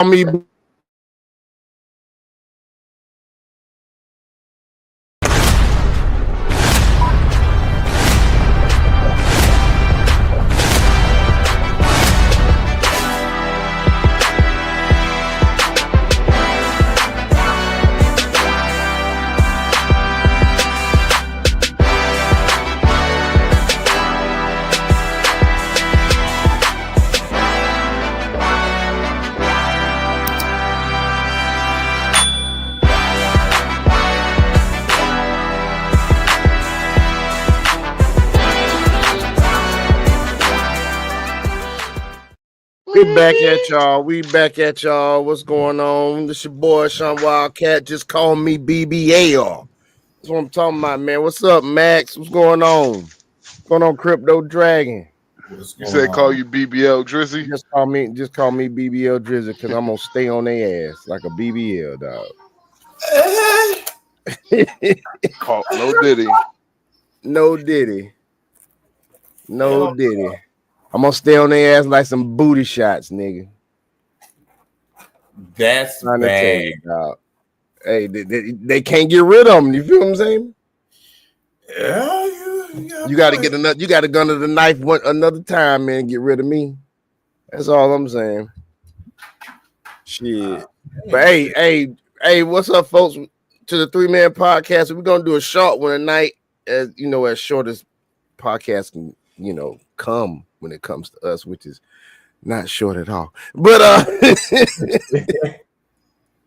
me. We back at y'all. We back at y'all. What's going on? This your boy Sean Wildcat. Just call me BBL. That's what I'm talking about, man. What's up, Max? What's going on? What's going on, Crypto Dragon? What's You going said call on? you BBL Drizzy? Just call me BBL Drizzy because I'm gonna stay on their ass like a BBL dog. Call no Diddy. No Diddy. No Hell Diddy. I'm gonna stay on their ass like some booty shots, nigga. That's Trying to tell bad. you, dog. Hey, they can't get rid of them. You feel what I'm saying? Yeah, You got to get another. You got to gun to the knife another time, man. Get rid of me. That's all I'm saying. Shit. But hey, what's up, folks? To the 3-man podcast, we're gonna do a short one tonight, as you know, as short as podcast can, come when it comes to us, which is not short at all. But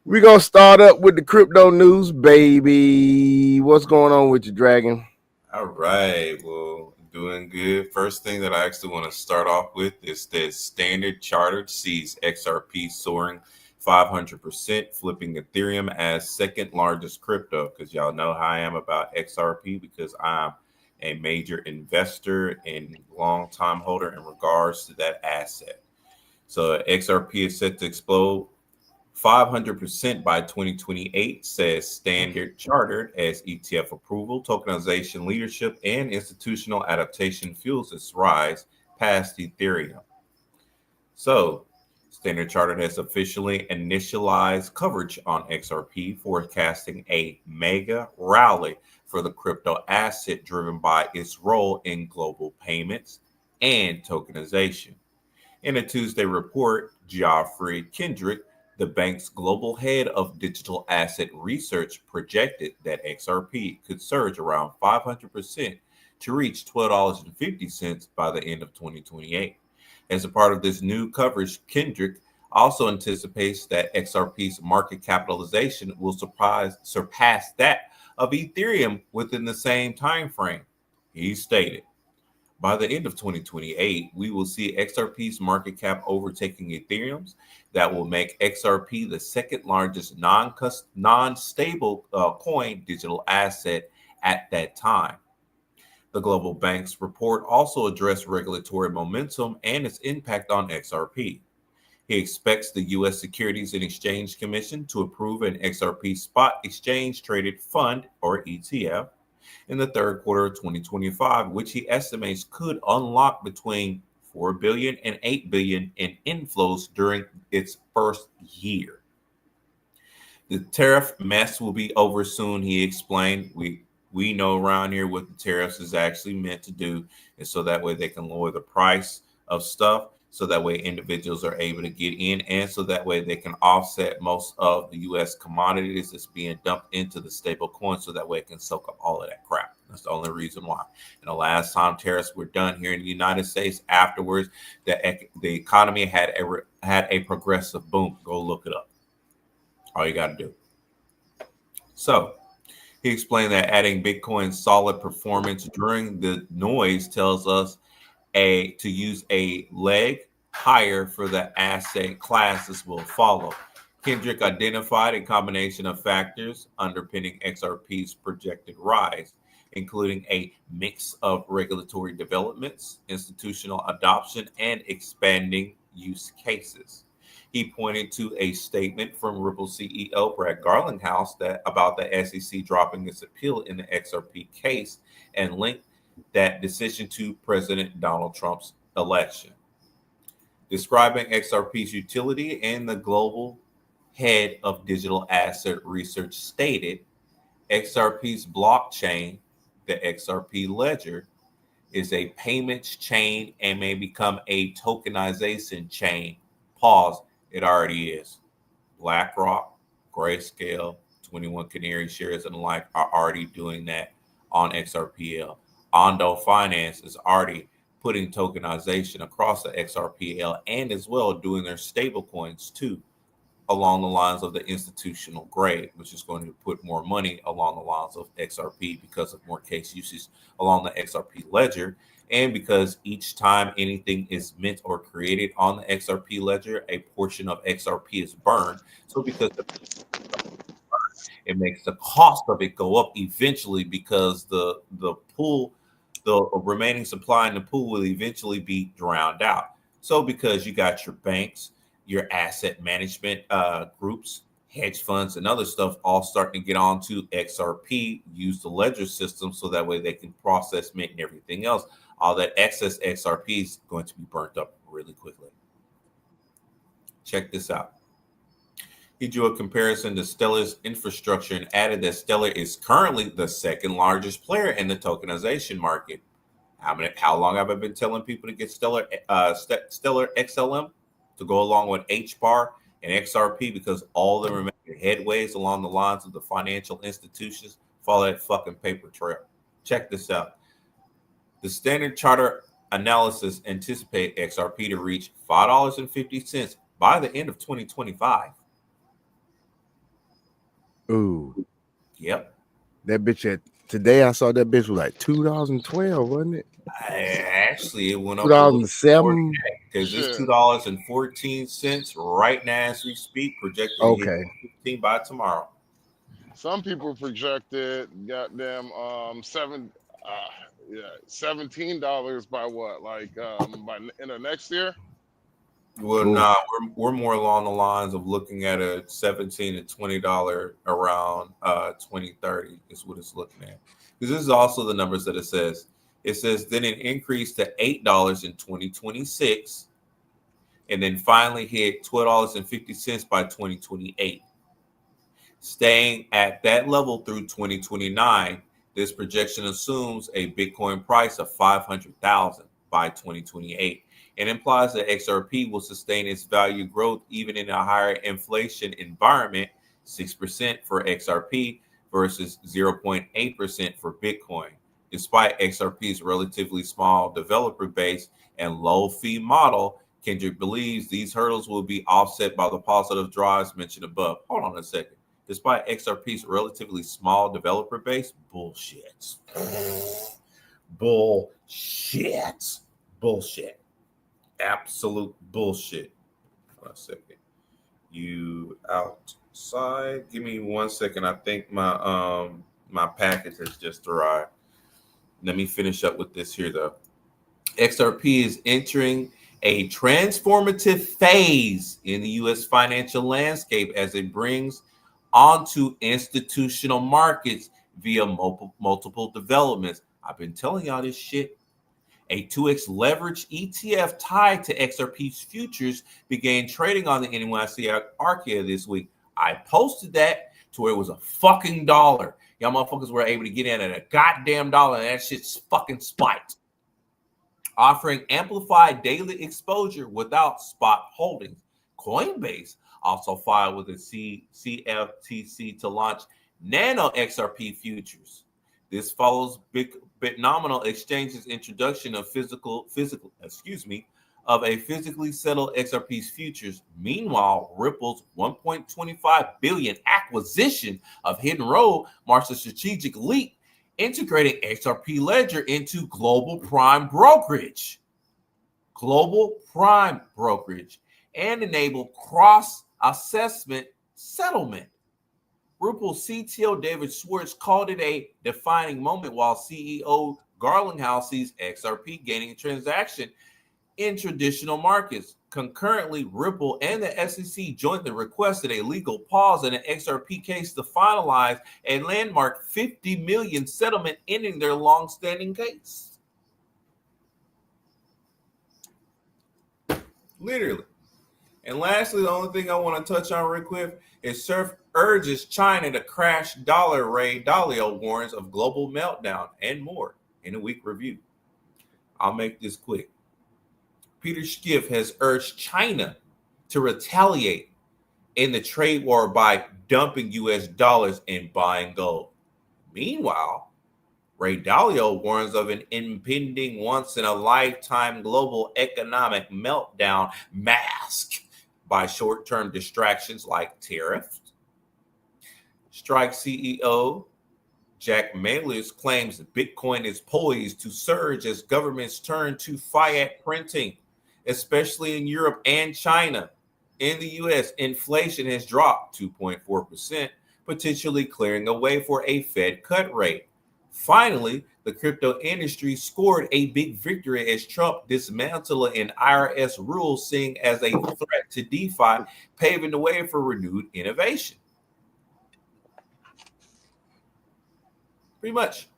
we're gonna start up with the crypto news, baby. What's going on with you, Dragon? All right. Well, doing good. First thing that I actually want to start off with is that Standard Chartered sees XRP soaring 500%, flipping Ethereum as second largest crypto. Because y'all know how I am about XRP because I'm a major investor and long time holder in regards to that asset. So XRP is set to explode 500% by 2028, says Standard Chartered, as ETF approval, tokenization leadership, and institutional adaptation fuels its rise past Ethereum. So, Standard Chartered has officially initialized coverage on XRP, forecasting a mega rally for the crypto asset driven by its role in global payments and tokenization. In a Tuesday report, Geoffrey Kendrick, the bank's global head of digital asset research, projected that XRP could surge around 500% to reach $12.50 by the end of 2028. As a part of this new coverage, Kendrick also anticipates that XRP's market capitalization will surpass that of Ethereum within the same time frame. He stated, by the end of 2028, we will see XRP's market cap overtaking Ethereum's. That will make XRP the second largest non-stable coin digital asset at that time. The global bank's report also addressed regulatory momentum and its impact on XRP. He expects the U.S. Securities and Exchange Commission to approve an XRP spot exchange traded fund, or ETF, in the third quarter of 2025, which he estimates could unlock between 4 billion and 8 billion in inflows during its first year. The tariff mess will be over soon, he explained. We know around here what the tariffs is actually meant to do, and so that way they can lower the price of stuff, so that way individuals are able to get in, and so that way they can offset most of the U.S. commodities that's being dumped into the stable coin, so that way it can soak up all of that crap. That's the only reason why. And the last time tariffs were done here in the United States, afterwards, the economy had a progressive boom. Go look it up. All you got to do. So he explained that adding Bitcoin's solid performance during the noise tells us to use a leg higher for the asset classes will follow. Kendrick identified a combination of factors underpinning XRP's projected rise, including a mix of regulatory developments, institutional adoption, and expanding use cases. He pointed to a statement from Ripple CEO Brad Garlinghouse about the SEC dropping its appeal in the XRP case and linked that decision to President Donald Trump's election. Describing XRP's utility, and the global head of digital asset research stated XRP's blockchain, the XRP ledger, is a payments chain and may become a tokenization chain. Pause. It already is. BlackRock, Grayscale, 21 Canary Shares, and the like are already doing that on XRPL. Ondo Finance is already putting tokenization across the XRPL and as well doing their stable coins too, along the lines of the institutional grade, which is going to put more money along the lines of XRP because of more case usage along the XRP ledger. And because each time anything is mint or created on the XRP ledger, a portion of XRP is burned. So because it makes the cost of it go up eventually, because the pool, the remaining supply in the pool will eventually be drowned out. So because you got your banks, your asset management groups, hedge funds, and other stuff all starting to get onto XRP, use the ledger system so that way they can process mint and everything else. All that excess XRP is going to be burnt up really quickly. Check this out. He drew a comparison to Stellar's infrastructure and added that Stellar is currently the second largest player in the tokenization market. How long have I been telling people to get Stellar XLM to go along with HBAR and XRP? Because all the remaining headways along the lines of the financial institutions follow that fucking paper trail. Check this out. The Standard Charter analysis anticipate XRP to reach $5.50 by the end of 2025. Ooh. Yep. That bitch at today, I saw that bitch was like 2012, wasn't it? Actually, it went up 2007 because it's $2.14 right now as we speak. Projected to hit 15 by tomorrow. Some people projected goddamn $17 by what? Like by end of next year? Well, nah, we're more along the lines of looking at a $17 to $20 around 2030 is what it's looking at. Because this is also the numbers that it says. It says then it increased to $8 in 2026, and then finally hit $12.50 by 2028. Staying at that level through 2029, this projection assumes a Bitcoin price of $500,000 by 2028. It implies that XRP will sustain its value growth even in a higher inflation environment, 6% for XRP versus 0.8% for Bitcoin. Despite XRP's relatively small developer base and low fee model, Kendrick believes these hurdles will be offset by the positive drives mentioned above. Hold on a second. Despite XRP's relatively small developer base, bullshit. Bullshit. Absolute bullshit. Hold on a second. You outside? Give me 1 second. I think my my package has just arrived. Let me finish up with this here, though. XRP is entering a transformative phase in the U.S. financial landscape as it brings onto institutional markets via multiple developments. I've been telling y'all this shit. A 2x leverage ETF tied to XRP's futures began trading on the NYC Archaea this week. I posted that to where it was a fucking dollar. Y'all motherfuckers were able to get in at a goddamn dollar, and that shit's fucking spiked. Offering amplified daily exposure without spot holdings. Coinbase also filed with the CFTC to launch Nano XRP futures. This follows Bitnominal Exchange's introduction of of a physically settled XRP's futures. Meanwhile, Ripple's 1.25 billion acquisition of Hidden Road marks a strategic leap, integrating XRP Ledger into global prime brokerage, and enable cross-assessment settlement. Ripple CTO David Schwartz called it a defining moment, while CEO Garlinghouse sees XRP gaining transaction in traditional markets. Concurrently, Ripple and the SEC jointly requested a legal pause in an XRP case to finalize a landmark $50 million settlement, ending their long-standing case. Literally. And lastly, the only thing I want to touch on real quick is Surf urges China to crash dollar. Ray Dalio warns of global meltdown and more in a week review. I'll make this quick. Peter Schiff has urged China to retaliate in the trade war by dumping U.S. dollars and buying gold. Meanwhile, Ray Dalio warns of an impending once-in-a-lifetime global economic meltdown masked by short-term distractions like tariffs. Strike CEO Jack Malius claims Bitcoin is poised to surge as governments turn to fiat printing, especially in Europe and China. In the U.S., inflation has dropped 2.4%, potentially clearing a way for a Fed cut rate. Finally, the crypto industry scored a big victory as Trump dismantled an IRS rule seen as a threat to DeFi, paving the way for renewed innovation. Pretty much.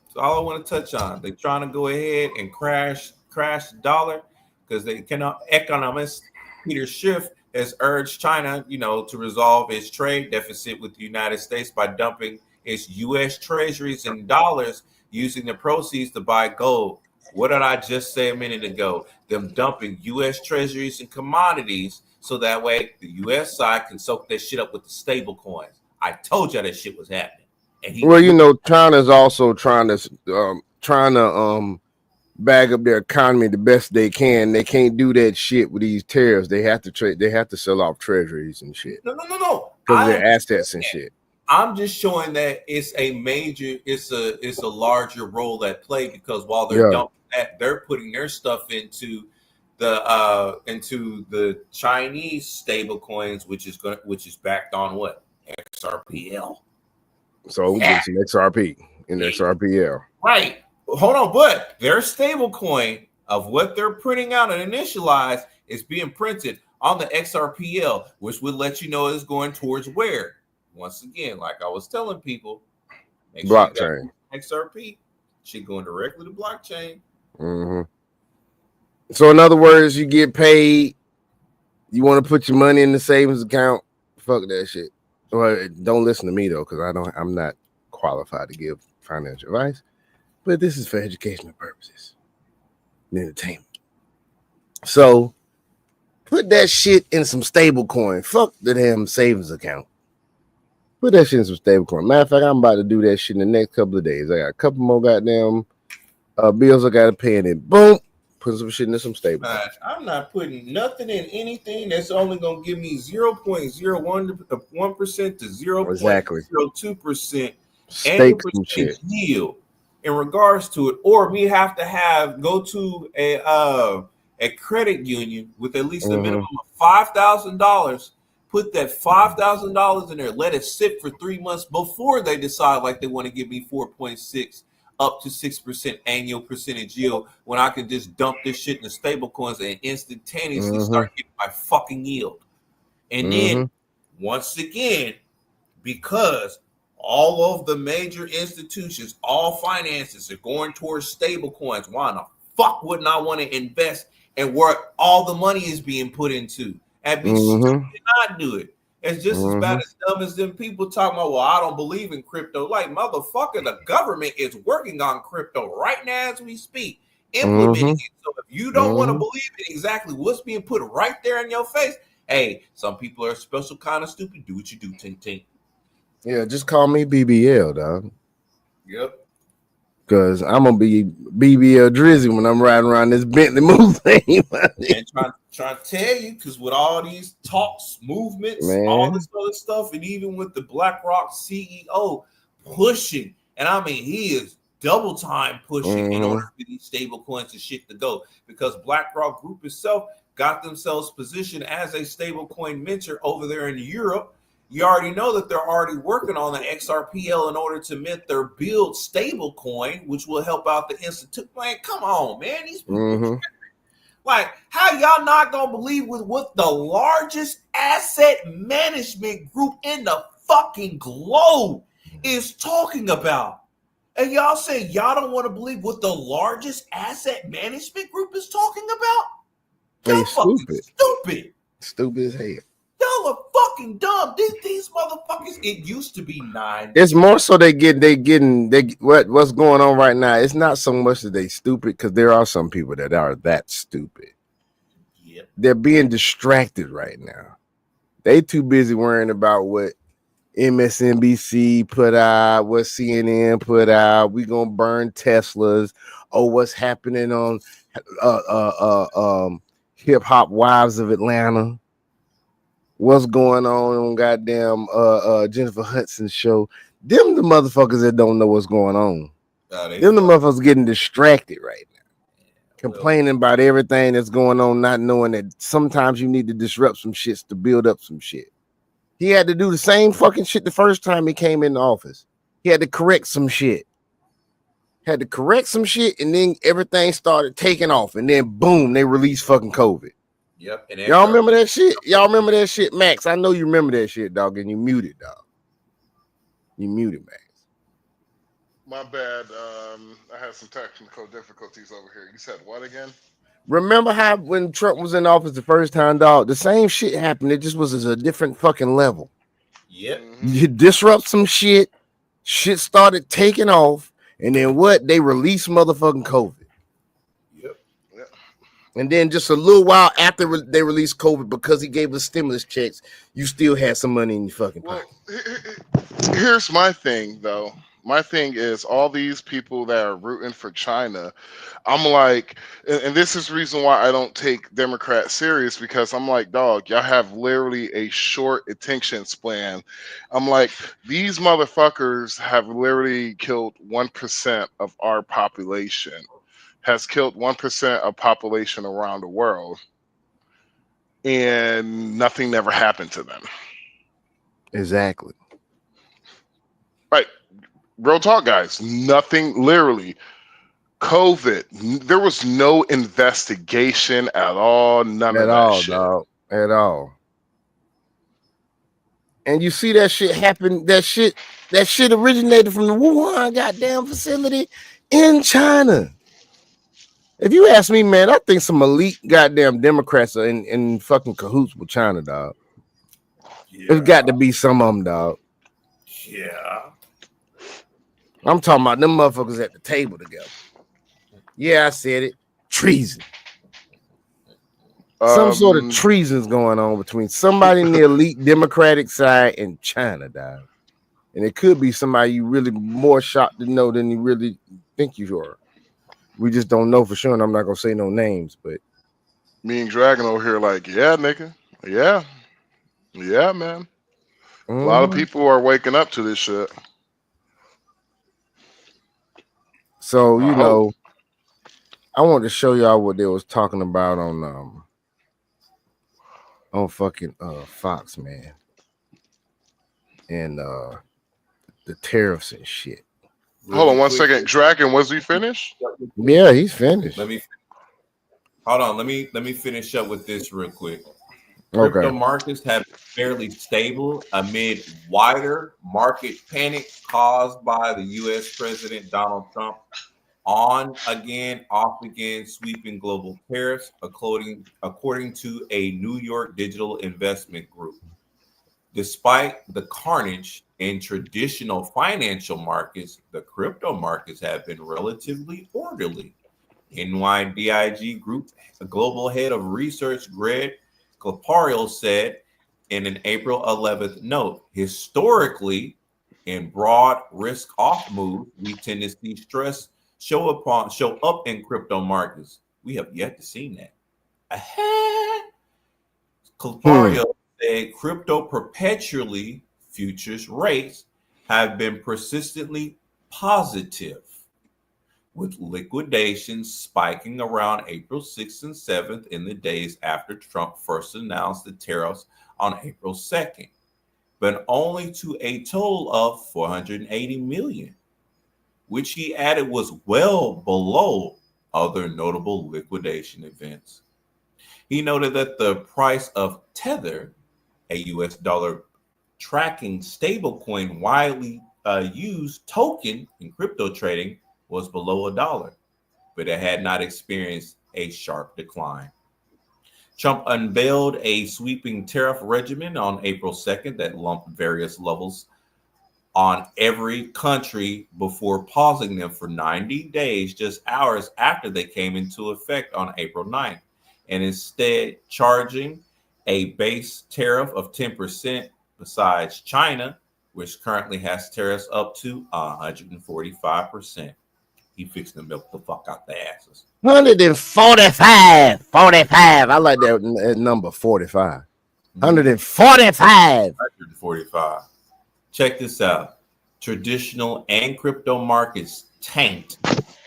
That's all I want to touch on. They're trying to go ahead and crash the dollar because they cannot. Economist Peter Schiff has urged China, to resolve its trade deficit with the United States by dumping its U.S. treasuries in dollars, using the proceeds to buy gold. What did I just say a minute ago? Them dumping U.S. treasuries and commodities so that way the U.S. side can soak that shit up with the stable coins. I told you that shit was happening. China's also trying to bag up their economy the best they can. They can't do that shit with these tariffs. They have to trade. They have to sell off treasuries and shit. No. Because they're assets and shit. I'm just showing that it's a larger role at play because while they're dumping that, they're putting their stuff into the Chinese stable coins, which is backed on what? XRPL. So we get some XRP in XRPL. Right. Hold on, but their stable coin of what they're printing out and initialized is being printed on the XRPL, which would let you know is going towards where. Once again, like I was telling people, make blockchain. Sure XRP shit going directly to blockchain. Mm-hmm. So in other words, you get paid. You want to put your money in the savings account. Fuck that shit. Well, don't listen to me though, because I'm not qualified to give financial advice. But this is for educational purposes and entertainment. So put that shit in some stable coin. Fuck the damn savings account. Put that shit in some stable coin. Matter of fact, I'm about to do that shit in the next couple of days. I got a couple more goddamn bills I got to pay, and then boom, put some shit in some stable coin. I'm not putting nothing in anything that's only going to give me 0.01% to 0.02% annual percentage yield in regards to it, or we have to go to a credit union with at least a minimum of $5,000. Put that $5,000 in there, let it sit for 3 months before they decide like they want to give me 4.6 up to 6% annual percentage yield when I can just dump this shit in the stable coins and instantaneously start getting my fucking yield. And then once again, because all of the major institutions, all finances are going towards stable coins, why the fuck wouldn't I want to invest in where all the money is being put into? And be stupid to not do it. It's just as bad as dumb as them people talking about, well, I don't believe in crypto. Like, motherfucker, the government is working on crypto right now as we speak, implementing it. So if you don't want to believe in exactly what's being put right there in your face, hey, some people are special kind of stupid. Do what you do, Tink Tink. Yeah, just call me BBL, dog. Yep. Because I'm going to be BBL Drizzy when I'm riding around this Bentley move thing. And trying to tell you, because with all these talks, movements, all this other stuff, and even with the BlackRock CEO pushing, and I mean, he is double time pushing in order for these stable coins and shit to go, because BlackRock Group itself got themselves positioned as a stable coin minter over there in Europe. You already know that they're already working on the XRPL in order to mint their build stable coin, which will help out the institute. Man, come on, man. These people, like, how y'all not gonna believe with what the largest asset management group in the fucking globe is talking about? And y'all say y'all don't want to believe what the largest asset management group is talking about? Y'all They fucking stupid. stupid. Stupid as hell. Y'all are fucking dumb. These motherfuckers. It used to be 9. It's more so what's going on right now. It's not so much that they stupid, because there are some people that are that stupid. Yep. They're being distracted right now. They too busy worrying about what MSNBC put out, what CNN put out. We gonna burn Teslas. Oh, what's happening on Hip Hop Wives of Atlanta? What's going on goddamn Jennifer Hudson's show? Them the motherfuckers that don't know what's going on. Them the motherfuckers getting distracted right now, complaining about everything that's going on, not knowing that sometimes you need to disrupt some shits to build up some shit. He had to do the same fucking shit the first time he came in the office. He had to correct some shit. And then everything started taking off, and then boom, they released fucking COVID. Yep. And Y'all remember that shit? Y'all remember that shit, Max? I know you remember that shit, dog, and you muted, dog. You muted, Max. My bad. I had some technical difficulties over here. You said what again? Remember how when Trump was in office the first time, dog, the same shit happened. It just was at a different fucking level. Yep. You disrupt some shit started taking off, and then what? They released motherfucking COVID. Yep. And then just a little while after they released COVID, because he gave us stimulus checks, you still had some money in your fucking pocket. Here's my thing, though. My thing is all these people that are rooting for China. I'm like, and this is the reason why I don't take Democrats serious, because I'm like, dog, y'all have literally a short attention span. I'm like, these motherfuckers have literally killed 1% of our population, has killed 1% of population around the world, and nothing never happened to them. Exactly. Right. Real talk, guys. Nothing, literally. COVID, there was no investigation at all. None of that shit. Dog. At all. And you see that shit happen. That shit originated from the Wuhan goddamn facility in China. If you ask me, man, I think some elite goddamn Democrats are in fucking cahoots with China, dog. Yeah. There's got to be some of them, dog. Yeah. I'm talking about them motherfuckers at the table together. Yeah, I said it. Treason. Some sort of treason's going on between somebody in the elite Democratic side and China, dog. And it could be somebody you really more shocked to know than you really think you are. We just don't know for sure, and I'm not gonna say no names, but me and Dragon over here like, yeah, nigga. Yeah, man. A lot of people are waking up to this shit. So I want to show y'all what they was talking about on fucking Fox, man, and the tariffs and shit. Hold on 1 second, Dragon. Was he finished? Yeah, he's finished. Hold on. Let me finish up with this real quick. Okay. Crypto markets have been fairly stable amid wider market panic caused by the U.S. President Donald Trump on again, off again, sweeping global tariffs, according to a New York digital investment group. Despite the carnage in traditional financial markets, the crypto markets have been relatively orderly. NYDIG Group global head of research Greg Clapario said in an April 11th note, historically, in broad risk-off moves, we tend to see stress show up in crypto markets. We have yet to see that. Clapario said crypto perpetually futures rates have been persistently positive, with liquidations spiking around April 6th and 7th in the days after Trump first announced the tariffs on April 2nd, but only to a total of 480 million, which he added was well below other notable liquidation events. He noted that the price of Tether, a US dollar tracking stablecoin widely used token in crypto trading, was below $1, but it had not experienced a sharp decline. Trump unveiled a sweeping tariff regimen on April 2nd that lumped various levels on every country before pausing them for 90 days, just hours after they came into effect on April 9th, and instead charging a base tariff of 10% besides China, which currently has tariffs up to 145%. He fixed to milk the fuck out their asses. 145. 45. I like that number 45. 145. 145. Check this out. Traditional and crypto markets tanked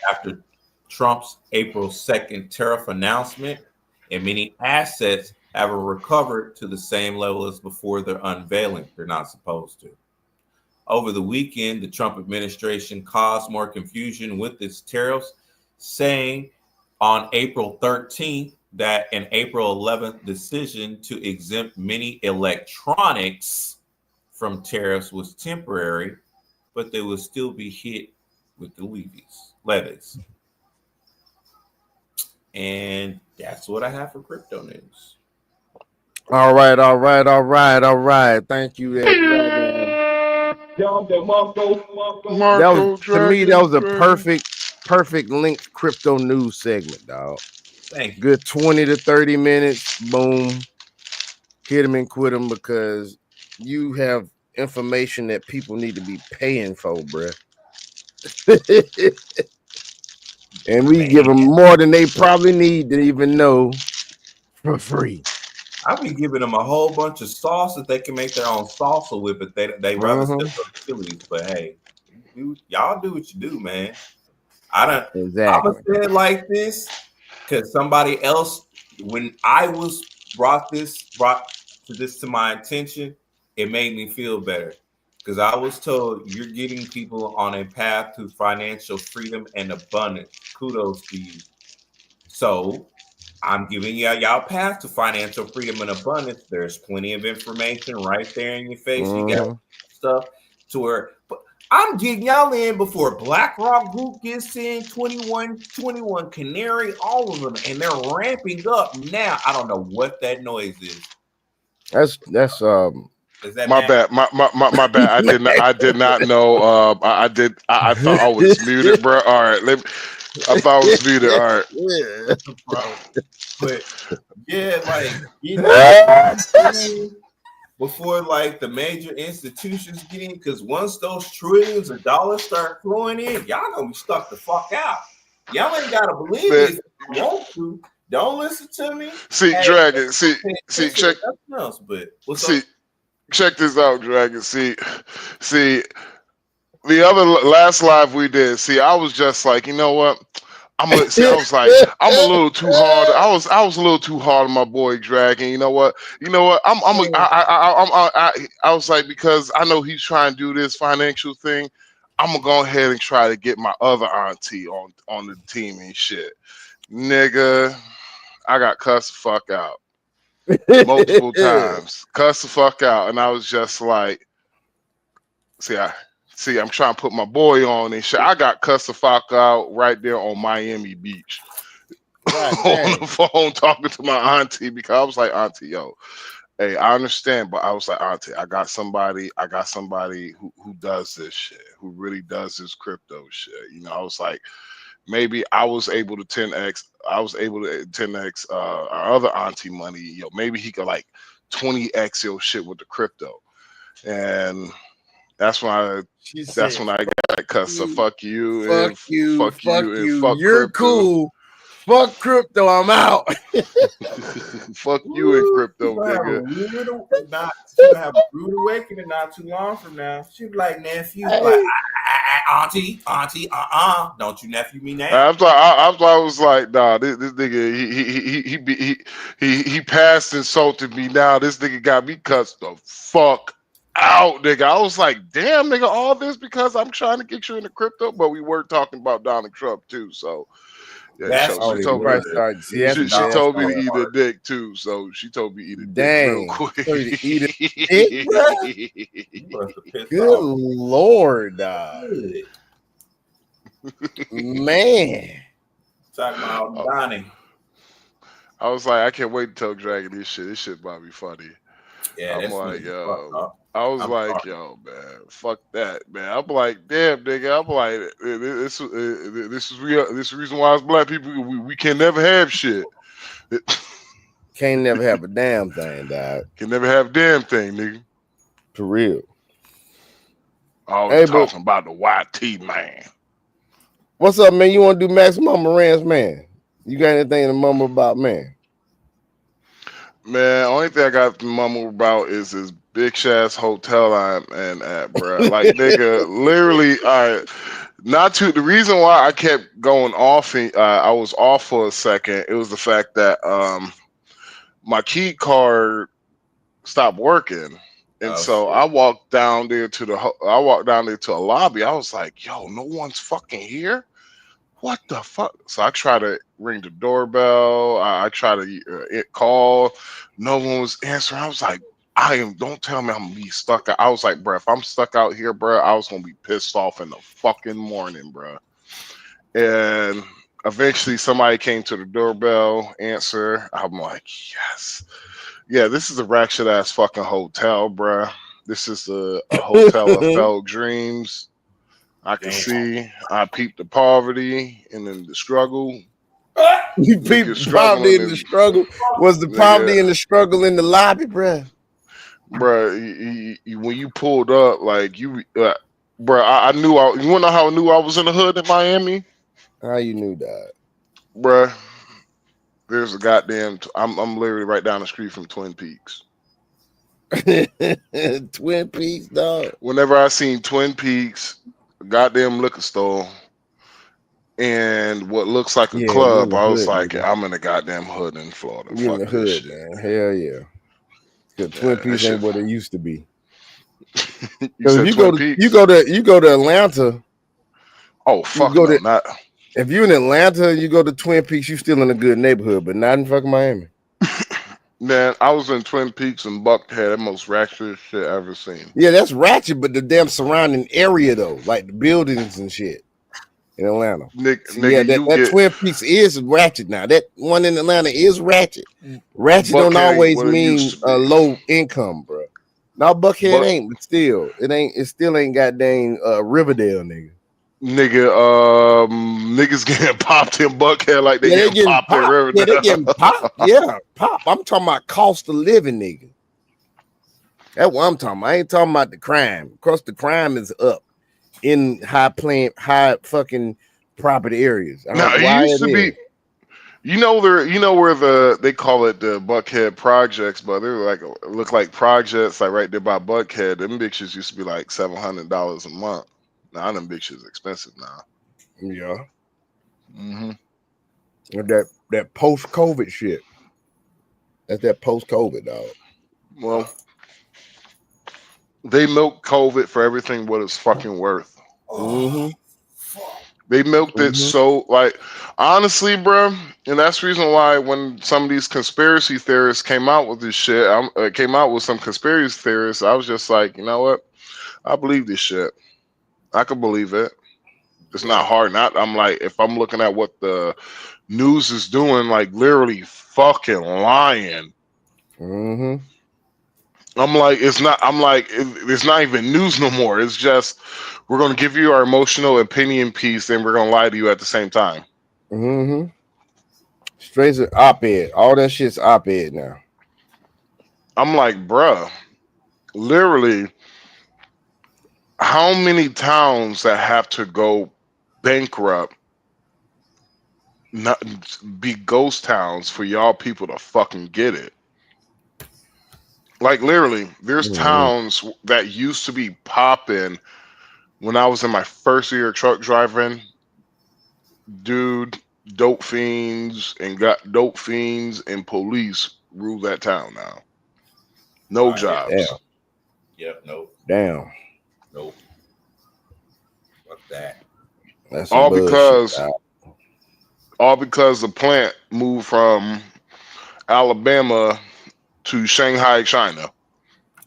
after Trump's April 2nd tariff announcement, and many assets haven't recovered to the same level as before their unveiling. They're not supposed to. Over the weekend, the Trump administration caused more confusion with its tariffs, saying on April 13th that an April 11th decision to exempt many electronics from tariffs was temporary, but they will still be hit with the levies. And that's what I have for crypto news. All right. Thank you. That was, to me, that was a perfect linked crypto news segment, dog. Thank you. Good 20 to 30 minutes. Boom. Hit them and quit them, because you have information that people need to be paying for, bruh. And we give them more than they probably need to even know for free. I'll be giving them a whole bunch of sauce that they can make their own salsa with, but they rather still go to Chili's. But hey, y'all do what you do, man. I'm gonna say it like this, because somebody else, when I was brought to my attention, it made me feel better, because I was told you're getting people on a path to financial freedom and abundance. Kudos to you. So I'm giving y'all path to financial freedom and abundance. There's plenty of information right there in your face. You got stuff to where, but I'm getting y'all in before BlackRock Group gets in, 21 Canary, all of them, and they're ramping up now. I don't know what that noise is. That's Is that my bad. My bad. I did not know. I thought I was muted, bro. All right, I thought I was muted. All right. Yeah. Bro. But yeah, like, you know, before like the major institutions get in, because once those trillions of dollars start flowing in, y'all gonna be stuck the fuck out. Y'all ain't gotta believe it if you want to. Don't listen to me. See, Dragon. See, check. Else, but check this out, Dragon. See, the other last live we did. See, I was just like, you know what? I was like, I'm a little too hard. I was a little too hard on my boy Dragon. You know what? I was like, because I know he's trying to do this financial thing, I'm gonna go ahead and try to get my other auntie on the team and shit. Nigga, I got cussed the fuck out multiple times. Cussed the fuck out, and I was just like, See, I'm trying to put my boy on and shit. I got cussed the fuck out right there on Miami Beach on the phone talking to my auntie, because I was like, auntie, yo, hey, I understand, but I was like, auntie, I got somebody who does this shit, who really does this crypto shit. You know, I was like, maybe I was able to 10x our other auntie money. Yo, maybe he could like 20x your shit with the crypto. And that's when I got cussed. So fuck you, fuck you, and fuck you're crypto. cool. Fuck crypto, I'm out. Fuck you and crypto, nigga. She'll have a rude awakening not too long from now. She'll be like, nephew, like, auntie, don't you nephew me now? I was like, nah, this nigga, he passed insulted me. Now this nigga got me cussed the fuck out, nigga. I was like, damn, nigga, all this because I'm trying to get you into crypto, but we were talking about Donald Trump too, so yeah, she told me to eat a dick too, so she told me to eat a dick real quick. Eat a dick, good lord, man. Talking about Donnie. I was like, I can't wait to tell Dragon this shit. This shit about to be funny. Yeah, I'm that's like, funny as fuck, yo. dog. I was I'm like, sorry. yo, man, fuck that, man. I'm like, damn, nigga. I'm like, this is the reason why as black people we can never have shit. Can't never have a damn thing, dog. Can never have damn thing, nigga. For real. Always Hey, but talking about the YT man. what's up, man? You want to do Maximum Moran's man? You got anything to mumble about, man? Man, only thing I got to mumble about is this bitch ass hotel I'm in at, bruh. Like, nigga, literally, not to the reason why I kept going off. I was off for a second. It was the fact that my key card stopped working, and Oh so shit. I walked down there to I walked down there to a lobby. I was like, yo, no one's fucking here. What the fuck? So I try to ring the doorbell. I try to call. No one was answering. I was like, don't tell me I'm gonna be stuck. I was like, bro, if I'm stuck out here, bro, I was gonna be pissed off in the fucking morning, bro. And eventually somebody came to the doorbell, answer. I'm like, yes. Yeah, this is a ratchet ass fucking hotel, bro. This is a hotel of failed dreams. I can Damn. see. I peeped the poverty and then the struggle. You Nigga people poverty struggling in the and struggle. Was the nigga, poverty and the struggle in the lobby, bruh? bruh, when you pulled up, like bruh, I knew. You wanna know how I knew I was in the hood in Miami, How you knew that? bruh? There's a goddamn. I'm literally right down the street from Twin Peaks. Twin Peaks, dog. Whenever I seen Twin Peaks, a goddamn liquor store, and what looks like a Yeah, you in club, the I was hood, like, nigga. I'm in the goddamn hood in Florida. You in the Fuck this hood, shit. man. Hell yeah. Cause Twin Yeah, that Peaks ain't shit. what it used to be. You Cause if said you Twin go to Peaks? you go to Atlanta, Oh you fuck go no, to not. if you in Atlanta and you go to Twin Peaks, you still in a good neighborhood, but not in fucking Miami. Man, I was in Twin Peaks and Buckhead, the most ratchet shit I ever seen. Yeah, that's ratchet, but the damn surrounding area though, like the buildings and shit in Atlanta. So yeah, Nigga, you that get Twin Peaks is ratchet now. That one in Atlanta is ratchet. Ratchet don't Buckhead ain't always what it used mean to be. low income, bro. Now Buckhead But ain't, but still, it still ain't got dang Riverdale, nigga. nigga, niggas getting popped in Buckhead like they Yeah, they getting getting popped in popped. Yeah, they Riverdale. getting popped. Yeah, pop. I'm talking about cost of living, nigga. That's what I'm talking about. I ain't talking about the crime. Of course, the crime is up in high fucking property areas. I don't Now know it why used it to be, is. you know where they call it the Buckhead projects, but they're like look like projects like right there by Buckhead. Them bitches used to be like $700 a month. Now them bitches expensive now. Yeah, Hmm. that post COVID shit. That's that post COVID, dog. Well, they milk COVID for everything what it's fucking worth. Mm-hmm. They milked it Mm-hmm. so like honestly, bro, and that's the reason why when some of these conspiracy theorists came out with this shit, came out with some conspiracy theorists, I was just like, you know what? I believe this shit. I could believe it. It's Yeah. not hard. Not I'm like if I'm looking at what the news is doing, like literally fucking lying. Mm-hmm. I'm like, it's not. I'm like, it's not even news no more. It's just we're gonna give you our emotional opinion piece, and we're gonna lie to you at the same time. Mm-hmm. Straight to op-ed. All that shit's op-ed now. I'm like, bruh, literally, how many towns that have to go bankrupt, not be ghost towns for y'all people to fucking get it? Like literally, there's Mm-hmm. towns that used to be popping when I was in my first year of truck driving. Dude, dope fiends and police rule that town now. No Yeah. Damn. jobs. Yep. Nope. Damn. Nope. Fuck that. That's some All bullshit, because dog. the plant moved from Alabama to Shanghai, China.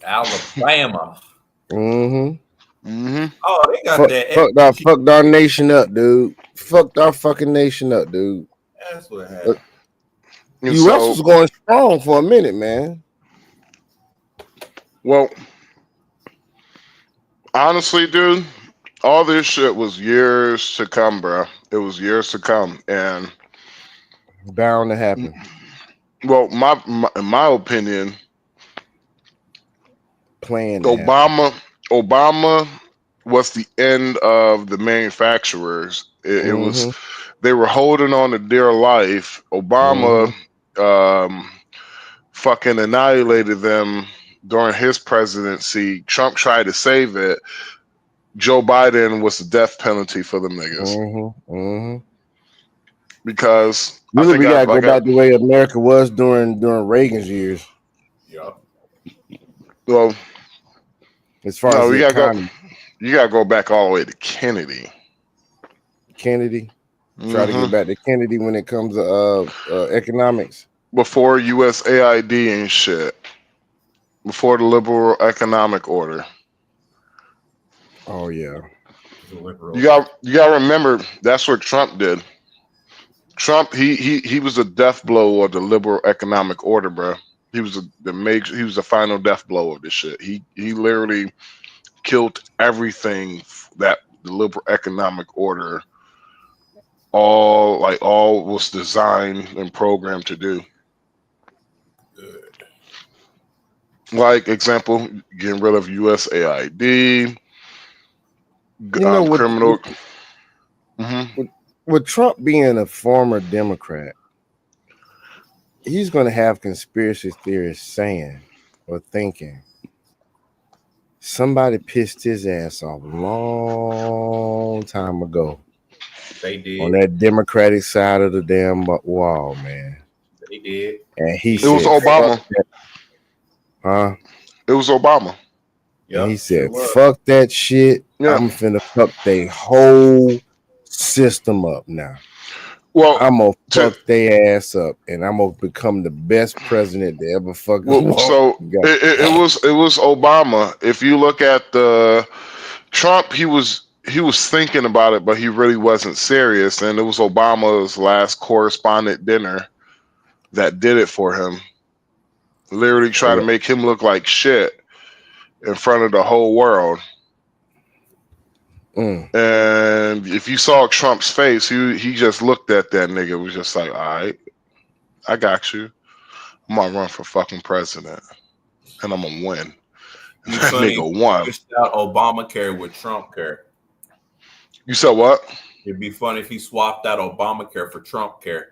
Alabama. Mm-hmm. Hmm. Oh, they got that Fucked our nation up, dude. Fucked our fucking nation up, dude. That's what Uh, happened. And U.S. so, was going strong for a minute, man. well, honestly, dude, all this shit was years to come, bro. It was years to come, and Bound to happen. well, in my opinion, Plan to happen. Obama was the end of the manufacturers. It was Mm-hmm. they were holding on to dear life. Obama Mm-hmm. um, fucking annihilated them during his presidency. Trump tried to save it. Joe Biden was the death penalty for them niggas Mm-hmm. Mm-hmm. because I Really, think we I gotta go like I back the way America was during Reagan's years, Yup. well as far as no the we gotta go economy. you gotta go back all the way to Kennedy. Kennedy. Try to Hmm. get back to Kennedy when it comes to economics. Before USAID and shit. Before the liberal economic order. Oh yeah. The liberal. You got to remember that's what Trump did. Trump he was a death blow of the liberal economic order, bro. He was he was the final death blow of this shit. He literally killed everything that the liberal economic order all was designed and programmed to do. Good. Like example, getting rid of USAID, You know, criminal. Hmm. with with Trump being a former Democrat, he's going to have conspiracy theorists saying or thinking somebody pissed his ass off a long time ago They on did. that Democratic side of the damn wall, man. They did. And he It He was did said, great. "Fuck Obama. that, huh?" It was Obama. And he Yep. Sure said, was. "Fuck that shit. Yeah. I'm finna fuck they whole system up now. Well, I'm gonna to fuck their ass up, and I'm gonna become the best president to ever fucking well, walk." so it was Obama. If you look at the Trump, he was thinking about it, but he really wasn't serious. And it was Obama's last correspondent dinner that did it for him. Literally try to Yeah. make him look like shit in front of the whole world. Mm. And if you saw Trump's face, he just looked at that nigga, was just like, all right, I got you. I'm gonna run for fucking president, and I'm gonna win. And Be that funny if nigga you won. switched out Obamacare with Trump care. You said what? It'd be funny if he swapped out Obamacare for Trump care.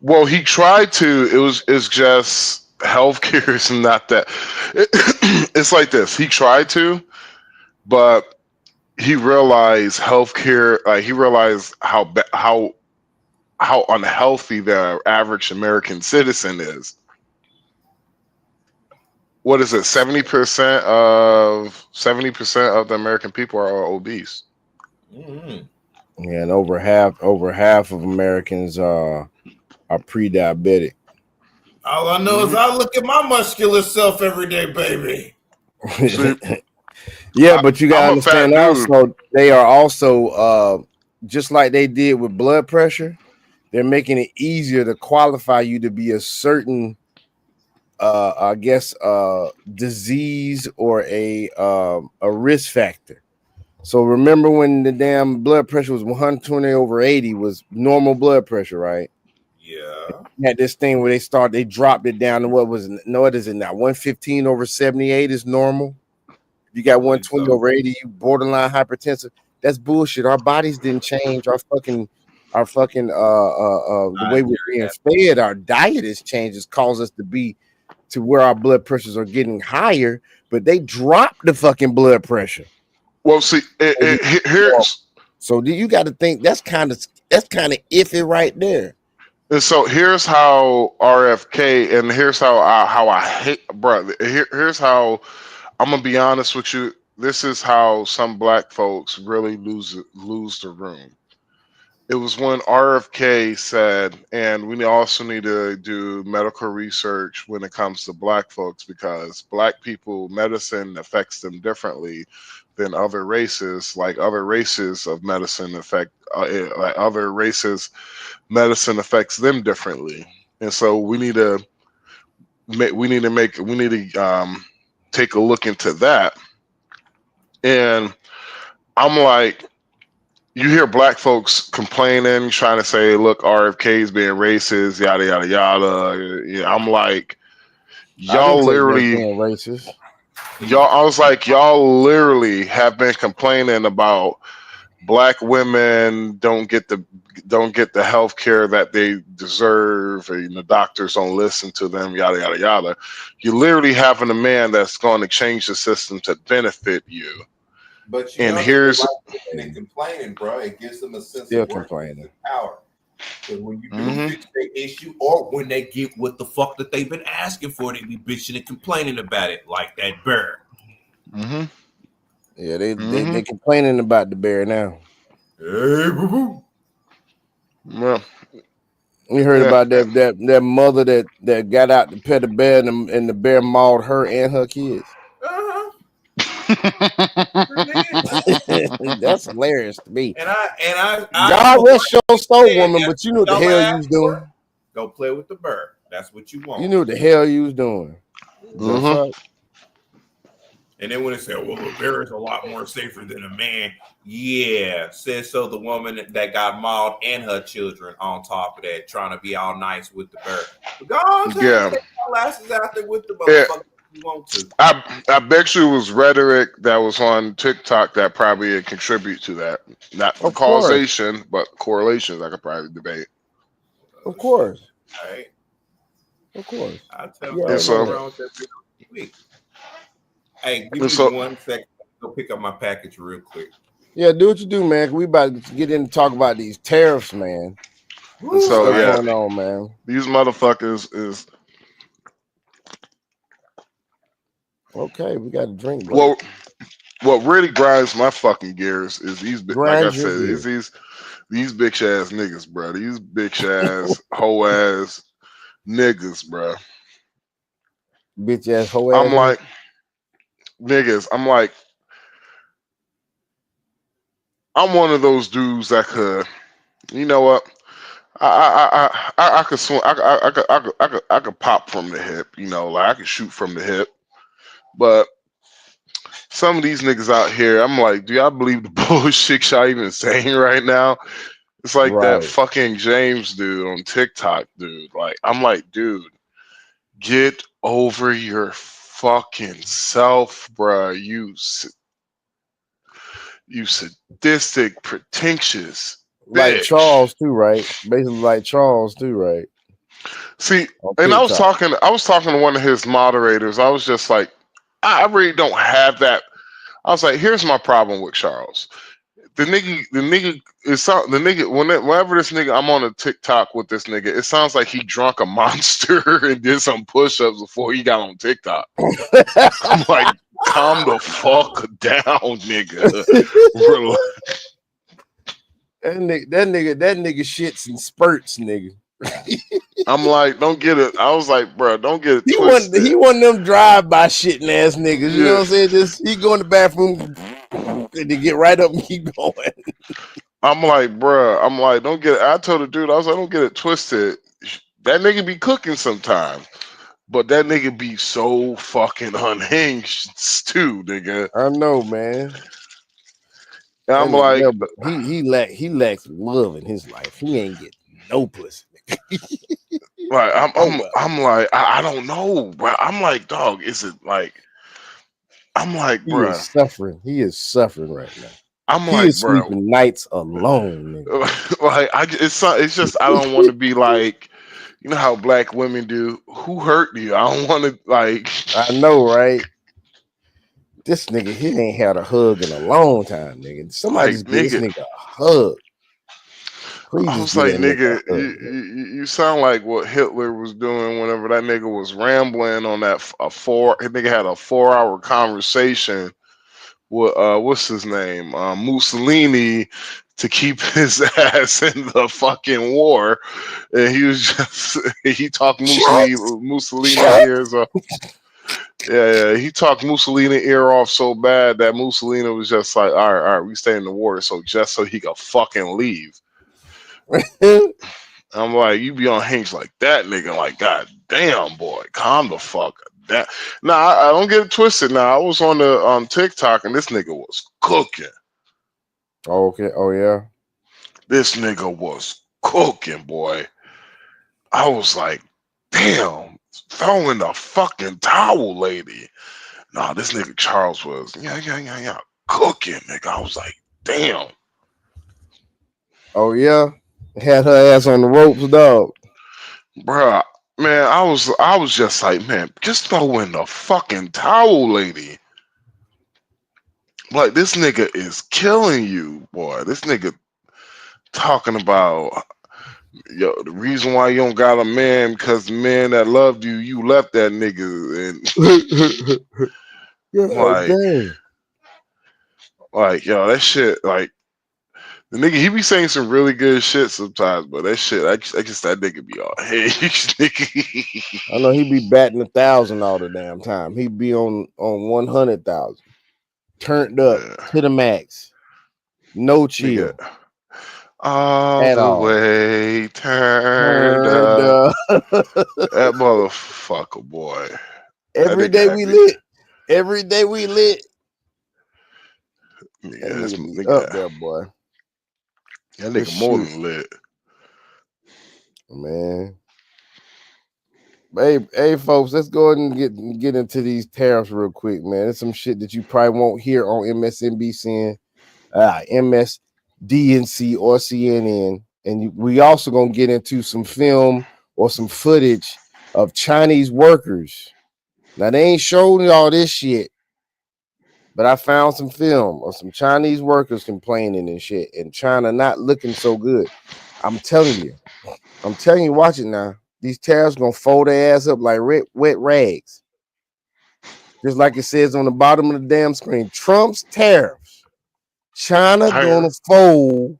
Well, he tried to. It's just healthcare is not that. It's like this. He tried to, but he realized healthcare. Like he realized how unhealthy the average American citizen is. What is it? 70% of the American people are obese. Mm-hmm. Yeah, and over half of Americans are pre-diabetic. All I know is Mhm. I look at my muscular self every day, baby. See, Yeah, but you I'm gotta a fat understand dude. also they are also just like they did with blood pressure, they're making it easier to qualify you to be a certain I guess disease or a risk factor. So remember when the damn blood pressure was 120 over 80 was normal blood pressure, right? Yeah. You had this thing where they dropped it down to what was it? No, it isn't now. 115 over 78 is normal. You I got believe 120 so. over 80, you borderline hypertensive. That's bullshit. Our bodies didn't change. Our fucking the way we're being fed, our diet has changed, has caused us to be to where our blood pressures are getting higher, but they dropped the fucking blood pressure. Well, see, here's So do you got to think that's kind of iffy right there. and so here's how RFK, and here's how I hate, bro. Here's how I'm gonna be honest with you. This is how some black folks really lose the room. It was when RFK said, and we also need to do medical research when it comes to black folks because black people medicine affects them differently than other races. Like other races of medicine affect, like other races medicine affects them differently. and so we need to take a look into that. And I'm like, you hear black folks complaining, trying to say, look, RFK is being racist, yada yada yada. Yeah, I'm like, I didn't y'all take that literally, being racist. I was like, y'all literally have been complaining about black women don't get the health care that they deserve, and the doctors don't listen to them, yada yada yada. You're literally having a man that's going to change the system to benefit you. But And they here's like and complaining, bro. It gives them a sense Still of worth complaining. and power. Because when you do Mhm. fix their issue, or when they get what the fuck that they've been asking for, they be bitching and complaining about it, like that bear. Mhm. Yeah, they Mhm. complaining about the bear now. Hey, boo boo. Well, You heard yeah. about that mother that got out to pet a bear and the bear mauled her and her kids. Uh-huh. Sure did. That's hilarious to me. And I God for one rest your soul, said woman, that's but you knew what what the y'all hell you asked was for. doing. Go play with the bird. That's what you You want. knew what the hell you was doing. The Mhm. fuck? And then when they say, well, a bear is a lot more safer than a man, yeah, says so the woman that got mauled and her children on top of that, trying to be all nice with the bear. But go on, Yeah. take your lasses out there with the Yeah. motherfucker if you want to. I bet you it was rhetoric that was on TikTok that probably contribute to that. Not the Of course. causation, but correlations I could probably debate. Of course. All right. Of course. I'll tell You And already folks know what's so that. wrong with that video. Hey, give and me so 1 second. Go pick up my package real quick. Yeah, do what you do, man. We about to get in and talk about these tariffs, man. and Woo, so Stuff yeah, going on, man. these motherfuckers is Okay, we got a drink break. well. What really grinds my fucking gears is like I Grind your said, is gear. these bitch ass niggas, bro. These bitch ass hoe ass niggas, bro. Bitch ass hoe ass I'm nigga. like niggas. I'm like I'm one of those dudes that could, you know what? I could swing. I could pop from the hip. You know, like I could shoot from the hip. But some of these niggas out here, I'm like, do y'all believe the bullshit y'all even saying right now? It's like that Right. fucking James dude on TikTok, dude. Like, I'm like, dude, get over your fucking self, bruh. You sadistic, pretentious Like bitch. Charles too, right? Basically like Charles too, right? See, On and TikTok. I was talking to one of his moderators. I was just like, I really don't have that. I was like, here's my problem with Charles. The nigga the nigga whenever this nigga I'm on a TikTok with this nigga, it sounds like he drunk a monster and did some push-ups before he got on TikTok. I'm like, calm the fuck down, nigga. That nigga shits and spurts, nigga. I'm like, don't get it. I was like, bro, don't get it He twisted. one of them drive by shitting ass niggas. You know Yeah. what I'm saying? Just he go in the bathroom and to get right up and keep going. I'm like, bro, I'm like, don't get it. I told the dude, I was like, don't get it twisted. That nigga be cooking sometimes. But that nigga be so fucking unhinged too, nigga. I know, man. And That I'm nigga, like, he lacks love in his life. He ain't get no pussy. Oh well. I'm like, I don't know, bro. I'm like, dog, is it like, I'm like, He bro, is suffering. He is suffering right now. I'm He like, is bro, sleeping nights alone, nigga. like, it's just, I don't want to be like, you know how black women do. Who hurt you? I don't want to like, I know, right? This nigga, he ain't had a hug in a long time, nigga. Somebody like, just give this nigga. nigga a hug. Please I just was give like, that nigga nigga, a hug. you sound like what Hitler was doing whenever that nigga was rambling on that nigga had a 4 hour conversation with what's his name, Mussolini, to keep his ass in the fucking war, and he was just he talked Mussolini Shut. ears off. Yeah, he talked Mussolini ear off so bad that Mussolini was just like, all right, we stay in the war, so just so he could fucking leave. I'm like, you be on Hinge like that, nigga. Like, god damn, boy, calm the fuck down. Nah, I don't get it twisted. Now, I was on the TikTok and this nigga was cooking. Oh, okay. Oh yeah. This nigga was cooking, boy. I was like, damn, throwing the fucking towel, lady. Nah, this nigga Charles was, yeah, cooking, nigga. I was like, damn, Oh yeah. Had her ass on the ropes, dog. bruh. Man, I was just like, man, just throw in the fucking towel, lady. Like, this nigga is killing you, boy. This nigga talking about, yo, the reason why you don't got a man because the man that loved you, you left that nigga, and God like, damn. yo, that shit, like, the nigga, he be saying some really good shit sometimes, but that shit, I just that nigga be all, hey, nigga. I know he be batting 1,000 all the damn time. He be on 100,000, turned up Yeah, to the max, no nigga, chill all at the all. way turned Turned up. up. That motherfucker, boy. That Every nigga day had we me, lit. Every day we lit. That nigga, nigga be up nigga, there, boy. that But nigga more shoot, than lit. man. Hey, folks, let's go ahead and get into these tariffs real quick, man. There's some shit that you probably won't hear on MSNBC, MSDNC, or CNN. And we also gonna get into some film or some footage of Chinese workers. Now they ain't showing you all this shit, but I found some film of some Chinese workers complaining and shit, and China not looking so good. I'm telling you, watch it now. These tariffs gonna fold their ass up like wet rags, just like it says on the bottom of the damn screen. Trump's tariffs, China I hear. gonna fold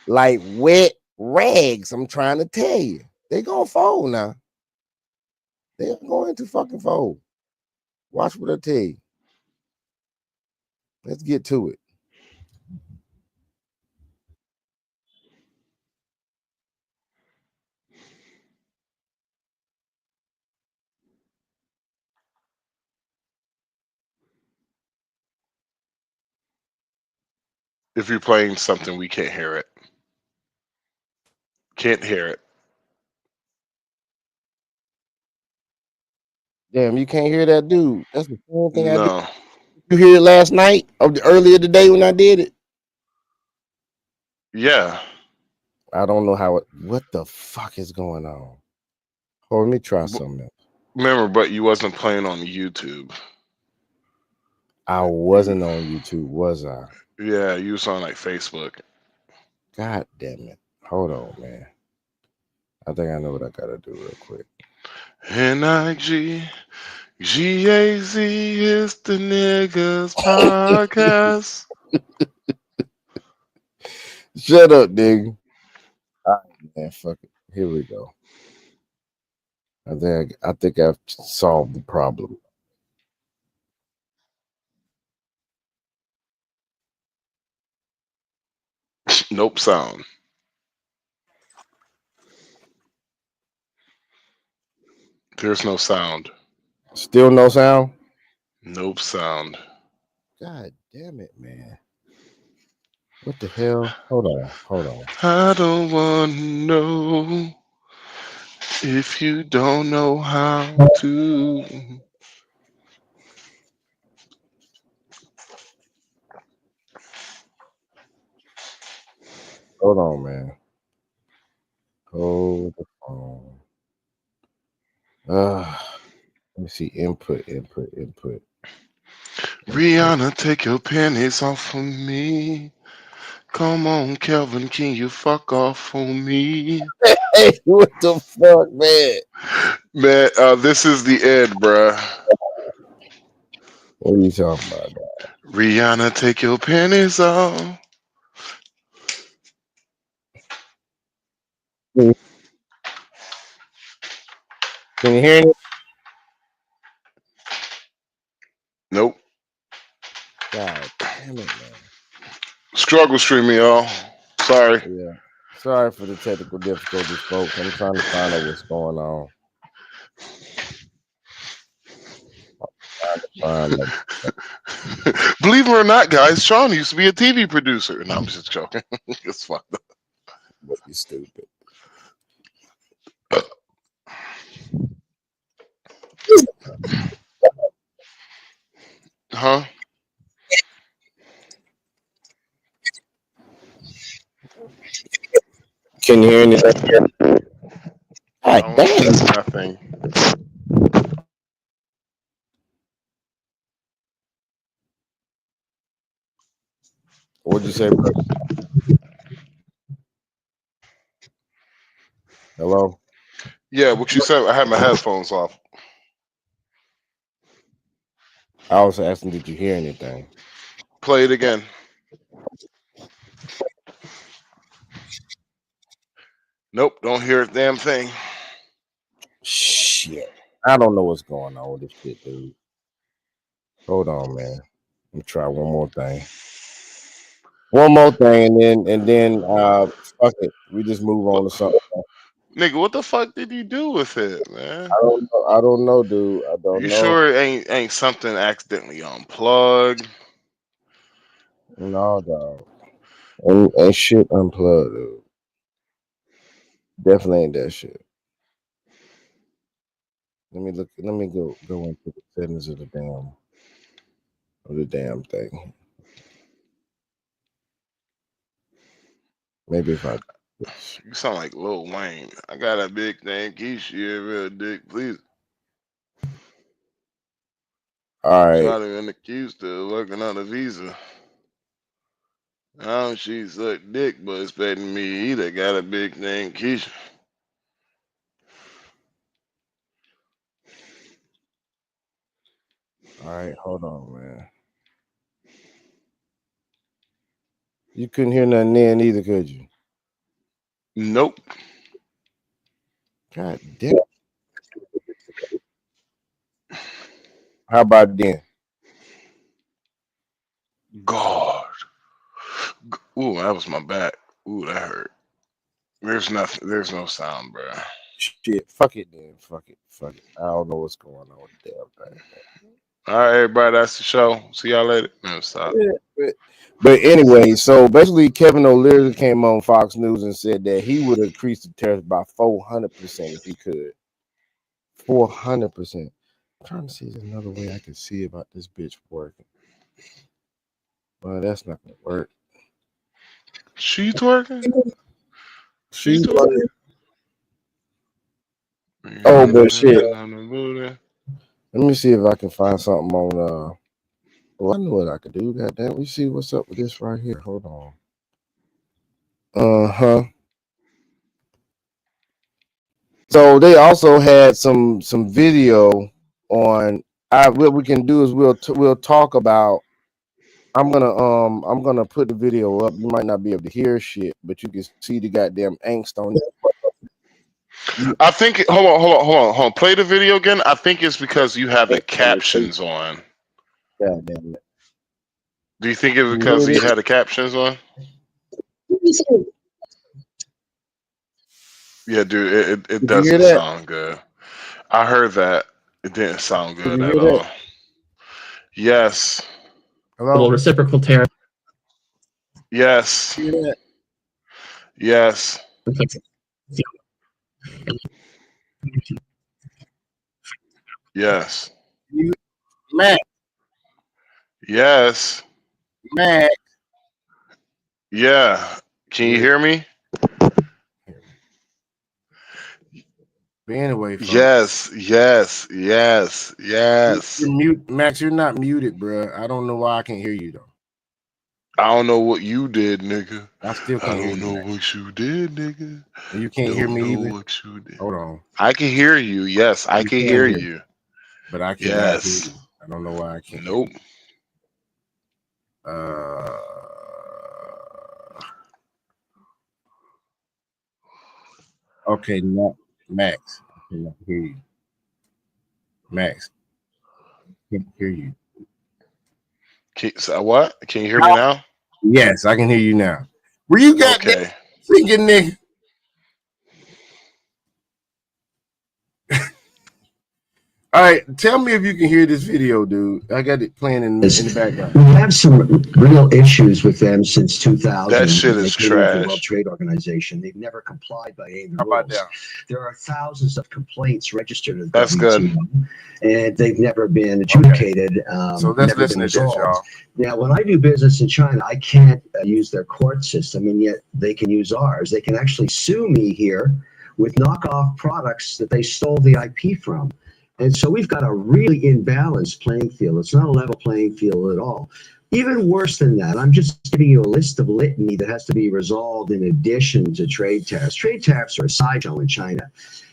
like wet rags. I'm trying to tell you, they gonna fold now. They're going to fucking fold. Watch what I tell you. Let's get to it. If you're playing something, we can't hear it. Can't hear it. Damn, you can't hear that dude. That's the same thing I did. No. You hear it last night or earlier today when I did it? Yeah. I don't know how it. What the fuck is going on? Hold, let me try B- something else. Remember, but you wasn't playing on YouTube. I You, wasn't on YouTube, was I? yeah, you was on like Facebook. God damn it. Hold on, man. I think I know what I gotta do real quick. NIGGAZ is the niggas podcast. Shut up, nigga. All right, man. Fuck it. Here we go. I think I've solved the problem. Nope sound. There's no sound. Still no sound? Nope sound. God damn it, man. What the hell? Hold on. Hold on. I don't want to know if you don't know how to. Hold on, man. Hold the phone. Let me see. Input. Rihanna, take your panties off of me. Come on, Kelvin, can you fuck off for me? Hey, what the fuck, man? Man, this is the end, bruh. What are you talking about? Rihanna, take your panties off. Can you hear it? Nope. God damn it, man. Struggle streaming, y'all. Sorry. Yeah. Sorry for the technical difficulties, folks. I'm trying to find out what's going on. Believe it or not, guys, Sean used to be a TV producer. No, I'm just joking. It's fucked up. Would be stupid. Huh? Can you hear anything? God damn. Nothing. What'd you say, bro? Hello? Yeah, what you said, I had my headphones off. I was asking, did you hear anything? Play it again. Nope, don't hear a damn thing. Shit. I don't know what's going on with this shit, dude. Hold on, man. Let me try one more thing. One more thing, and then fuck it. We just move on to something. Nigga, what the fuck did you do with it, man? I don't know, dude. I don't You know. sure it ain't something accidentally unplugged? No, dog. Ain't shit unplugged, dude. Definitely ain't that shit. Let me look. Let me go into the settings of the damn thing. Maybe if I. You sound like Lil Wayne. I got a big thing, Keisha, real dick, please. All right. Shot him in the queue, still working on a visa. Now she suck dick, but expecting me either. Got a big thing, Keisha. All right, hold on, man. You couldn't hear nothing then either, could you? Nope. God damn. How about then? God. Ooh, that was my back. Ooh, that hurt. There's nothing. There's no sound, bro. Shit, fuck it then. Fuck it. I don't know what's going on with the damn thing. All right, everybody, that's the show. See y'all later. No, stop. Yeah, but anyway, so basically, Kevin O'Leary came on Fox News and said that he would increase the tariffs by 400% if he could. 400%. I'm trying to see if there's another way I can see about this bitch working. Well, that's not gonna work. She twerking? She's twerking? Oh, but shit. Let me see if I can find something on. Well, I know what I could do. Goddamn, we see what's up with this right here. Hold on. So they also had some video on. What we can do is we'll talk about. I'm gonna put the video up. You might not be able to hear shit, but you can see the goddamn angst on it. I think. Hold on. Play the video again. I think it's because you have the captions on. God damn it. Do you think it's because you had the captions on? Yeah, dude. It doesn't sound good. I heard that. It didn't sound good at all. Yes. Hello? Reciprocal tariff. Yes. Yes. Yes. Mac. Yes. Mac. Yeah. Can you hear me? But anyway, folks. Yes. You're mute, Max. You're not muted, bro. I don't know why I can't hear you though. I don't know what you did, nigga. I still can't hear you. I don't know what you did, nigga. And you can't hear me either. What you did. Hold on. I can hear you. Yes, I can hear you. But I cannot hear you. I don't know why I can't. Nope. Okay, no, Max. I cannot hear you. Max, I can't hear you. What? Can you hear me now? Yes, I can hear you now. Were you got okay? thinking, nigga. All right, tell me if you can hear this video, dude. I got it playing in the background. We have some real issues with them since 2000. That shit is They came into the World trash. Trade Organization. They've never complied by any of the How about rules. that? There are thousands of complaints registered at the That's good. WTO, and they've never been adjudicated. So let's never listen been to this, resolved. y'all. Now, when I do business in China, I can't use their court system, and yet they can use ours. They can actually sue me here with knockoff products that they stole the IP from. And so we've got a really imbalanced playing field. It's not a level playing field at all. Even worse than that, I'm just giving you a list of litany that has to be resolved in addition to trade tariffs. Trade tariffs are a sideshow in China.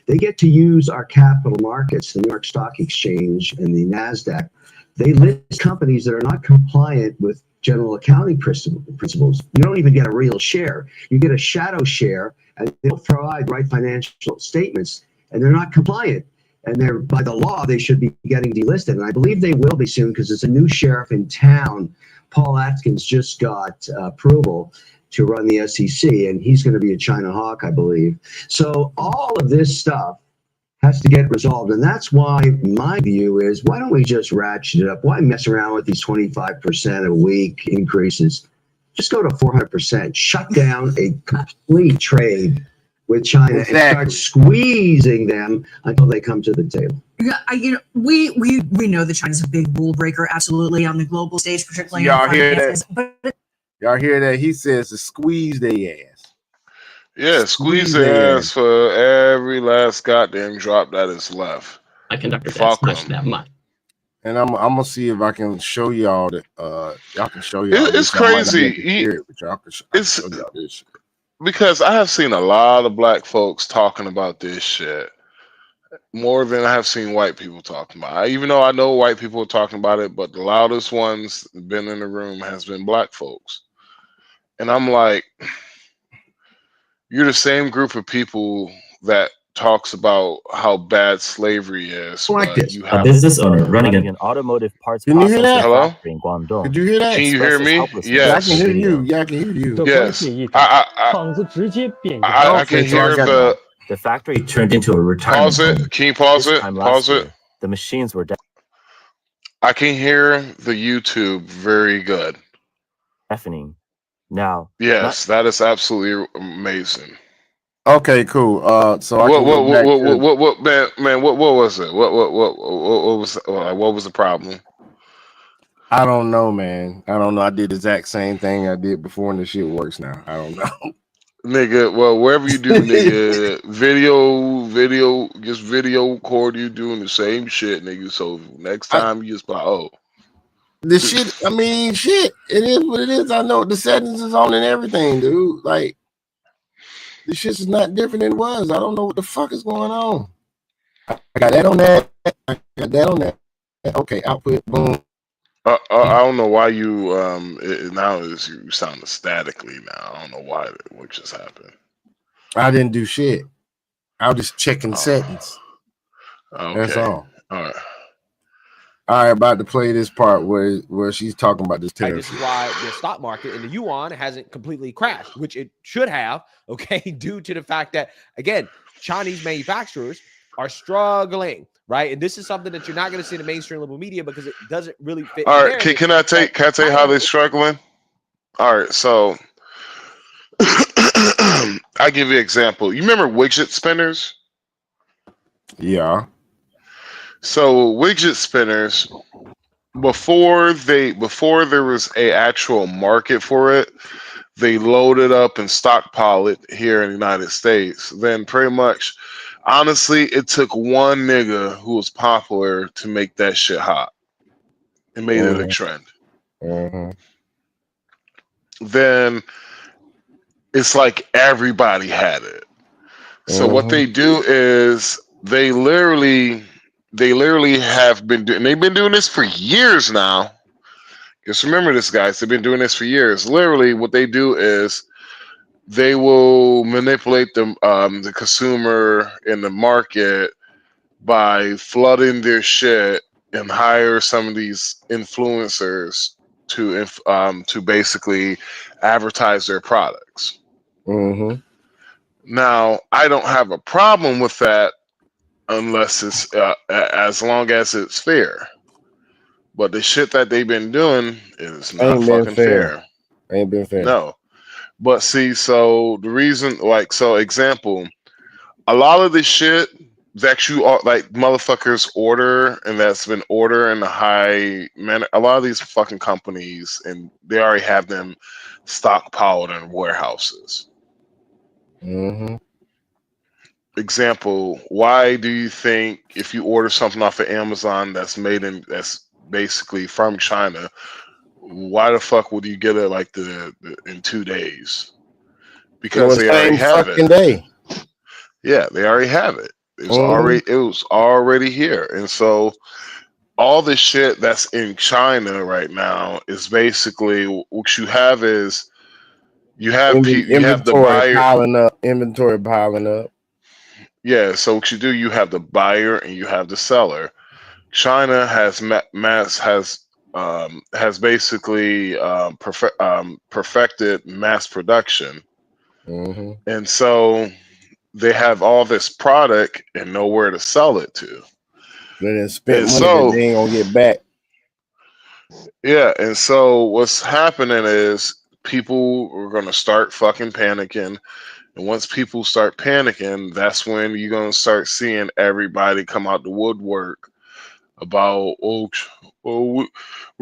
They get to use our capital markets, the New York Stock Exchange and the NASDAQ. They list companies that are not compliant with general accounting principles. You don't even get a real share. You get a shadow share, and they don't provide right financial statements, and they're not compliant. And they're, by the law, they should be getting delisted. And I believe they will be soon because there's a new sheriff in town. Paul Atkins just got approval to run the SEC, and he's going to be a China hawk, I believe. So all of this stuff has to get resolved. And that's why my view is, why don't we just ratchet it up? Why mess around with these 25% a week increases? Just go to 400%. Shut down a complete trade with China and start squeezing them until they come to the table. Yeah, we know that China's a big rule breaker, absolutely, on the global stage, particularly. Y'all hear that? Y'all hear that? He says to squeeze their ass. Yeah, squeeze their ass for every last goddamn drop that is left. My conductor that's much that much. And I'm gonna see if I can show y'all that. Y'all can show y'all. It's crazy. It's because I have seen a lot of black folks talking about this shit more than I have seen white people talking about it. Even though I know white people are talking about it, but the loudest ones been in the room has been black folks. And I'm like, you're the same group of people that talks about how bad slavery is. But you have a business owner running an automotive parts processing factory in Guangdong. Could you hear that? Can you hear me? Yes. I can hear you. Yeah, I can hear you. Yes. I can hear the factory turned into a retirement. Pause it. Can you pause it? Pause it. The machines were I can hear the YouTube very good. Deafening. Now. Yes, that is absolutely amazing. Okay, cool. So I what man? What was it? What was the problem? I don't know, man. I don't know. I did the exact same thing I did before, and the shit works now. I don't know. Nigga, well, wherever you do, nigga, video, just video record you doing the same shit, nigga. So next time you just the shit. I mean, shit. It is what it is. I know the settings is on and everything, dude. Like, this shit is not different than it was. I don't know what the fuck is going on. I got that on that. I got that on that. Okay, output, boom. I don't know why you now is you sound statically now. I don't know why what just happened. I didn't do shit. I was just checking settings. Okay. That's all. All right. All right, about to play this part where she's talking about this tariff. This is why the stock market and the yuan hasn't completely crashed, which it should have, okay, due to the fact that, again, Chinese manufacturers are struggling, right? And this is something that you're not going to see in the mainstream level media because it doesn't really fit. All right, can I tell you how they're struggling? All right, so I'll give you an example. You remember widget spinners? Yeah. So widget spinners, before there was a actual market for it, they loaded up and stockpiled it here in the United States. Then pretty much, honestly, it took one nigga who was popular to make that shit hot. It made it a trend. Then it's like everybody had it. So what they do is they literally have been doing. They've been doing this for years now. Just remember this, guys. They've been doing this for years. Literally, what they do is they will manipulate the consumer in the market by flooding their shit and hire some of these influencers to basically advertise their products. Now, I don't have a problem with that unless it's as long as it's fair. But the shit that they've been doing is not fucking fair. Ain't been fair. No. But see, so the reason, like, so example, a lot of the shit that you are like motherfuckers order and that's been order in a high manner, a lot of these fucking companies and they already have them stockpiled in warehouses. Mm-hmm. Example, why do you think if you order something off of Amazon that's basically from China, why the fuck would you get it like the in 2 days? Because they already have it. Day. Yeah, they already have it. It was already here. And so all the shit that's in China right now is basically what you have is you have the buyer inventory piling up. Yeah, so what you do, you have the buyer and you have the seller. China has has basically perfected mass production, and so they have all this product and nowhere to sell it to. They didn't spend money that they ain't gonna get back. Yeah, and so what's happening is people are gonna start fucking panicking. And once people start panicking, that's when you're gonna start seeing everybody come out the woodwork about we're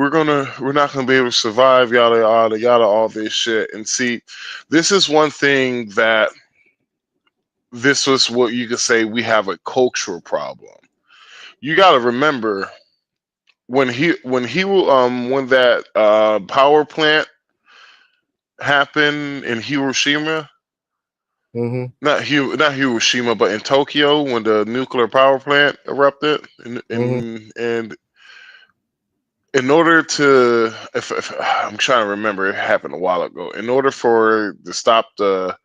not gonna be able to survive, yada yada yada, all this shit. And see, this is one thing that this was what you could say we have a cultural problem. You got to remember when that power plant happened in Hiroshima. Not Hiroshima, but in Tokyo when the nuclear power plant erupted, and in order to, if I'm trying to remember, it happened a while ago. In order to stop the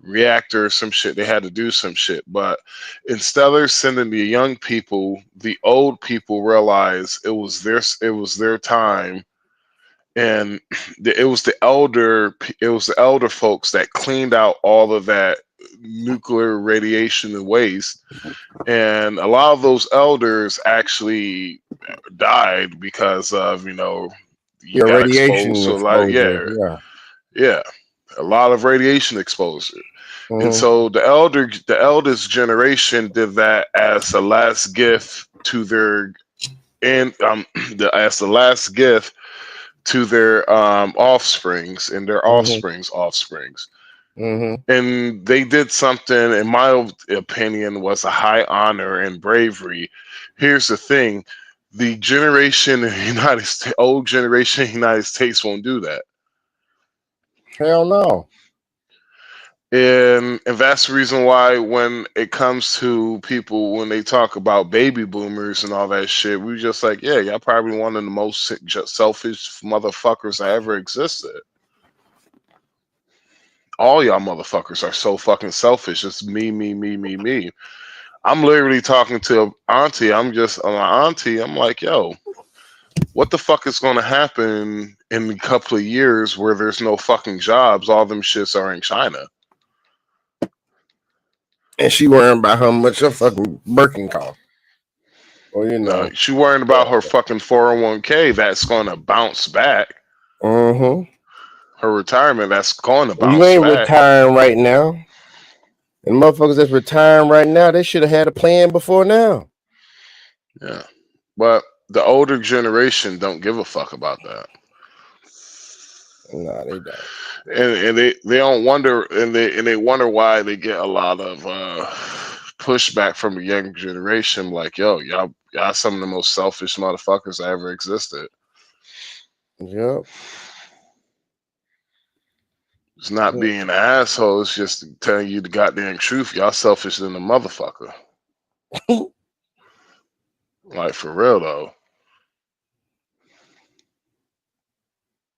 reactor, some shit, they had to do some shit. But instead of sending the young people, the old people realized it was their time. And it was the elder folks that cleaned out all of that nuclear radiation and waste, and a lot of those elders actually died because of you got radiation exposed to a lot. Yeah, a lot of radiation exposure. And so the eldest generation did that as the last gift to their to their offsprings and their offsprings. And they did something, in my opinion, was a high honor and bravery. Here's the thing: the generation in the United States, old generation in the United States, won't do that. Hell no. And that's the reason why when it comes to people, when they talk about baby boomers and all that shit, we just like, yeah, y'all probably one of the most selfish motherfuckers that ever existed. All y'all motherfuckers are so fucking selfish. It's me. I'm literally talking to auntie. I'm like, yo, what the fuck is going to happen in a couple of years where there's no fucking jobs? All them shits are in China. And she worrying about how much her fucking Birkin cost. Well, she worrying about her fucking 401k that's going to bounce back. Her retirement that's going to bounce back. You ain't retiring right now. And motherfuckers that's retiring right now, they should have had a plan before now. Yeah. But the older generation don't give a fuck about that. No, they don't. And they don't wonder, and they wonder why they get a lot of pushback from the young generation. Like, yo, y'all some of the most selfish motherfuckers that ever existed. Yep. It's not being an asshole. It's just telling you the goddamn truth. Y'all selfish than a motherfucker. Like, for real though.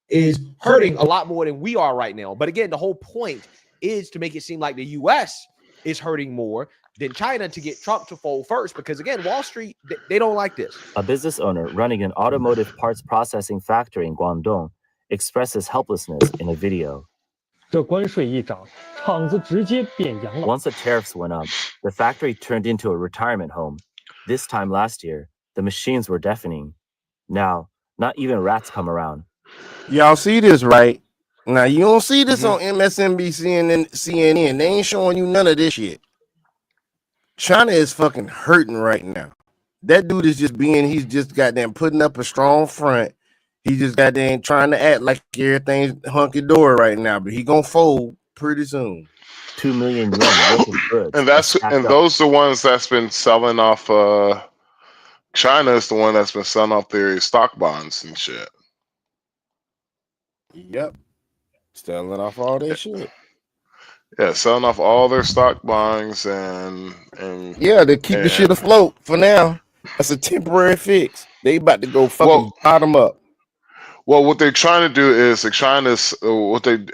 Is hurting a lot more than we are right now. But again, the whole point is to make it seem like the U.S. is hurting more than China to get Trump to fold first. Because again, Wall Street, they don't like this. A business owner running an automotive parts processing factory in Guangdong expresses helplessness in a video. Once the tariffs went up, the factory turned into a retirement home. This time last year, the machines were deafening. Now, not even rats come around. Y'all see this, right? Now, you don't see this on MSNBC and CNN. They ain't showing you none of this shit. China is fucking hurting right now. That dude is just he's just goddamn putting up a strong front. He just goddamn trying to act like everything's hunky-dory right now, but he gonna fold pretty soon. 2 million yen worth of goods. And those are the ones that's been selling off. China is the one that's been selling off their stock bonds and shit. Yep, selling off all that shit. Yeah, selling off all their stock bonds and yeah, to keep the shit afloat for now. That's a temporary fix. They about to go fucking bottom up. Well, what they're trying to do is they're trying to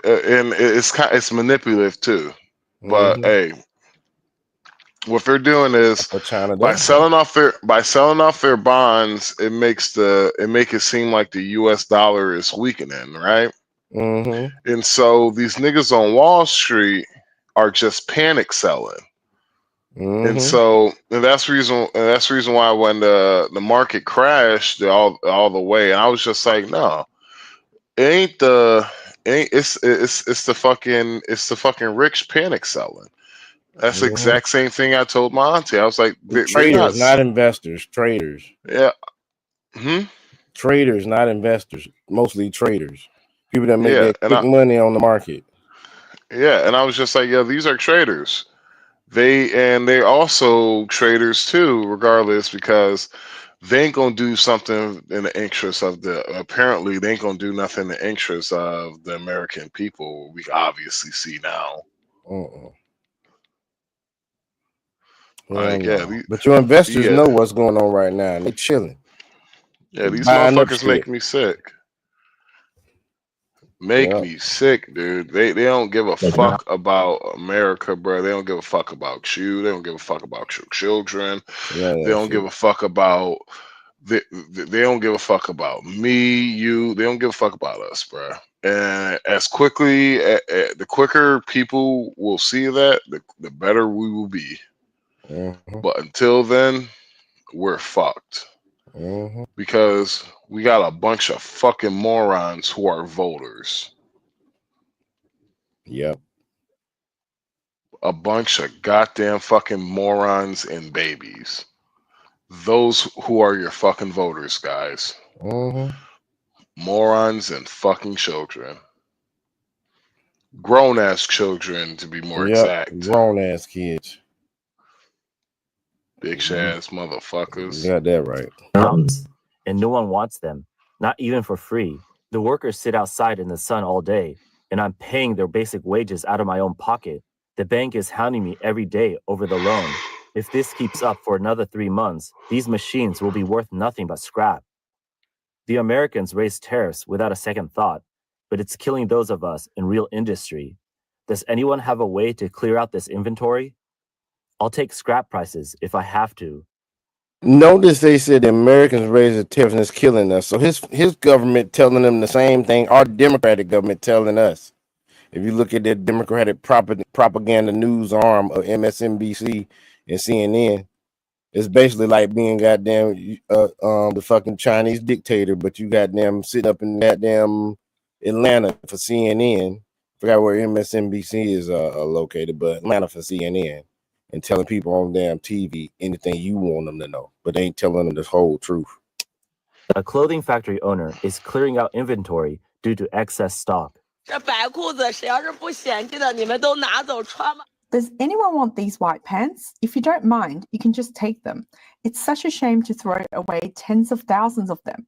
and it's manipulative too. But hey, what they're doing is by selling off their bonds, it make it seem like the U.S. dollar is weakening, right? And so these niggas on Wall Street are just panic selling. And so that's the reason why when the market crashed all the way, and I was just like, no, it's the fucking rich panic selling. That's the exact same thing I told my auntie. I was like, traders, not investors. Traders. Yeah. Traders, not investors. Mostly traders. People that make that quick money on the market. Yeah, and I was just like, yeah, these are traders. They're also traders too, regardless, because they ain't gonna do something in the interest of apparently they ain't gonna do nothing in the interest of the American people. We obviously see now. But your investors know what's going on right now, and they chilling. Yeah, these motherfuckers make me sick. Me sick, dude. They don't give a fuck about America, bro. They don't give a fuck about you. They don't give a fuck about your children. They don't give a fuck about they don't give a fuck about me, you. They don't give a fuck about us, bro. And as quickly, the quicker people will see that, the better we will be. But until then, we're fucked. Because we got a bunch of fucking morons who are voters. Yep. A bunch of goddamn fucking morons and babies. Those who are your fucking voters, guys. Morons and fucking children. Grown-ass children, to be more exact. Grown-ass kids. Bitch-ass motherfuckers. You got that right. And no one wants them, not even for free. The workers sit outside in the sun all day, and I'm paying their basic wages out of my own pocket. The bank is hounding me every day over the loan. If this keeps up for another 3 months, these machines will be worth nothing but scrap. The Americans raise tariffs without a second thought, but it's killing those of us in real industry. Does anyone have a way to clear out this inventory? I'll take scrap prices if I have to. Notice they said the Americans raise the tariffs and it's killing us. So his government telling them the same thing our Democratic government telling us. If you look at the Democratic propaganda news arm of MSNBC and CNN, it's basically like being goddamn the fucking Chinese dictator, but you goddamn sitting up in goddamn Atlanta for CNN. Forgot where MSNBC is located, but Atlanta for CNN. And telling people on damn TV anything you want them to know, but they ain't telling them the whole truth. A clothing factory owner is clearing out inventory due to excess stock. Does anyone want these white pants? If you don't mind, you can just take them. It's such a shame to throw away tens of thousands of them.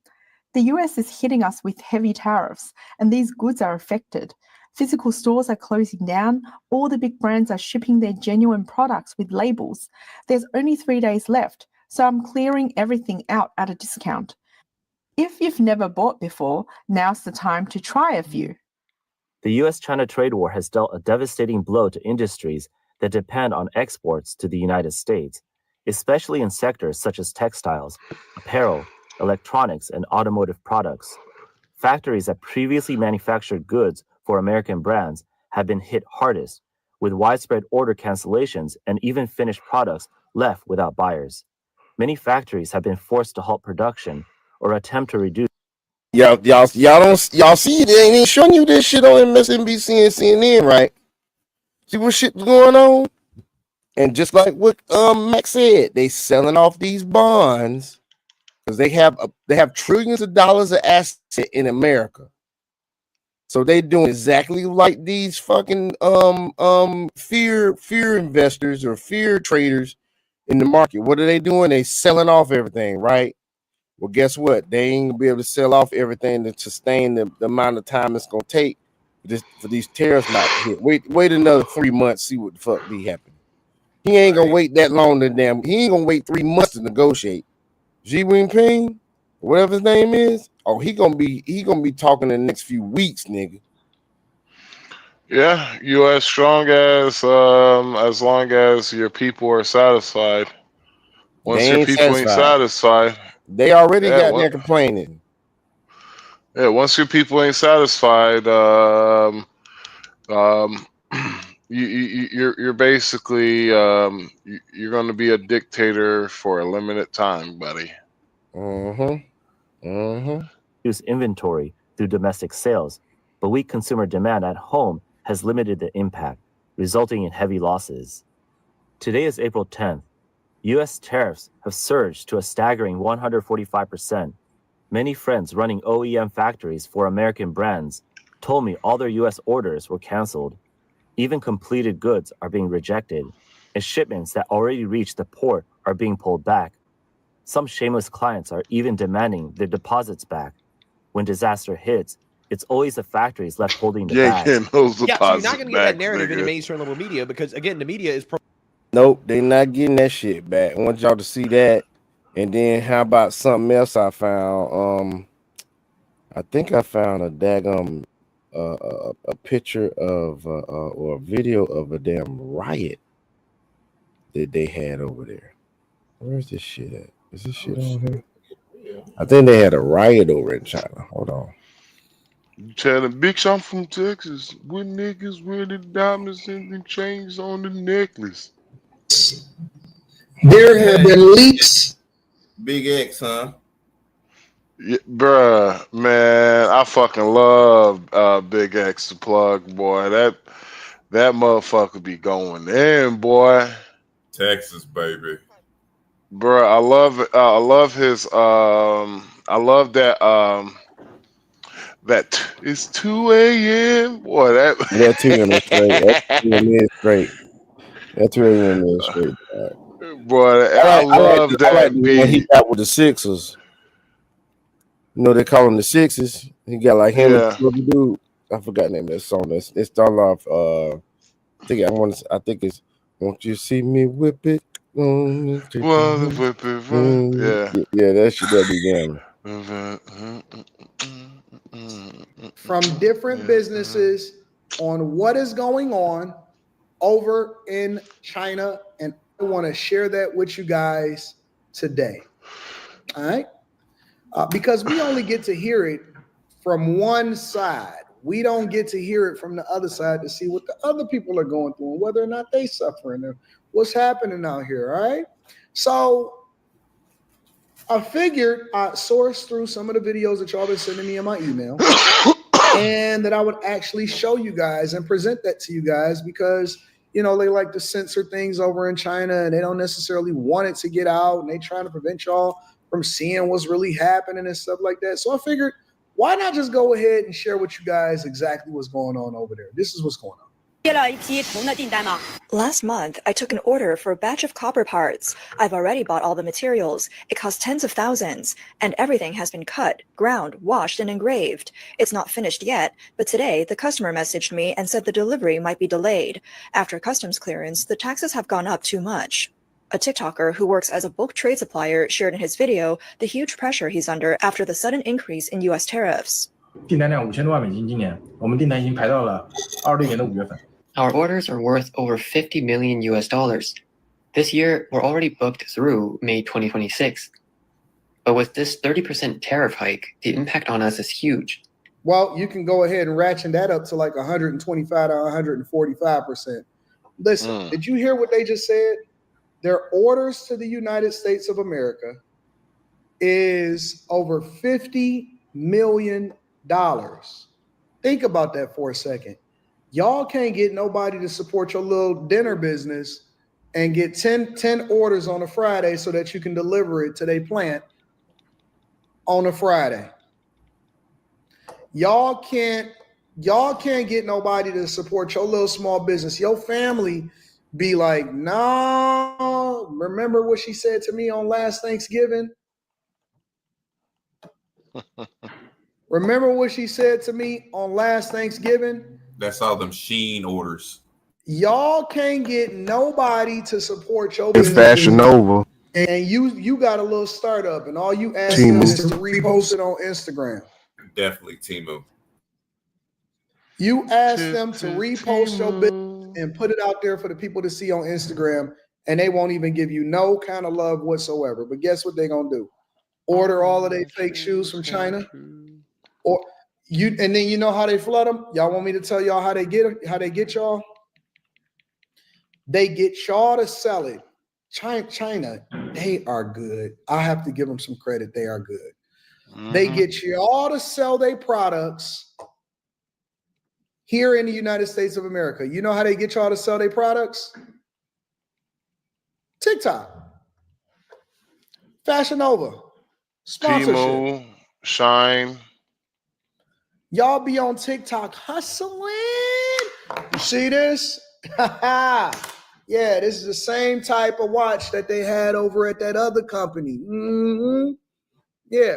The US is hitting us with heavy tariffs, and these goods are affected. Physical stores are closing down. All the big brands are shipping their genuine products with labels. There's only 3 days left, so I'm clearing everything out at a discount. If you've never bought before, now's the time to try a few. The US-China trade war has dealt a devastating blow to industries that depend on exports to the United States, especially in sectors such as textiles, apparel, electronics, and automotive products. Factories that previously manufactured goods for American brands have been hit hardest, with widespread order cancellations and even finished products left without buyers. Many factories have been forced to halt production or attempt to reduce. Y'all see they ain't showing you this shit on MSNBC and CNN, right? See what shit's going on? And just like what Max said, they selling off these bonds because they have trillions of dollars of asset in America. So they doing exactly like these fucking fear investors or fear traders in the market. What are they doing? They selling off everything, right? Well, guess what? They ain't gonna be able to sell off everything to sustain the amount of time it's gonna take for these tariffs not to hit. Wait another 3 months, see what the fuck be happening. He ain't gonna wait that long to he ain't gonna wait 3 months to negotiate. Xi Jinping, whatever his name is, he gonna be talking in the next few weeks, nigga. Yeah, you as strong as long as your people are satisfied. Once They your ain't people ain't satisfied, they already got there complaining. Yeah, once your people ain't satisfied, you're basically you're going to be a dictator for a limited time, buddy. Use inventory through domestic sales, but weak consumer demand at home has limited the impact, resulting in heavy losses. Today is April 10th. U.S. tariffs have surged to a staggering 145%. Many friends running OEM factories for American brands told me all their U.S. orders were canceled. Even completed goods are being rejected, and shipments that already reached the port are being pulled back. Some shameless clients are even demanding their deposits back. When disaster hits, it's always the factories left holding the bag. So you're not going to get that narrative in the mainstream level media because, again, the media is... Nope, they not getting that shit back. I want y'all to see that. And then how about something else I found? I think I found a daggum a picture of or a video of a damn riot that they had over there. Where's this shit at? Is this shit on here? I think they had a riot over in China. Hold on. Tell them, bitch, I'm from Texas. We niggas wear the diamonds and the chains on the necklace. There have been leaks. Big X, huh? Yeah, bruh, man, I fucking love Big X the plug, boy. That motherfucker be going in, boy. Texas, baby. Bruh, I love his I love that that it's 2 a.m. Boy, That 2 a.m. is straight. That 2 a.m. is straight. That 2 a.m. is straight. Boy, I love I like that the one he beat. got with the Sixers. You know they call him the Sixes. He got like him and the other dude. I forgot the name of that song. It started off. I think it's "Won't You See Me Whip It." Whip it, Yeah, that shit that be damn. From different businesses on what is going on over in China, and I want to share that with you guys today. All right, because we only get to hear it from one side. We don't get to hear it from the other side to see what the other people are going through and whether or not they suffering or what's happening out here. All right, so I figured I'd source through some of the videos that y'all been sending me in my email and that I would actually show you guys and present that to you guys because, you know, they like to censor things over in China and they don't necessarily want it to get out and they trying to prevent y'all from seeing what's really happening and stuff like that. So I figured, why not just go ahead and share with you guys exactly what's going on over there? This is what's going on. Last month, I took an order for a batch of copper parts. I've already bought all the materials. It cost tens of thousands, and everything has been cut, ground, washed, and engraved. It's not finished yet, but today the customer messaged me and said the delivery might be delayed. After customs clearance, the taxes have gone up too much. A TikToker who works as a bulk trade supplier shared in his video the huge pressure he's under after the sudden increase in U.S. tariffs. Our orders are worth over 50 million US dollars. This year, we're already booked through May 2026. But with this 30% tariff hike, the impact on us is huge. Well, you can go ahead and ratchet that up to like 125 to 145%. Listen, did you hear what they just said? Their orders to the United States of America is over $50 million. Think about that for a second. Y'all can't get nobody to support your little dinner business and get 10 orders on a Friday so that you can deliver it to their plant on a Friday. Y'all can't get nobody to support your little small business. Your family be like, no, remember what she said to me on last Thanksgiving? Remember what she said to me on last Thanksgiving? That's all them Sheen orders. Y'all can't get nobody to support your It's business. Fashion Nova. And you got a little startup, and all you ask them is to repost it on Instagram. Definitely Temu. You ask them to repost your business and put it out there for the people to see on Instagram, and they won't even give you no kind of love whatsoever. But guess what they're gonna do? Order all of their fake shoes from China, or and then you know how they flood them. Y'all want me to tell y'all how they get y'all? They get y'all to sell it. China, they are good. I have to give them some credit. They are good. They get y'all to sell their products here in the United States of America. You know how they get y'all to sell their products? TikTok, Fashion Nova, sponsorship. Temu, Shine. Y'all be on TikTok hustling. You see this? Yeah, this is the same type of watch that they had over at that other company. Yeah,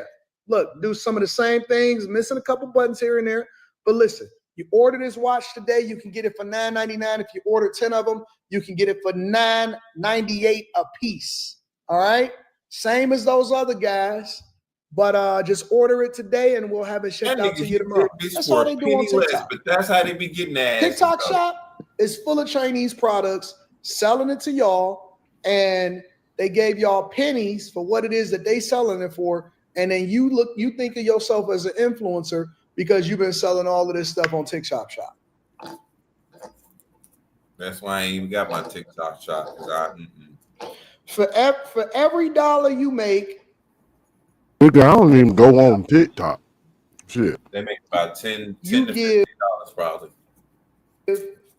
look, do some of the same things, missing a couple buttons here and there. But listen, you order this watch today, you can get it for $9.99. If you order 10 of them, you can get it for $9.98 a piece. All right? Same as those other guys. But just order it today and we'll have it shipped out to you tomorrow. That's all they do on TikTok. But that's how they be getting ass. TikTok shop is full of Chinese products, selling it to y'all, and they gave y'all pennies for what it is that they selling it for. And then you think of yourself as an influencer because you've been selling all of this stuff on TikTok shop. That's why I ain't even got my TikTok shop. For every dollar you make, I don't even go on TikTok. Shit. They make about 10 you to give $50 probably.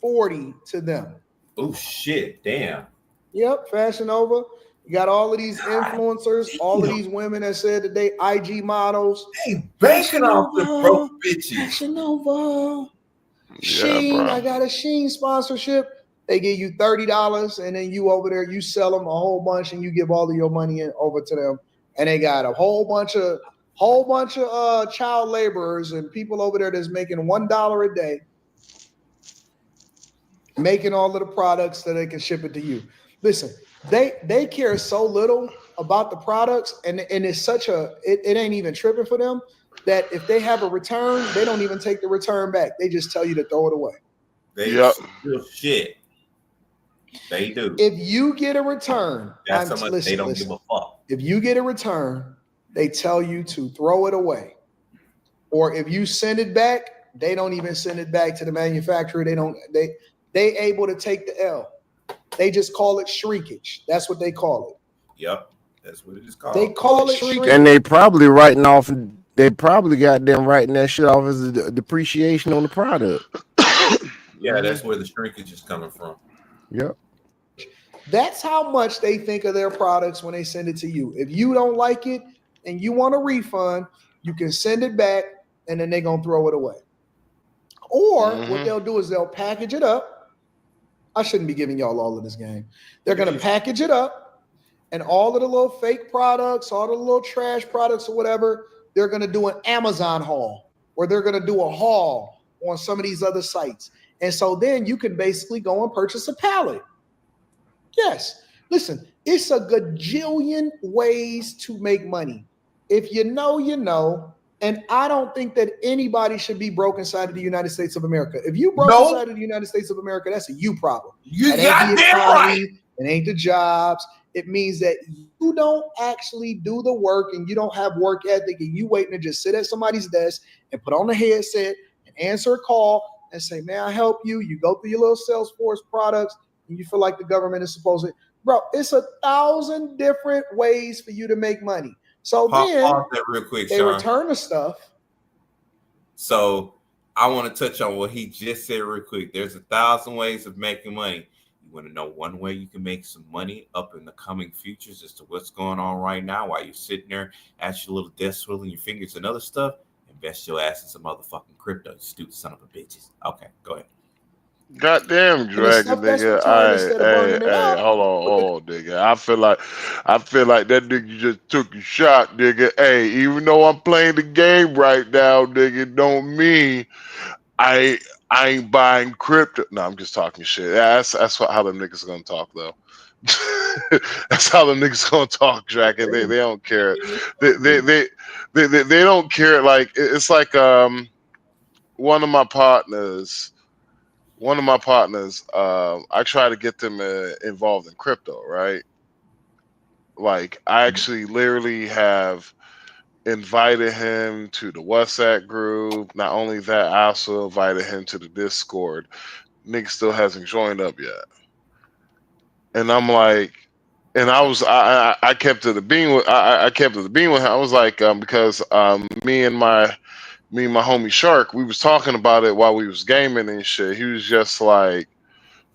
40 to them. Oh shit, damn. Yep, Fashion Nova. You got all of these influencers, all of these women that said that they IG models. Hey, banking off the broke bitches. Fashion Nova. Yeah, Sheen, bro. I got a Sheen sponsorship. They give you $30, and then you over there, you sell them a whole bunch, and you give all of your money over to them. And they got a whole bunch of child laborers and people over there that's making $1 a day, making all of the products so they can ship it to you. Listen, they care so little about the products, and it's such it ain't even tripping for them that if they have a return, they don't even take the return back. They just tell you to throw it away. They steal shit. They do. If you get a return, that's how much they don't give a fuck. If you get a return, they tell you to throw it away. Or if you send it back, they don't even send it back to the manufacturer. They able to take the L. They just call it shrinkage. That's what they call it. Yep. That's what it is called. They call it shrinkage. And they probably got them writing that shit off as a depreciation on the product. Yeah, that's where the shrinkage is coming from. Yep. That's how much they think of their products when they send it to you. If you don't like it and you want a refund, you can send it back and then they're going to throw it away. Or what they'll do is they'll package it up. I shouldn't be giving y'all all of this game. They're going to package it up, and all of the little fake products, all the little trash products or whatever, they're going to do an Amazon haul, or they're going to do a haul on some of these other sites. And so then you can basically go and purchase a pallet. Yes. Listen, it's a gajillion ways to make money. If you know, you know. And I don't think that anybody should be broke inside of the United States of America. If you broke inside of the United States of America, that's a you problem. You goddamn right. It ain't the jobs. It means that you don't actually do the work and you don't have work ethic and you waiting to just sit at somebody's desk and put on the headset and answer a call and say, "May I help you?" You go through your little Salesforce products and you feel like the government is supposed to. Bro, it's 1,000 different ways for you to make money. So then Pause that real quick, they Sean. return the stuff. So I want to touch on what he just said real quick. There's 1,000 ways of making money. You want to know one way you can make some money up in the coming futures as to what's going on right now while you're sitting there at your little desk twiddling your fingers and other stuff? Invest your ass in some motherfucking crypto, you stupid son of a bitches. Okay, go ahead. Goddamn, Dragon, nigga. Hey, hold on, nigga. I feel like that nigga just took a shot, nigga. Hey, even though I'm playing the game right now, nigga, don't mean I ain't buying crypto. No, I'm just talking shit. That's how them niggas gonna talk though. That's how them niggas gonna talk, Dragon. They don't care. They don't care. Like it's like one of my partners. I try to get them involved in crypto, right? Like, I actually literally have invited him to the WhatsApp group. Not only that, I also invited him to the Discord. Nigga still hasn't joined up yet. And I'm like, and I kept it a bean with I kept it a bean with him. I was like, because me and my homie Shark, we was talking about it while we was gaming and shit. He was just like,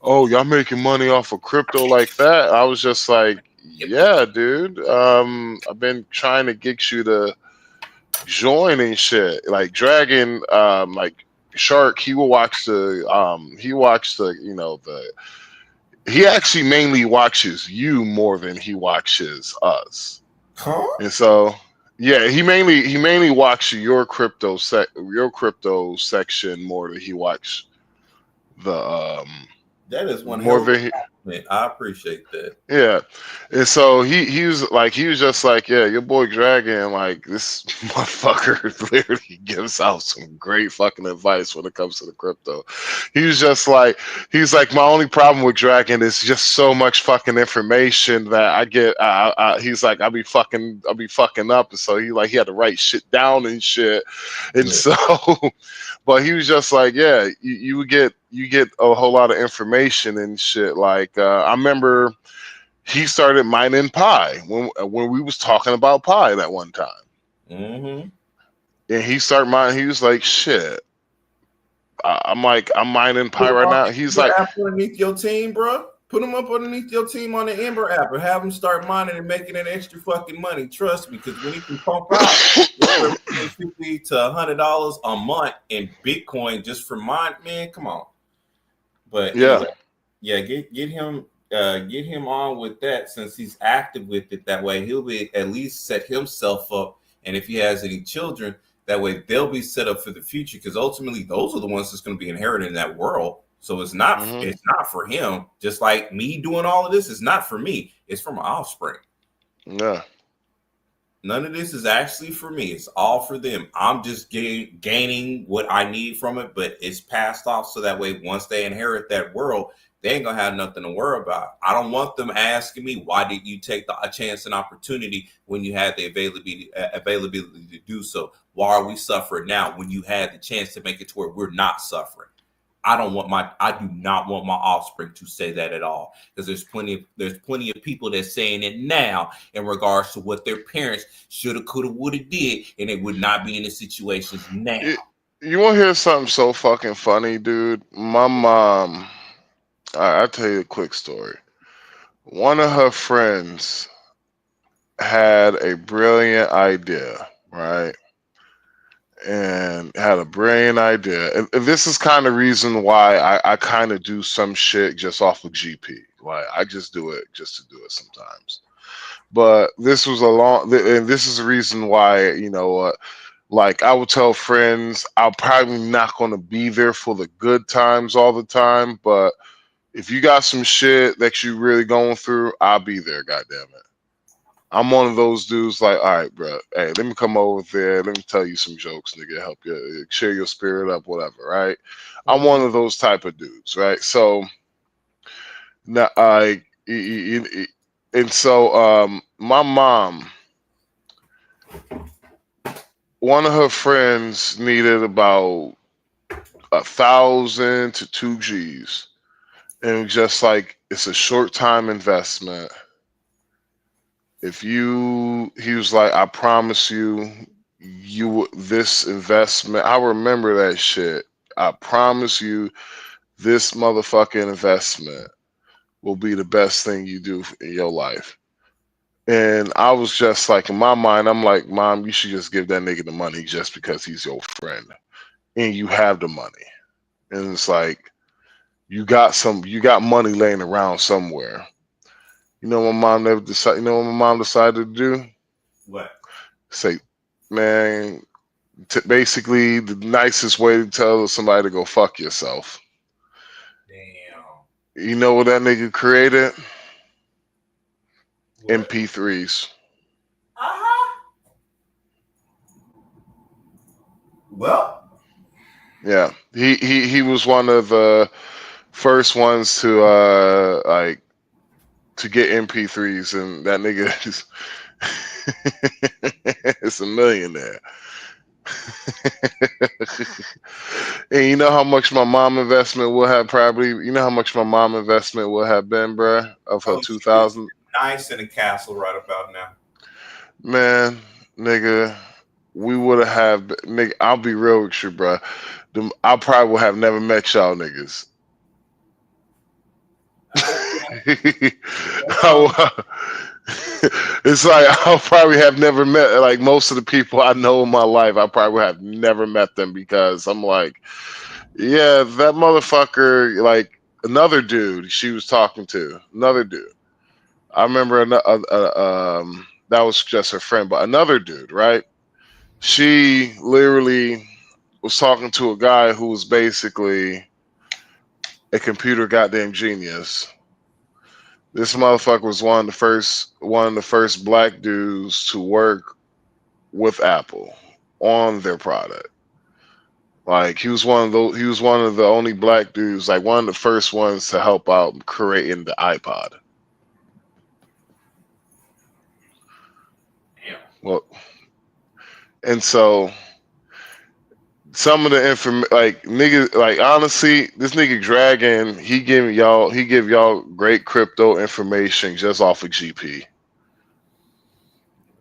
"Oh, y'all making money off of crypto like that?" I was just like, "Yeah, dude. I've been trying to get you to join and shit." Like Dragon, like Shark, he watched the he actually mainly watches you more than he watches us. Huh? And so yeah, he mainly watches your crypto section more than he watch the That is one more hell of a than he, compliment. I appreciate that. yeah. And so he was just like, "Yeah, your boy Dragon, like this motherfucker literally gives out some great fucking advice when it comes to the crypto." He was just like, he's like, "My only problem with Dragon is just so much fucking information that I get." He's like, I'll be fucking up, and so he had to write shit down and shit, and Yeah. so. But he was just like, "Yeah, you get a whole lot of information and shit." Like I remember he started mining Pi when we was talking about Pi that one time, Mm-hmm. and he started mining. He was like, "Shit." I'm like, "I'm mining Pi right now." He's like, app underneath your team, bro. Put them up underneath your team on the Ember app and have them start mining and making that extra fucking money. Trust me, because when he can pump out $50 to $100 a month in Bitcoin just for mine, man, come on. But anyway, yeah, get him on with that since he's active with it. That way he'll be at least set himself up, and if he has any children, that way they'll be set up for the future, because ultimately those are the ones that's going to be inheriting that world. So it's not for him. Just like me doing all of this is not for me. It's for my offspring. Yeah. None of this is actually for me. It's all for them. I'm just gaining what I need from it, but it's passed off so that way once they inherit that world, they ain't gonna have nothing to worry about. I don't want them asking me, why did you take a chance and opportunity when you had the availability to do so? Why are we suffering now when you had the chance to make it to where we're not suffering? I do not want my offspring to say that at all, because there's plenty of people that's saying it now in regards to what their parents shoulda, coulda, woulda did, and they would not be in the situations now. You want to hear something so fucking funny, dude? My mom, I'll tell you a quick story. One of her friends had a brilliant idea, right? And had a brilliant idea. And this is kind of reason why I kind of do some shit just off of GP. Like, I just do it just to do it sometimes. But this was and this is the reason why, like I would tell friends, I'm probably not going to be there for the good times all the time, but if you got some shit that you really going through, I'll be there, goddamn it. I'm one of those dudes like, all right, bro, hey, let me come over there. Let me tell you some jokes, nigga, help you, cheer your spirit up, whatever, right? I'm one of those type of dudes, right? So, now, And so my mom, one of her friends needed about 1,000 to 2 Gs. And it was just like, it's a short time investment. He was like, I promise you, this investment, I remember that shit. I promise you, this motherfucking investment will be the best thing you do in your life. And I was just like, in my mind, I'm like, Mom, you should just give that nigga the money just because he's your friend and you have the money. And it's like, you got money laying around somewhere. You know what my mom decided to do? What? Say, man, basically the nicest way to tell somebody to go fuck yourself. Damn. You know what that nigga created? What? MP3s. Well, Yeah, he was one of the first ones to to get MP3s, and that nigga is it's a millionaire. And you know how much my mom investment will have you know how much my mom investment will have been, bruh, of her oh, 2,000? nice in a castle right about now. Man, nigga, we would have, nigga, I'll be real with you, bruh. I probably would have never met y'all niggas. It's like I'll probably have never met like most of the people I know in my life. I probably have never met them because I'm like, yeah, that motherfucker, like another dude she was talking to, another dude. I remember that was just her friend, but another dude, right? She literally was talking to a guy who was basically a computer goddamn genius. This motherfucker was one of the first black dudes to work with Apple on their product. Like he was one of the only black dudes, like one of the first ones to help out creating the iPod. Well, and so some of the information, like nigga, like honestly, this nigga Dragon, he give y'all great crypto information just off of GP.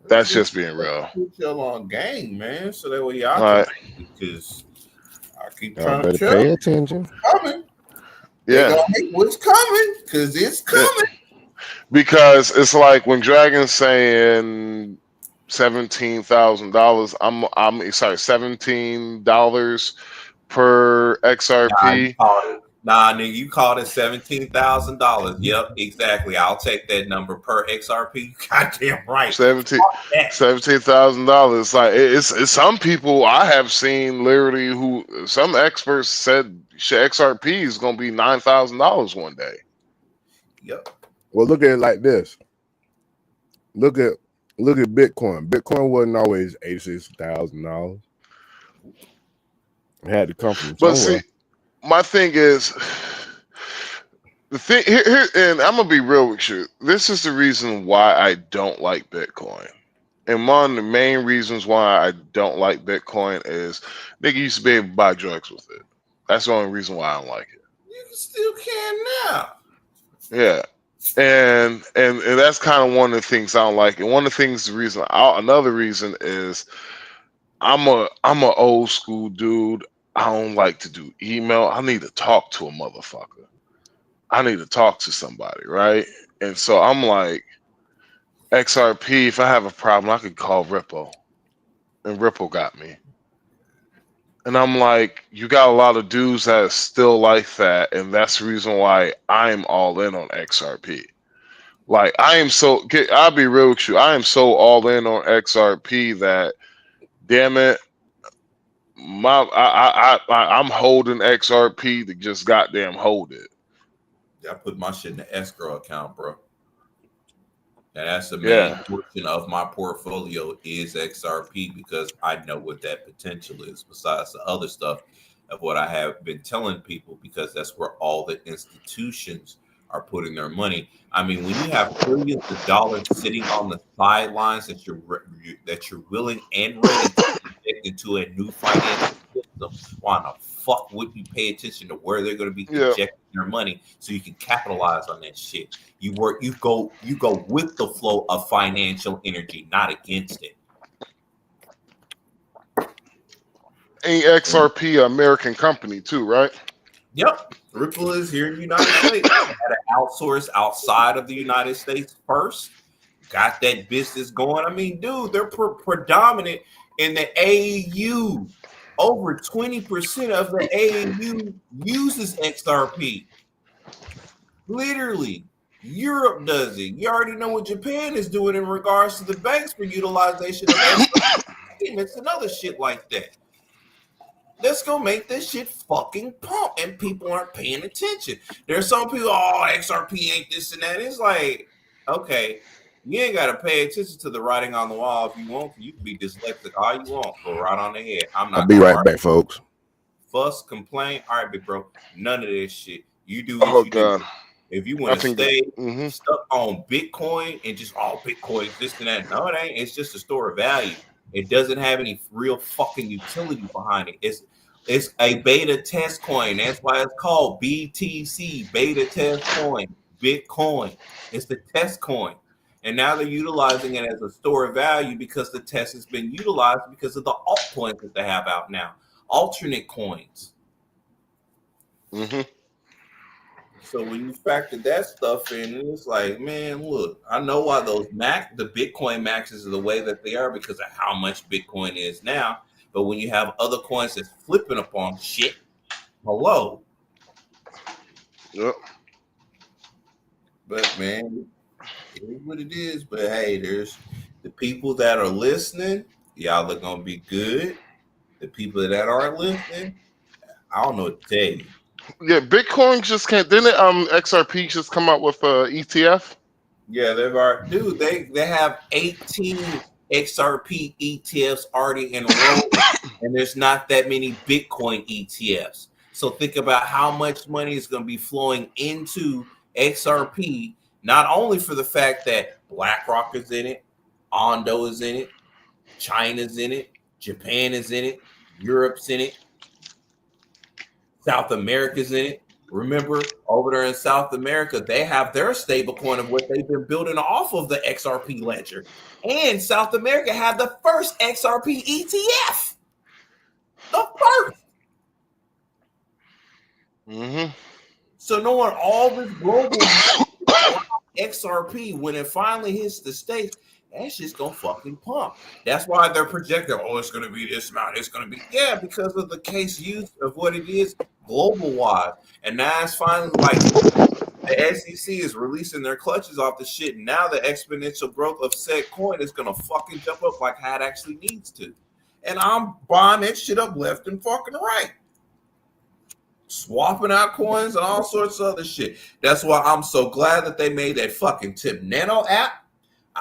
That's just being real. Put y'all on game, man, so that way y'all All can right. make it, because I keep Y'all trying to better tell pay you attention. it's coming. They Yeah. gonna make what's coming, because it's Yeah. coming. Because it's like when Dragon's saying $17,000, I'm sorry, $17 per XRP. Nah, nigga, you called it $17,000. Yep, exactly. I'll take that number per XRP. Goddamn right. $17,000. Like it's some people I have seen literally who some experts said XRP is gonna be $9,000 one day. Yep. Well, look at it like this. Look at Bitcoin. Bitcoin wasn't always $86,000. It had to come from But somewhere. see, my thing is the thing here, and I'm gonna be real with you. This is the reason why I don't like Bitcoin. And one of the main reasons why I don't like Bitcoin is nigga used to be able to buy drugs with it. That's the only reason why I don't like it. You still can now. Yeah. And that's kind of one of the things I don't like. And one of the things, another reason is I'm a old school dude. I don't like to do email. I need to talk to a motherfucker. I need to talk to somebody, right? And so I'm like, XRP, if I have a problem, I could call Ripple. And Ripple got me. And I'm like, you got a lot of dudes that are still like that, and that's the reason why I'm all in on XRP. Like I'll be real with you, I am so all in on XRP that damn it, I'm holding XRP to just goddamn hold it. I put my shit in the escrow account, bro. And that's the main portion of my portfolio is XRP, because I know what that potential is, besides the other stuff of what I have been telling people, because that's where all the institutions are putting their money. I mean, when you have trillions of dollars sitting on the sidelines that you're willing and ready to inject into a new financial system, why the fuck would you pay attention to where they're going to be injecting their money so you can capitalize on that shit? You go with the flow of financial energy, not against it. Ain't XRP an American company too, right? Yep. Ripple is here in the United States. Had to outsource outside of the United States first. Got that business going. I mean, dude, they're predominant in the AU. Over 20% of the AU uses XRP. Literally. Europe does it. You already know what Japan is doing in regards to the banks for utilization of XRP payments and other shit like that. That's gonna make this shit fucking pump, and people aren't paying attention. There's some people, XRP ain't this and that. It's like, okay, you ain't gotta pay attention to the writing on the wall if you want. You can be dyslexic all you want, go right on the head. I'm not. I'll be right back, folks. Fuss, complain. All right, big bro. None of this shit. You do what you do. If you want to stay stuck on Bitcoin and just all Bitcoin, this and that, no, it ain't. It's just a store of value. It doesn't have any real fucking utility behind it. It's a beta test coin. That's why it's called BTC, beta test coin, Bitcoin. It's the test coin. And now they're utilizing it as a store of value because the test has been utilized because of the altcoins that they have out now, alternate coins. So when you factor that stuff in, it's like, man, look, I know why the Bitcoin maxes are the way that they are because of how much Bitcoin is now. But when you have other coins that's flipping upon shit, hello. Yep. But man, it is what it is. But hey, there's the people that are listening. Y'all are gonna be good. The people that aren't listening, I don't know what to tell you. Yeah, Bitcoin just can't. Didn't XRP just come out with ETF? Yeah, they've already, dude. They have 18 XRP ETFs already enrolled, and there's not that many Bitcoin ETFs. So think about how much money is going to be flowing into XRP, not only for the fact that BlackRock is in it, Ondo is in it, China's in it, Japan is in it, Europe's in it, South America's in it. Remember, over there in South America, they have their stable coin of what they've been building off of the XRP ledger. And South America had the first XRP ETF. The first. So knowing all this global XRP, when it finally hits the States, that shit's gonna fucking pump. That's why they're projecting, it's gonna be this amount, it's gonna be, because of the case use of what it is global wide. And now it's finally like the SEC is releasing their clutches off the shit. And now the exponential growth of said coin is gonna fucking jump up like how it actually needs to. And I'm buying that shit up left and fucking right. Swapping out coins and all sorts of other shit. That's why I'm so glad that they made that fucking Tip Nano app.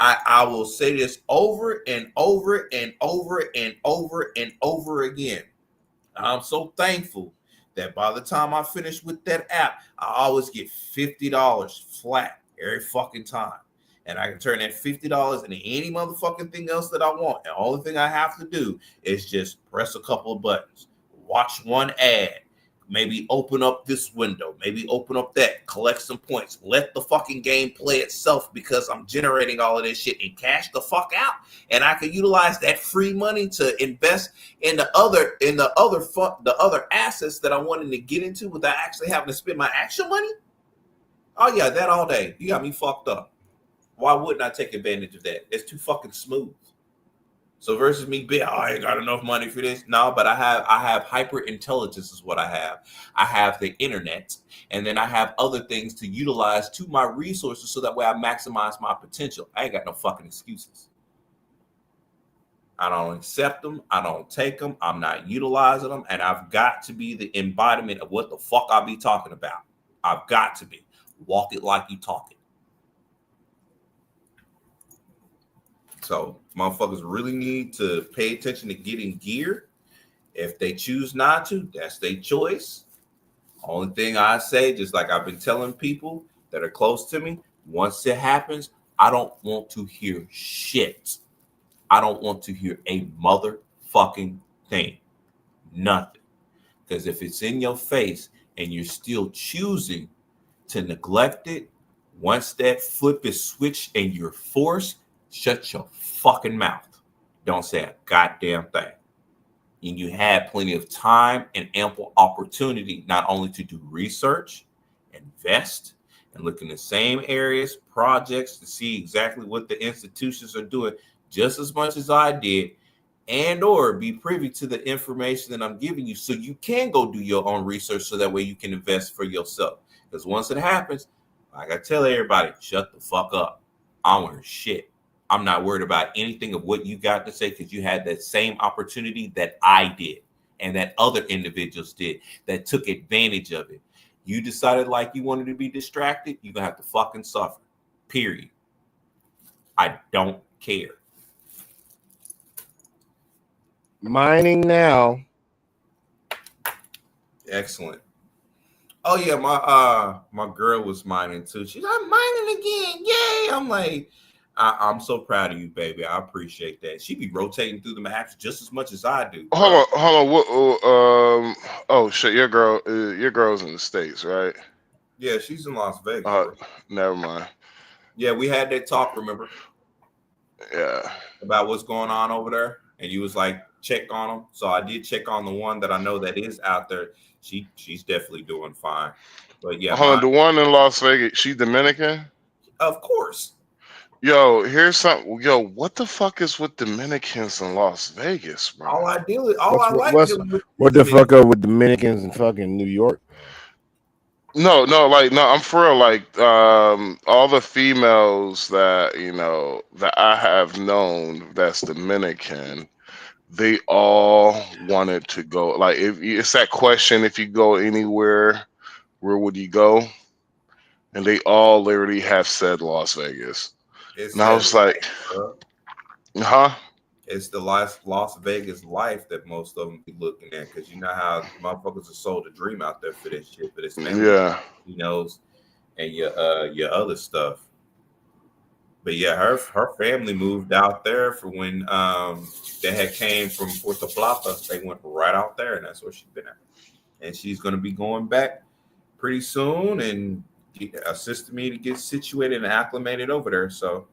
I will say this over and over and over and over and over again. I'm so thankful that by the time I finish with that app, I always get $50 flat every fucking time. And I can turn that $50 into any motherfucking thing else that I want. And the only thing I have to do is just press a couple of buttons, watch one ad, maybe open up this window, maybe open up that, collect some points, let the fucking game play itself because I'm generating all of this shit and cash the fuck out. And I can utilize that free money to invest in the other assets that I wanted to get into without actually having to spend my actual money. Oh yeah, that all day. You got me fucked up. Why wouldn't I take advantage of that? It's too fucking smooth. So versus me being, I ain't got enough money for this. No, but I have hyper intelligence is what I have. I have the internet, and then I have other things to utilize to my resources so that way I maximize my potential. I ain't got no fucking excuses. I don't accept them. I don't take them. I'm not utilizing them. And I've got to be the embodiment of what the fuck I be talking about. I've got to be. Walk it like you talk it. So motherfuckers really need to pay attention to getting gear. If they choose not to, that's their choice. Only thing I say, just like I've been telling people, that are close to me. Once it happens, I don't want to hear shit. I don't want to hear a motherfucking thing. Nothing. Because if it's in your face and you're still choosing to neglect it, once that flip is switched and you're forced, shut your fucking mouth. Don't say a goddamn thing. And you had plenty of time and ample opportunity not only to do research, invest, and look in the same areas, projects to see exactly what the institutions are doing just as much as I did, and or be privy to the information that I'm giving you so you can go do your own research so that way you can invest for yourself. Because once it happens, like I tell everybody, shut the fuck up. I don't want shit. I'm not worried about anything of what you got to say because you had that same opportunity that I did and that other individuals did that took advantage of it. You decided like you wanted to be distracted, you're going to have to fucking suffer. Period. I don't care. Mining now. Excellent. Oh yeah, my girl was mining too. She's like, I'm mining again. Yay. I'm like, I'm so proud of you, baby. I appreciate that. She be rotating through the maps just as much as I do. Hold on. What? Oh shit, your girl's in the States, right? Yeah, she's in Las Vegas. Never mind. Yeah, we had that talk. Remember? Yeah. About what's going on over there, and you was like, check on them. So I did check on the one that I know that is out there. She's definitely doing fine. But yeah, Hold on, the one in Las Vegas, she Dominican? Of course. Yo, here's something. Yo, what the fuck is with Dominicans in Las Vegas, bro? What the fuck up with Dominicans in fucking New York? No, I'm for real. Like, all the females that that I have known that's Dominican, they all wanted to go. Like, if it's that question, if you go anywhere, where would you go? And they all literally have said Las Vegas. And I was like, huh? It's the Las Vegas life that most of them be looking at, because you know how motherfuckers are sold a dream out there for this shit, for this family, and your other stuff. But yeah, her family moved out there for when they had came from Puerto Plata. They went right out there, and that's where she's been at. And she's going to be going back pretty soon and assisting me to get situated and acclimated over there. So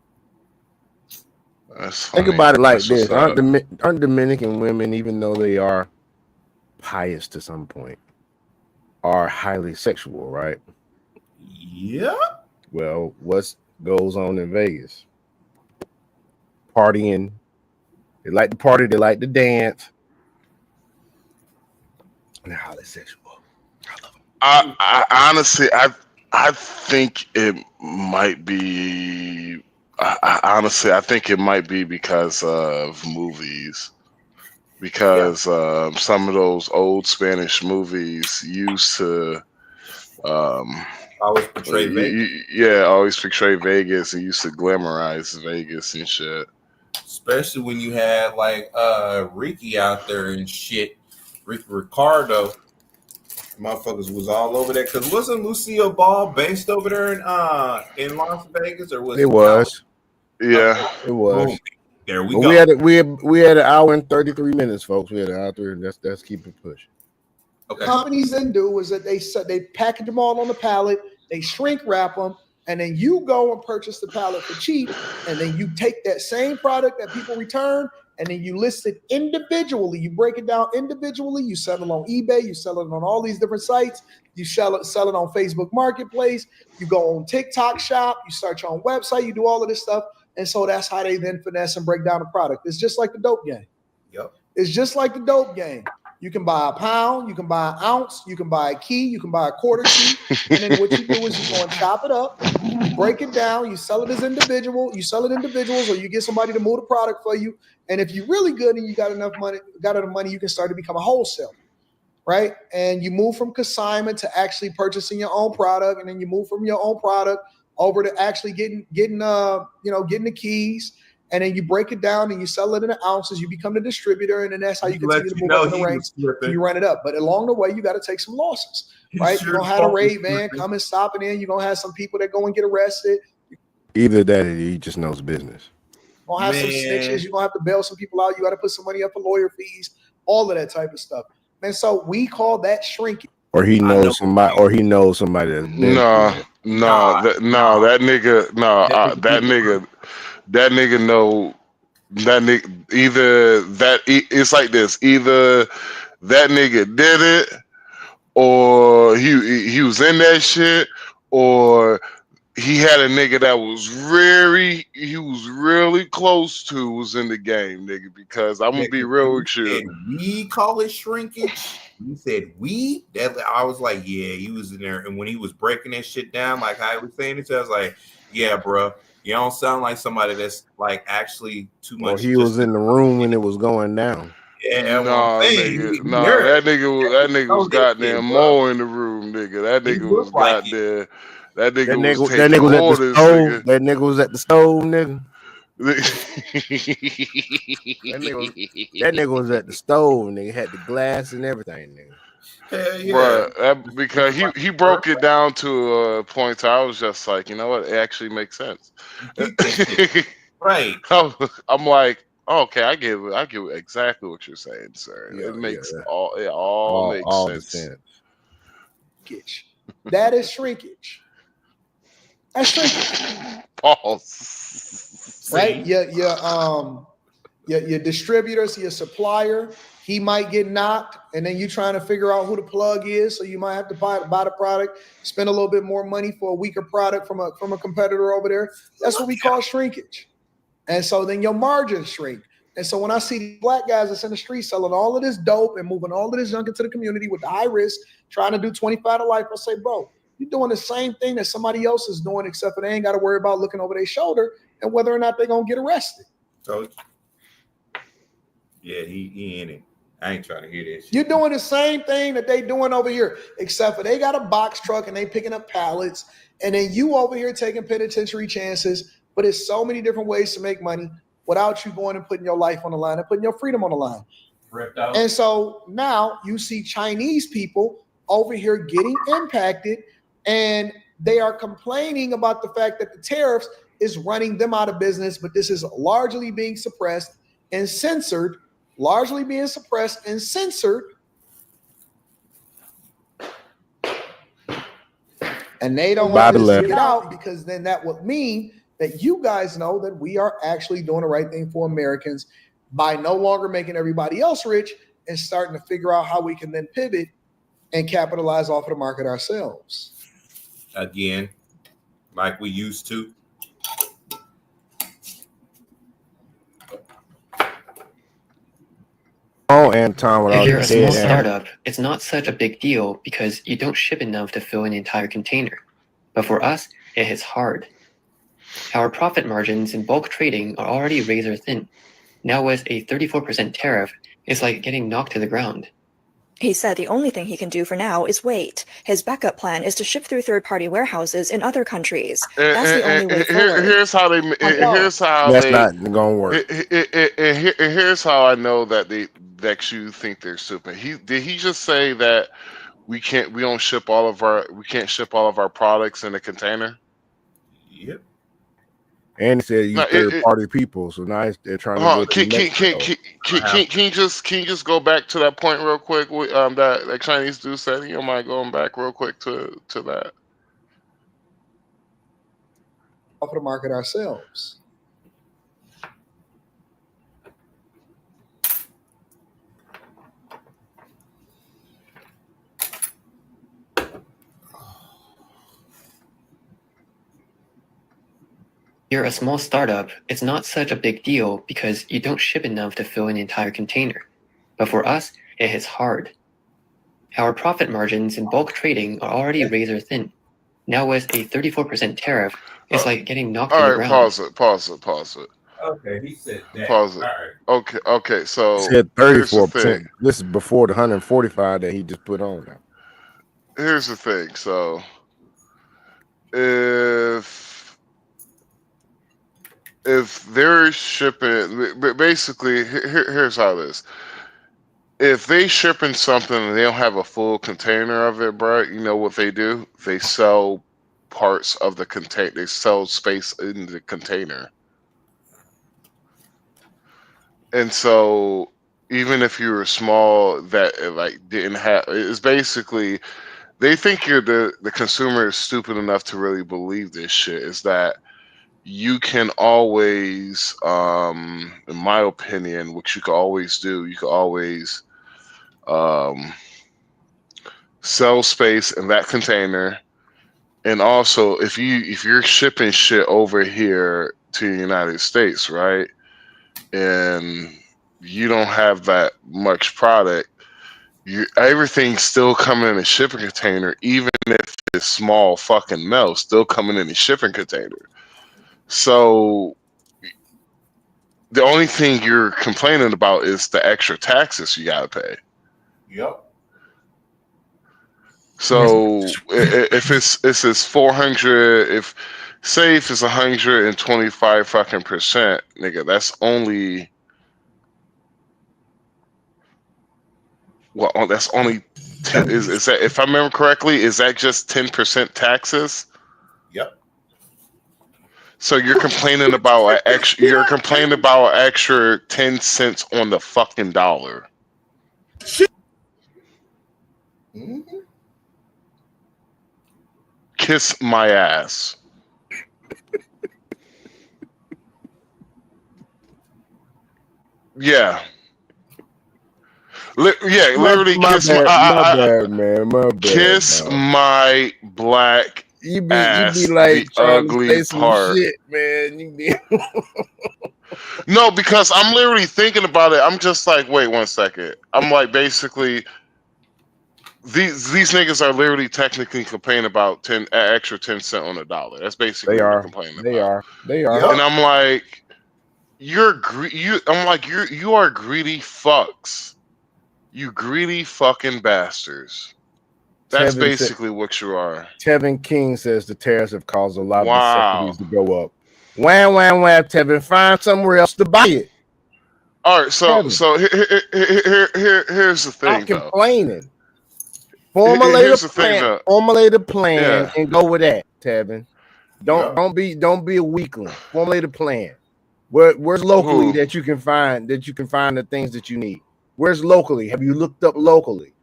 think about it like this: aren't Dominican women, even though they are pious to some point, are highly sexual, right? Yeah. Well, what goes on in Vegas? Partying. They like to party. They like to dance. And they're highly sexual. I love them. I honestly, I think it might be. I think it might be because of movies. Because some of those old Spanish movies used to always portray Vegas. Always portray Vegas and used to glamorize Vegas and shit. Especially when you had like Ricky out there and shit. Ricky Ricardo. Motherfuckers was all over there, because wasn't Lucille Ball based over there in Las Vegas, or was it was? Yeah, it was. Boom. There we but go. We had an hour and 33 minutes, folks. We had an hour and let's keep it pushing. Okay. Companies then do is that they package them all on the pallet, they shrink wrap them, and then you go and purchase the pallet for cheap, and then you take that same product that people return, and then you list it individually. You break it down individually. You sell it on eBay. You sell it on all these different sites. You sell it on Facebook Marketplace. You go on TikTok Shop. You start your own website. You do all of this stuff. And so that's how they then finesse and break down the product. It's just like the dope game. Yep. It's just like the dope game. You can buy a pound, you can buy an ounce, you can buy a key, you can buy a quarter key. And then what you do is you go and chop it up, you break it down, you sell it as individual, you sell it individuals, or you get somebody to move the product for you. And if you're really good and you got enough money, you can start to become a wholesaler, right? And you move from consignment to actually purchasing your own product, and then you move from your own product over to actually getting the keys. and then you break it down and you sell it in ounces. You become the distributor, and then that's how you continue to move up in the ranks. And you run it up. But along the way, you got to take some losses, right? You're gonna have a raid man come and stop it in. You're gonna have some people that go and get arrested. Either that or he just knows business. You're gonna have some snitches. You're gonna have to bail some people out. You got to put some money up for lawyer fees, all of that type of stuff. And so we call that shrinking. Or he knows somebody, or he knows somebody that's been that nigga know that nigga either that it's like this, either that nigga did it, or he was in that shit, or he had a nigga that was really close to was in the game, nigga. Because I'm gonna be real with you. We call it shrinkage. You said we. That I was like, yeah, he was in there, and when he was breaking that shit down, like I was saying it, I was like, yeah, bro, you don't sound like somebody that's like actually too much. Or he was in the room when it was going down. Yeah, that nigga was goddamn more in the room, nigga. That nigga was goddamn. That nigga was taking orders, nigga. That nigga was at the stove, nigga. that nigga was at the stove, nigga. Had the glass and everything, nigga. Bruh, because he broke it down to a point where I was just like, you know what? It actually makes sense. Right. I'm like, okay, I get exactly what you're saying, sir. Yeah, it makes all makes sense. That is shrinkage. That's shrinkage. Pause. Right? Your distributors, your supplier, he might get knocked, and then you trying to figure out who the plug is. So you might have to buy the product, spend a little bit more money for a weaker product from a competitor over there. That's what we call shrinkage. And so then your margins shrink. And so when I see these black guys that's in the street selling all of this dope and moving all of this junk into the community with the high risk, trying to do 25 to life, I say, bro, you're doing the same thing that somebody else is doing, except for they ain't got to worry about looking over their shoulder and whether or not they're going to get arrested. So, yeah, he in it. I ain't trying to hear this shit. You're doing the same thing that they doing over here, except for they got a box truck and they picking up pallets, and then you over here taking penitentiary chances. But it's so many different ways to make money without you going and putting your life on the line and putting your freedom on the line. And so now you see Chinese people over here getting impacted, and they are complaining about the fact that the tariffs is running them out of business, but this is largely being suppressed and censored, and they don't want this to get out, because then that would mean that you guys know that we are actually doing the right thing for Americans by no longer making everybody else rich and starting to figure out how we can then pivot and capitalize off of the market ourselves. Again, like we used to. Oh, Anton, if you're a small startup, it's not such a big deal because you don't ship enough to fill an entire container. But for us, it hits hard. Our profit margins in bulk trading are already razor thin. Now with a 34% tariff, it's like getting knocked to the ground. He said the only thing he can do for now is wait. His backup plan is to ship through third-party warehouses in other countries. That's the only way forward. Here's how that's not gonna work. Here's how I know that you think they're stupid. Did he just say that we can't ship all of our products in a container? Yep. And he said you third-party people, so now they're trying to. Can you just go back to that point real quick? That Chinese dude said. You mind going back real quick to that? Off the market ourselves. You're a small startup, it's not such a big deal because you don't ship enough to fill an entire container. But for us, it hits hard. Our profit margins in bulk trading are already razor thin. Now with a 34% tariff, it's like getting knocked to the ground. Pause it. Okay, he said that. Pause it. All right. Okay. So he said 34%. This is before the 145 that he just put on now. Here's the thing. So if if they're shipping, basically, here's how it is. If they shipping something and they don't have a full container of it, bro, you know what they do? They sell parts of the container. They sell space in the container. And so even if you were small that like didn't have, it's basically they think you're the consumer is stupid enough to really believe this shit. Is that you can always, in my opinion, which you can always do, you can always sell space in that container. And also, if you're shipping shit over here to the United States, right, and you don't have that much product, everything's still coming in a shipping container, even if it's small fucking mail, still coming in a shipping container. So the only thing you're complaining about is the extra taxes you gotta pay. Yep. So if it's 400, if say if it's 125 fucking percent, nigga, that's only that's only 10. Is that, if I remember correctly, is that just 10% taxes? Yep. So you're complaining about an extra. You're complaining about an extra 10 cents on the fucking dollar. Mm-hmm. Kiss my ass. Yeah. Literally kiss my bad, man. My bad. Kiss my black you be ass, like the trying ugly to say some part. shit, man. You be No, because I'm literally thinking about it. I'm just like, wait 1 second. I'm like, basically, these niggas are literally technically complaining about extra 10 cent on a dollar. That's basically they what they're are. complaining They about. are. They are. Yep. And I'm like, you are greedy fucks. You greedy fucking bastards. That's basically what you are. Tevin King says the tariffs have caused a lot Wow. of the subsidies to go up. Wham, wham, wham, Tevin. Find somewhere else to buy it. All right, so Tevin. so here's the thing, Stop though. complaining. Formulate Here's a the thing, plan. though. Formulate a plan Yeah. and go with that, Tevin. Yep. Don't be a weakling. Formulate a plan. Where's locally Who? that you can find the things that you need? Where's locally? Have you looked up locally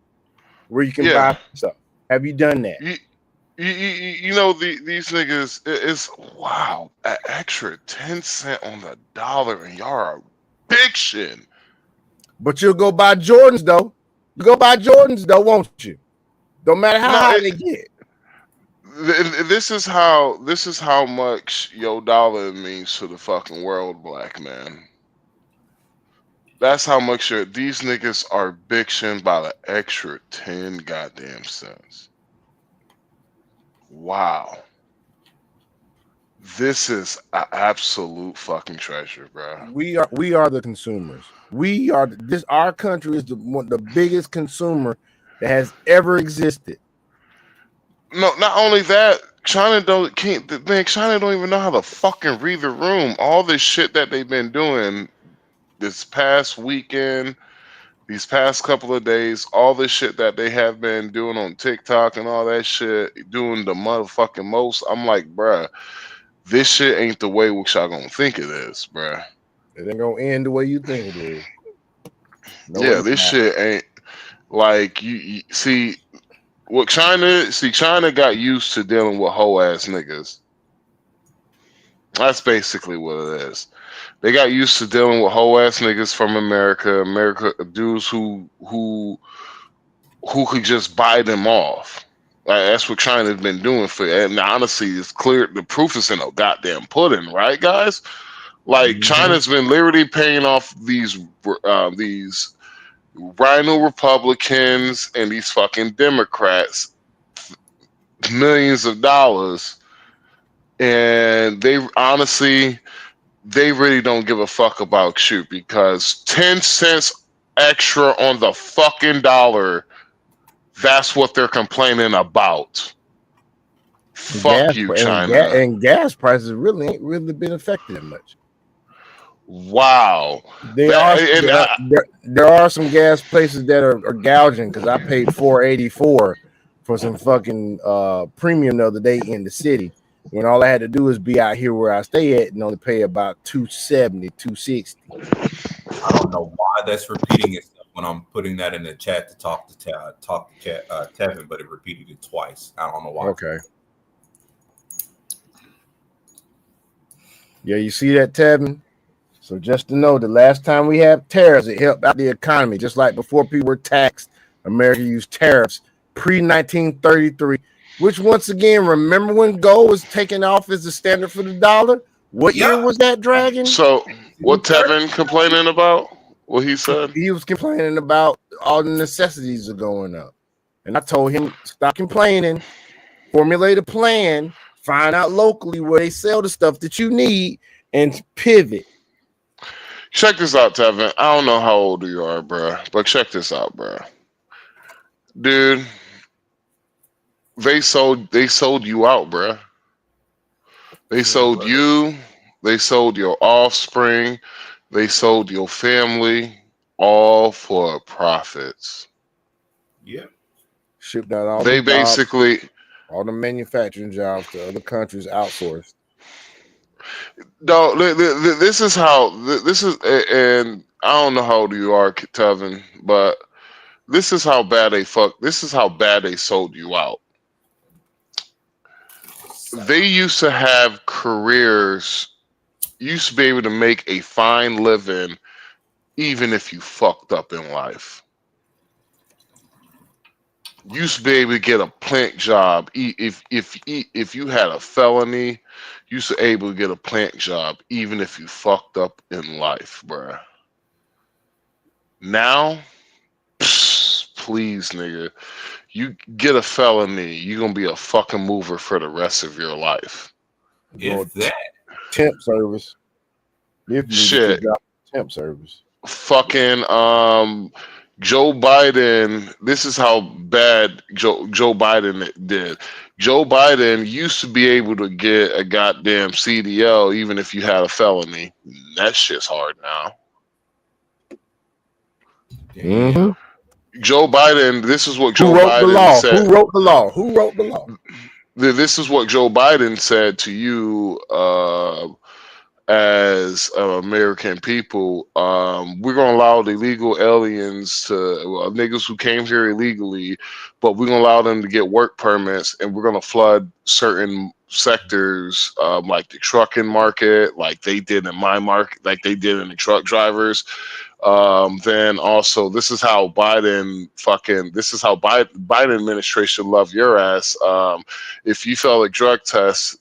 where you can Yeah. buy stuff? Have you done that? You know these niggas is wow, an extra 10 cent on the dollar, and y'all are bitching. But you'll go buy Jordans though. You go buy Jordans though, won't you? Don't matter how high they get. This is how much your dollar means to the fucking world, black man. That's how much these niggas are bitching by the extra 10 goddamn cents. Wow. This is an absolute fucking treasure, bro. We are the consumers. Our country is the biggest consumer that has ever existed. No, not only that, China don't even know how to fucking read the room. All this shit that they've been doing this past weekend, these past couple of days, all this shit that they have been doing on TikTok and all that shit, doing the motherfucking most. I'm like, bruh, this shit ain't the way which y'all gonna think it is, bruh. It ain't gonna end the way you think it is. No, yeah, this shit ain't like you see what China got used to dealing with whole ass niggas. That's basically what it is. They got used to dealing with whole ass niggas from America dudes who could just buy them off. Like, that's what China's been doing and honestly, it's clear. The proof is in a goddamn pudding, right, guys? Like, China's been literally paying off these rhino Republicans and these fucking Democrats millions of dollars, and they really don't give a fuck about you, because 10 cents extra on the fucking dollar, that's what they're complaining about. Fuck you, China. And gas prices really ain't really been affected that much. Wow. There are some gas places that are gouging because I paid $4.84 for some fucking premium the other day in the city when all I had to do is be out here where I stay at and only pay about $2.70, $2.60. I don't know why that's repeating itself when I'm putting that in the chat to talk to Tevin, but it repeated it twice. I don't know why. Okay. Yeah, you see that, Tevin? So just to know, the last time we had tariffs, it helped out the economy. Just like before people were taxed, America used tariffs pre-1933, which once again, remember when gold was taken off as the standard for the dollar? What year was that, Dragon? So what Tevin complaining about? What he said? He was complaining about all the necessities are going up. And I told him, stop complaining, formulate a plan, find out locally where they sell the stuff that you need, and pivot. Check this out, Tevin. I don't know how old you are, bro, but check this out, bro. Dude, they sold you out, bro. They sold you, they sold your offspring, they sold your family, all for profits. Yeah. Shipped out all They the jobs, basically all the manufacturing jobs to other countries outsourced. No, this is how this is, and I don't know how old you are, Tevin, but this is how bad they fuck. This is how bad they sold you out. They used to have careers. You used to be able to make a fine living, even if you fucked up in life. You used to be able to get a plant job if you had a felony. You used to be able to get a plant job even if you fucked up in life, bruh. Now, please, nigga, you get a felony, you're gonna be a fucking mover for the rest of your life. If that temp service, if you Shit, get your job temp service, fucking Joe Biden. This is how bad Joe Biden did. Joe Biden used to be able to get a goddamn CDL even if you had a felony. That shit's hard now. mm-hmm. Joe Biden. This is what Joe Who wrote Biden the law? said. Who wrote the law? Who wrote the law? This is what Joe Biden said to you as American people. We're going to allow the illegal aliens to, niggas who came here illegally, but we're going to allow them to get work permits, and we're going to flood certain sectors like the trucking market, like they did in my market, like they did in the truck drivers. Then also, this is how Biden administration love your ass. If you fail a drug test,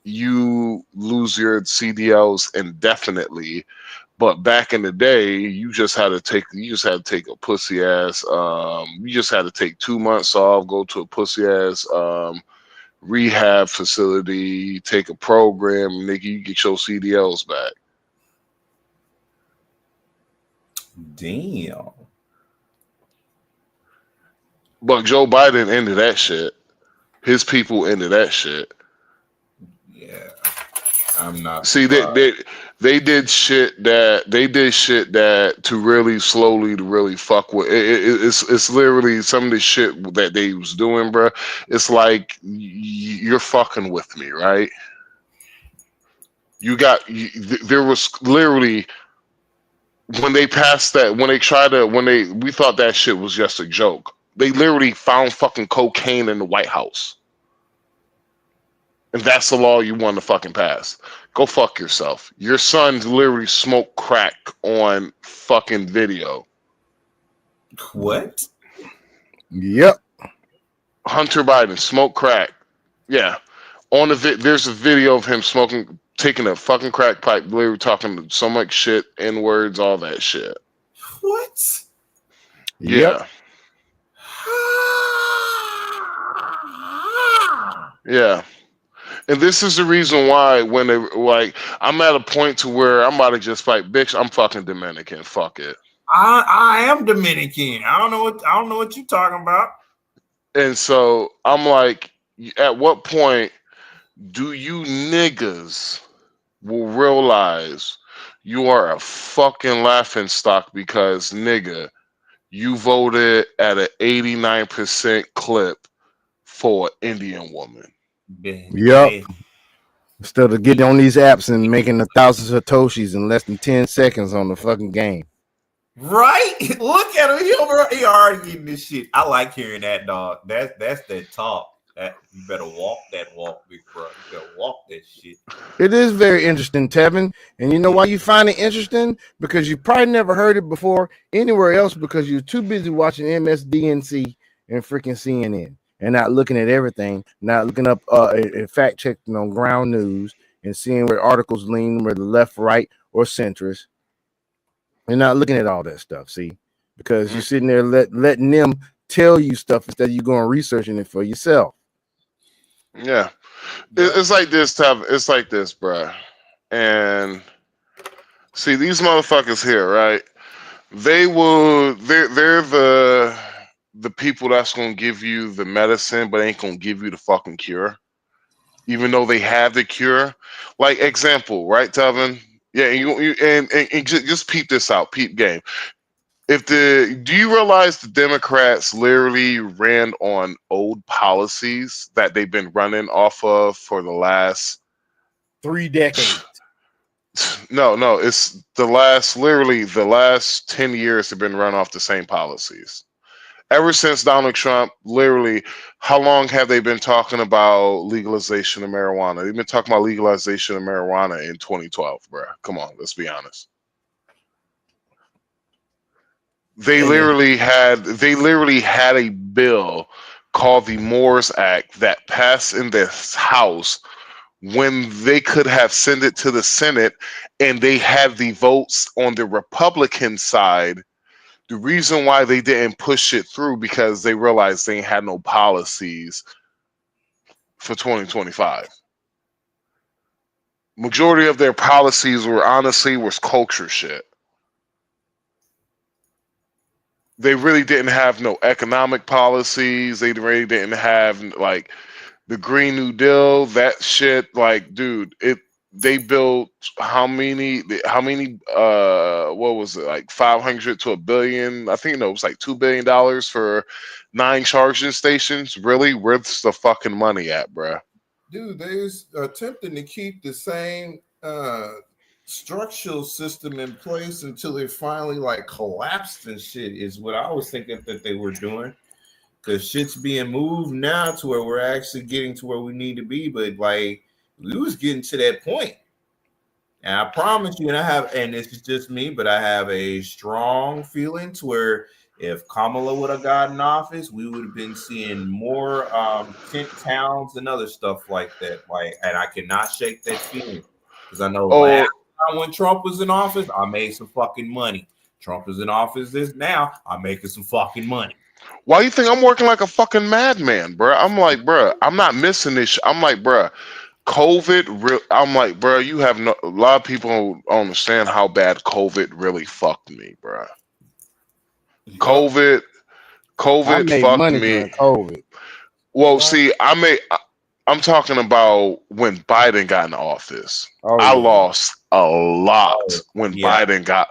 you lose your CDLs indefinitely. But back in the day, you just had to take a pussy ass. You just had to take 2 months off, go to a pussy ass rehab facility, take a program, nigga, you get your CDLs back. Damn. But Joe Biden ended that shit. His people ended that shit. Yeah, I'm not. See, they did shit that to really slowly to really fuck with. It's literally some of the shit that they was doing, bro. It's like you're fucking with me, right? There was literally when they passed that, we thought that shit was just a joke. They literally found fucking cocaine in the White House. And that's the law you want to fucking pass. Go fuck yourself. Your son literally smoked crack on fucking video. What? Yep. Hunter Biden smoked crack. Yeah. On the there's a video of him taking a fucking crack pipe, literally talking so much shit, N-words, all that shit. What? Yeah. Yeah. And this is the reason why when they like, I'm at a point to where I'm about to just fight, bitch. I'm fucking Dominican. Fuck it. I am Dominican. I don't know what you're talking about. And so I'm like, at what point do you niggas will realize you are a fucking laughing stock because, nigga, you voted at an 89% clip for an Indian woman. Yep. Instead of getting on these apps and making 1,000 satoshis in less than 10 seconds on the fucking game. Right? Look at him. He already getting this shit. I like hearing that, dog. That's that talk. That you better walk that walk, big bro. You better walk that shit. It is very interesting, Tevin. And you know why you find it interesting? Because you probably never heard it before anywhere else because you're too busy watching MSDNC and freaking CNN and not looking at everything, not looking up and fact checking on ground news and seeing where articles lean, whether left, right, or centrist. You're not looking at all that stuff, see? Because you're sitting there letting them tell you stuff instead of you going researching it for yourself. Yeah. It's like this, Tev. It's like this, bruh. And see, these motherfuckers here, right? They're the people that's gonna give you the medicine, but ain't gonna give you the fucking cure, even though they have the cure. Like example, right, Tevin? Yeah, and just peep this out, peep game. Do you realize the Democrats literally ran on old policies that they've been running off of for the last 3 decades? No, it's literally the last 10 years have been run off the same policies. Ever since Donald Trump, literally, how long have they been talking about legalization of marijuana? They've been talking about legalization of marijuana in 2012, bro. Come on, let's be honest. They literally had a bill called the Moores Act that passed in this House when they could have sent it to the Senate and they had the votes on the Republican side. The reason why they didn't push it through because they realized they had no policies for 2025. Majority of their policies was culture shit. They really didn't have no economic policies. They really didn't have like the Green New Deal, that shit. Like, dude, they built how many what was it, like 500 to a billion? I think it was like $2 billion for 9 charging stations. Really, where's the fucking money at, bruh? Dude, they're attempting to keep the same structural system in place until it finally like collapsed and shit is what I was thinking that they were doing, because shit's being moved now to where we're actually getting to where we need to be, but like we was getting to that point. And I promise you, and this is just me, but I have a strong feeling to where if Kamala would have gotten office, we would have been seeing more tent towns and other stuff like that. Like, and I cannot shake that feeling because I know last time when Trump was in office, I made some fucking money. Trump is in office now, I'm making some fucking money. Why you think I'm working like a fucking madman, bro? I'm like, bro, I'm not missing this. I'm like, bro, COVID. I'm like, bro, you have a lot of people don't understand how bad COVID really fucked me, bro. COVID fucked me. During COVID. Well, see, I'm talking about when Biden got in office. I lost a lot when Biden got.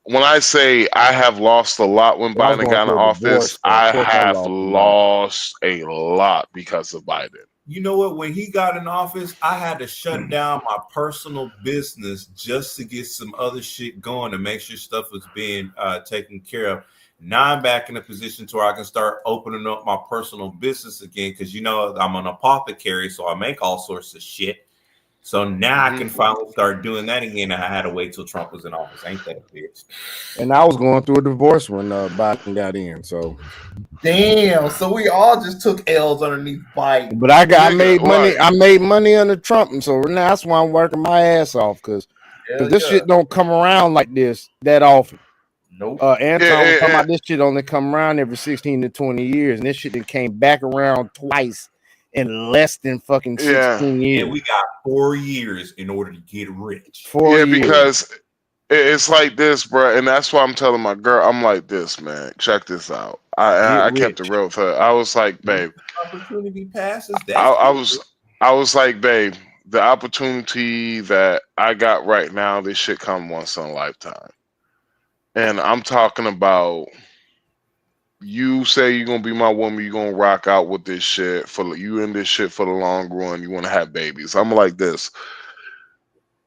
When I say I have lost a lot when Biden got in office, I have lost a lot because of Biden. You know what? When he got in office, I had to shut down my personal business just to get some other shit going to make sure stuff was being taken care of. Now I'm back in a position to where I can start opening up my personal business again because, you know, I'm an apothecary, so I make all sorts of shit. So now I can finally start doing that again. I had to wait till Trump was in office. Ain't that a bitch? And I was going through a divorce when Biden got in. So damn. So we all just took L's underneath Biden. But I made money. I made money under Trump, and so now that's why I'm working my ass off because this shit don't come around like this that often. Nope. Anton was talking about this shit only come around every 16 to 20 years, and this shit then came back around twice in less than fucking 16 years. And we got 4 years in order to get rich. 4 years. Because it's like this, bro, and that's why I'm telling my girl, I'm like this, man. Check this out. I kept it real with her. I was like, babe, opportunity passes. I was like, babe, the opportunity that I got right now, this shit come once in a lifetime. And I'm talking about you say you're gonna be my woman, you're gonna rock out with this shit for you in this shit for the long run, you wanna have babies. I'm like this.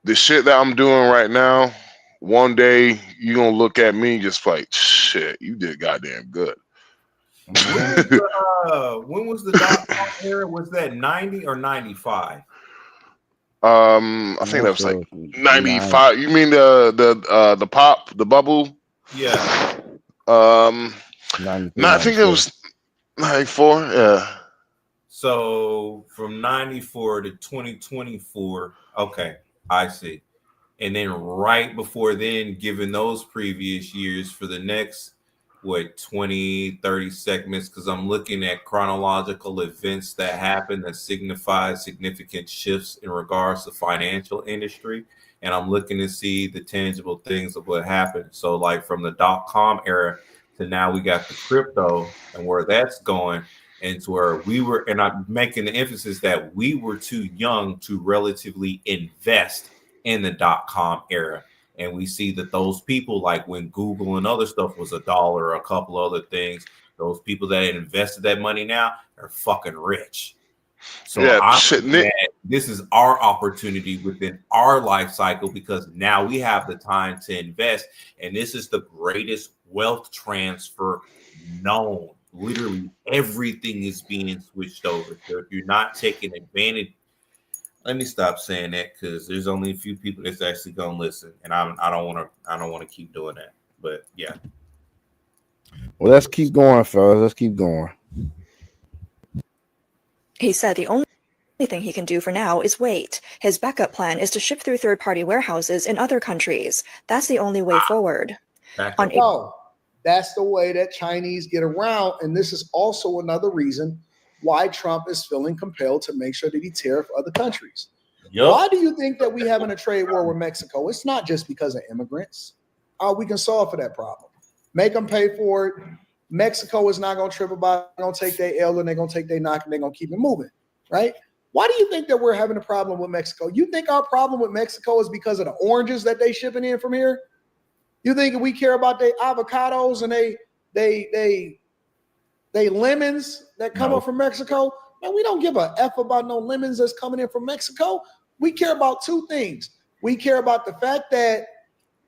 The shit that I'm doing right now, one day you're gonna look at me just like shit, you did goddamn good. When was the dot-com era? Was that 90 or 95? I think that was like 95. You mean the pop, the bubble? Yeah. No, I think it was 94. Yeah. So from 94 to 2024. Okay, I see. And then right before then, given those previous years for the next 20, 30 segments, because I'm looking at chronological events that happen that signify significant shifts in regards to financial industry. And I'm looking to see the tangible things of what happened. So like from the .com era to now we got the crypto and where that's going, and to where we were, and I'm making the emphasis that we were too young to relatively invest in the .com era. And we see that those people, like when Google and other stuff was $1 or a couple other things, those people that invested that money now are fucking rich. So yeah, I'm shit, looking at this is our opportunity within our life cycle, because now we have the time to invest. And this is the greatest wealth transfer known. Literally everything is being switched over. So if you're not taking advantage, let me stop saying that because there's only a few people that's actually gonna listen, and I don't want to keep doing that. But yeah. Well, let's keep going, fellas. Let's keep going. He said the only thing he can do for now is wait. His backup plan is to ship through third-party warehouses in other countries. That's the only way forward. No, that's the way that Chinese get around. And this is also another reason why Trump is feeling compelled to make sure that he tariff other countries. Yep. Why do you think that we having a trade war with Mexico? It's not just because of immigrants. We can solve for that problem. Make them pay for it. Mexico is not going to trip about it. They're going to take their L and they're going to take their knock and they're going to keep it moving, right? Why do you think that we're having a problem with Mexico? You think our problem with Mexico is because of the oranges that they shipping in from here? You think we care about their avocados and they lemons that come up from Mexico? Man, we don't give a F about no lemons that's coming in from Mexico. We care about two things. We care about the fact that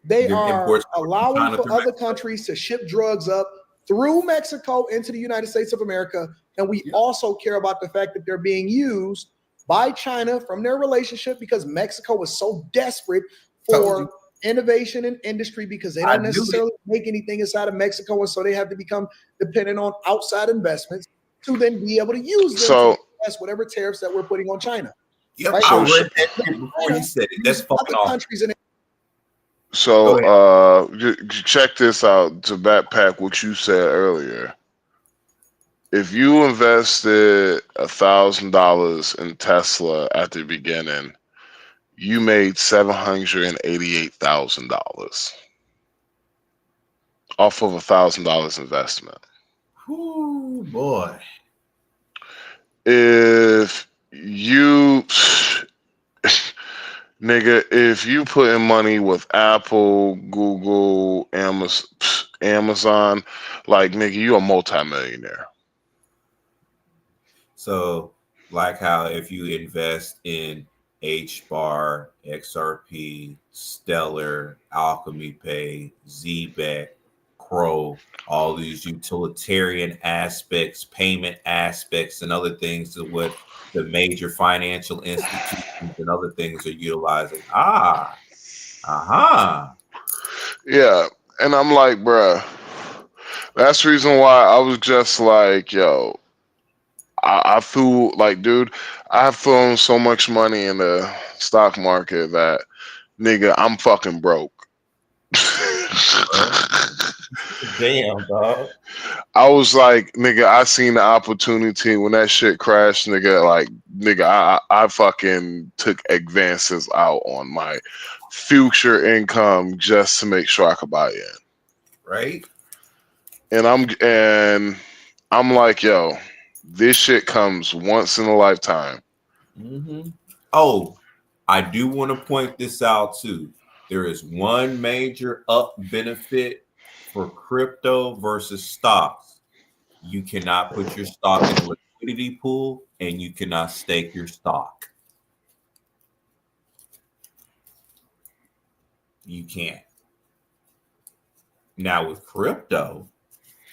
they are allowing for other countries to ship drugs up through Mexico into the United States of America. And we also care about the fact that they're being used by China from their relationship because Mexico was so desperate for innovation in industry because they don't necessarily make anything inside of Mexico. And so they have to become dependent on outside investments to then be able to use them to pass whatever tariffs that we're putting on China. Yep, right? I read that shit before you said it. That's fucking awesome. So check this out to backpack what you said earlier. If you invested $1,000 in Tesla at the beginning, you made $788,000 off of $1,000 investment. Ooh, boy. If you nigga, if you put in money with Apple, Google, Amazon, like nigga, you a multimillionaire. So, like how if you invest in HBAR, XRP, Stellar, Alchemy Pay, ZBEC, Crow, all these utilitarian aspects, payment aspects, and other things to what the major financial institutions and other things are utilizing. Yeah, and I'm like, bruh, that's the reason why I was just like, yo, I threw, like, dude, I've thrown so much money in the stock market that, nigga, I'm fucking broke. Damn, dog. I was like, nigga, I seen the opportunity when that shit crashed, nigga. Like, nigga, I fucking took advances out on my future income just to make sure I could buy in. Right. And I'm like, yo, this shit comes once in a lifetime. Mm-hmm. Oh, I do want to point this out too. There is one major up benefit for crypto versus stocks. You cannot put your stock in a liquidity pool and you cannot stake your stock. You can't. Now with crypto,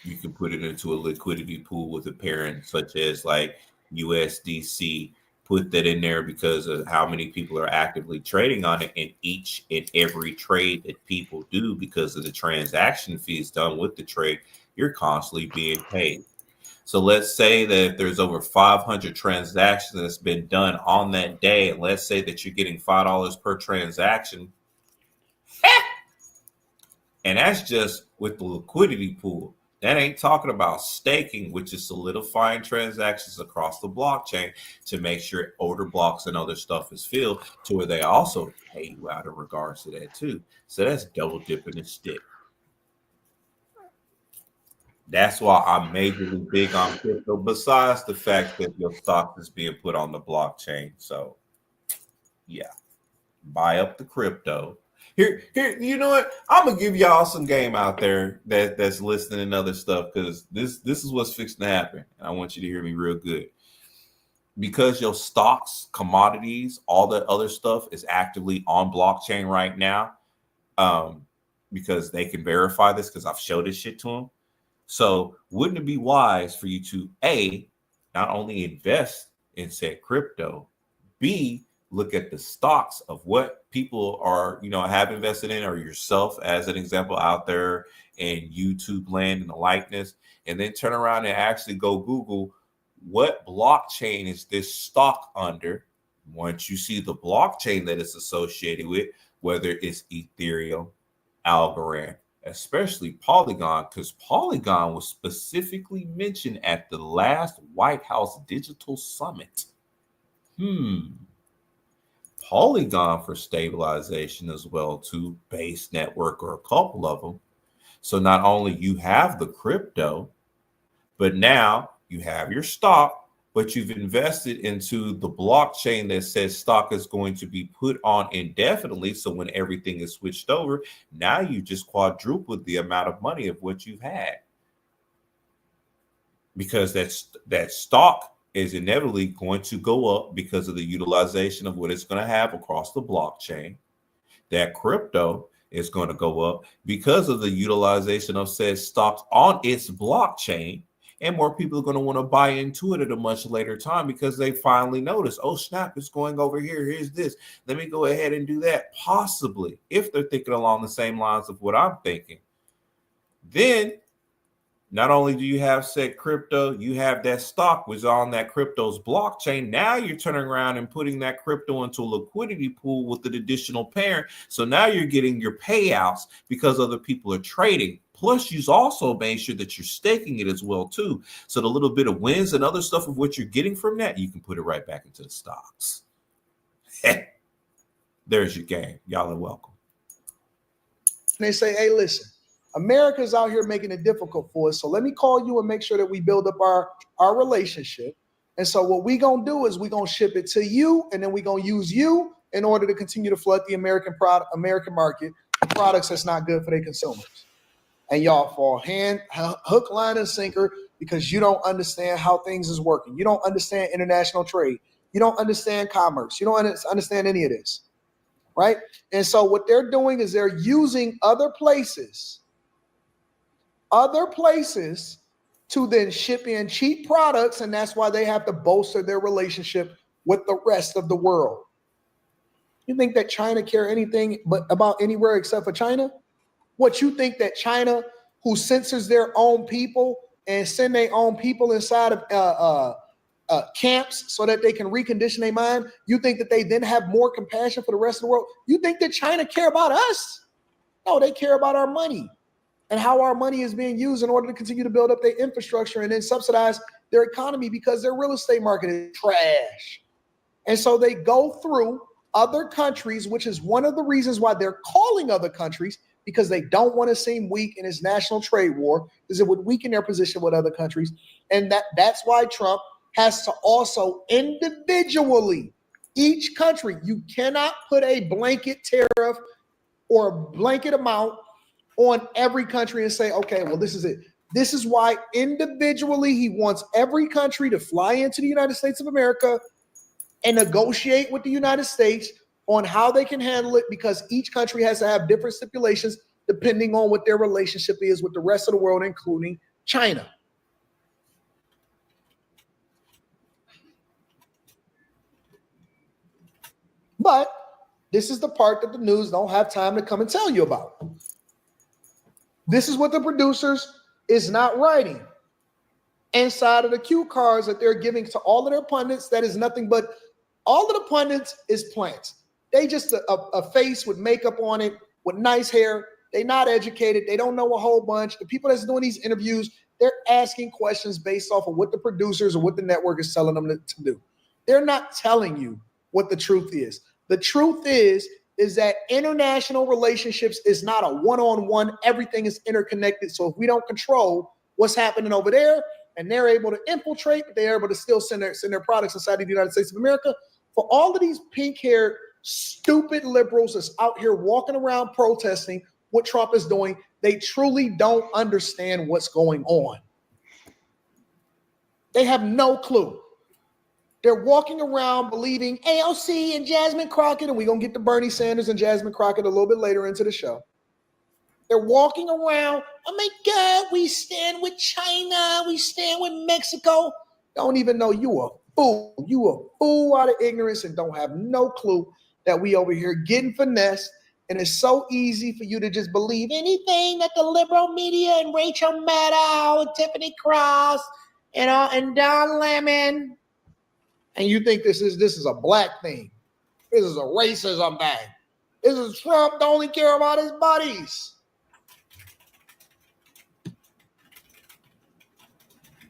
you can put it into a liquidity pool with a parent such as like USDC. Put that in there because of how many people are actively trading on it, and each and every trade that people do because of the transaction fees done with the trade, you're constantly being paid. So let's say that if there's over 500 transactions that's been done on that day, and let's say that you're getting $5 per transaction, and that's just with the liquidity pool. That ain't talking about staking, which is solidifying transactions across the blockchain to make sure order blocks and other stuff is filled to where they also pay you out in regards to that too. So that's double dipping the stick. That's why I'm majorly big on crypto, besides the fact that your stock is being put on the blockchain. So yeah, buy up the crypto. Here, you know what? I'm gonna give y'all some game out there that's listening and other stuff, because this is what's fixing to happen. I want you to hear me real good. Because your stocks, commodities, all that other stuff is actively on blockchain right now, because they can verify this because I've showed this shit to them. So wouldn't it be wise for you to not only invest in said crypto, B, look at the stocks of what people are, have invested in, or yourself as an example out there in YouTube land and the likeness, and then turn around and actually go Google what blockchain is this stock under. Once you see the blockchain that it's associated with, whether it's Ethereum, Algorand, especially Polygon, because Polygon was specifically mentioned at the last White House Digital Summit. Polygon for stabilization as well, too, Base Network or a couple of them. So not only you have the crypto, but now you have your stock, but you've invested into the blockchain that says stock is going to be put on indefinitely. So when everything is switched over, now you just quadrupled the amount of money of what you've had. Because that stock is inevitably going to go up because of the utilization of what it's going to have across the blockchain. That crypto is going to go up because of the utilization of said stocks on its blockchain. And more people are going to want to buy into it at a much later time because they finally notice, oh, snap, it's going over here. Here's this. Let me go ahead and do that. Possibly, if they're thinking along the same lines of what I'm thinking. Then not only do you have said crypto, you have that stock was on that crypto's blockchain. Now you're turning around and putting that crypto into a liquidity pool with an additional parent. So now you're getting your payouts because other people are trading. Plus, you've also made sure that you're staking it as well, too. So the little bit of wins and other stuff of what you're getting from that, you can put it right back into the stocks. There's your game. Y'all are welcome. And they say, hey, listen, America's out here making it difficult for us. So let me call you and make sure that we build up our relationship. And so what we going to do is we're going to ship it to you, and then we're going to use you in order to continue to flood the American market with products that's not good for their consumers. And y'all fall hook, line, and sinker because you don't understand how things is working. You don't understand international trade. You don't understand commerce. You don't understand any of this, right? And so what they're doing is they're using other places to then ship in cheap products, and that's why they have to bolster their relationship with the rest of the world. You think that China care anything but about anywhere except for China? What, you think that China, who censors their own people and send their own people inside of camps so that they can recondition their mind, you think that they then have more compassion for the rest of the world? You think that China care about us? No, they care about our money and how our money is being used in order to continue to build up their infrastructure and then subsidize their economy because their real estate market is trash. And so they go through other countries, which is one of the reasons why they're calling other countries, because they don't want to seem weak in this national trade war, because it would weaken their position with other countries. And that's why Trump has to also individually Each country, you cannot put a blanket tariff or a blanket amount on every country and say, okay, well, this is it. This is why individually he wants every country to fly into the United States of America and negotiate with the United States on how they can handle it, because each country has to have different stipulations depending on what their relationship is with the rest of the world, including China. But this is the part that the news don't have time to come and tell you about. This is what the producers is not writing inside of the cue cards that they're giving to all of their pundits. That is nothing but, all of the pundits is plants. They just a face with makeup on it, with nice hair. They're not educated. They don't know a whole bunch. The people that's doing these interviews, they're asking questions based off of what the producers or what the network is telling them to do. They're not telling you what the truth is. The truth is that international relationships is not a one-on-one. Everything is interconnected. So if we don't control what's happening over there, and they're able to infiltrate, but they're able to still send their products inside of the United States of America. For all of these pink-haired, stupid liberals that's out here walking around protesting what Trump is doing, they truly don't understand what's going on. They have no clue. They're walking around believing AOC and Jasmine Crockett, and we're going to get to Bernie Sanders and Jasmine Crockett a little bit later into the show. They're walking around, oh my God, we stand with China, we stand with Mexico. Don't even know you a fool. You a fool out of ignorance and don't have no clue that we over here getting finessed. And it's so easy for you to just believe anything that the liberal media and Rachel Maddow and Tiffany Cross and Don Lemon. And you think this is a black thing. This is a racism thing. This is Trump that only care about his buddies.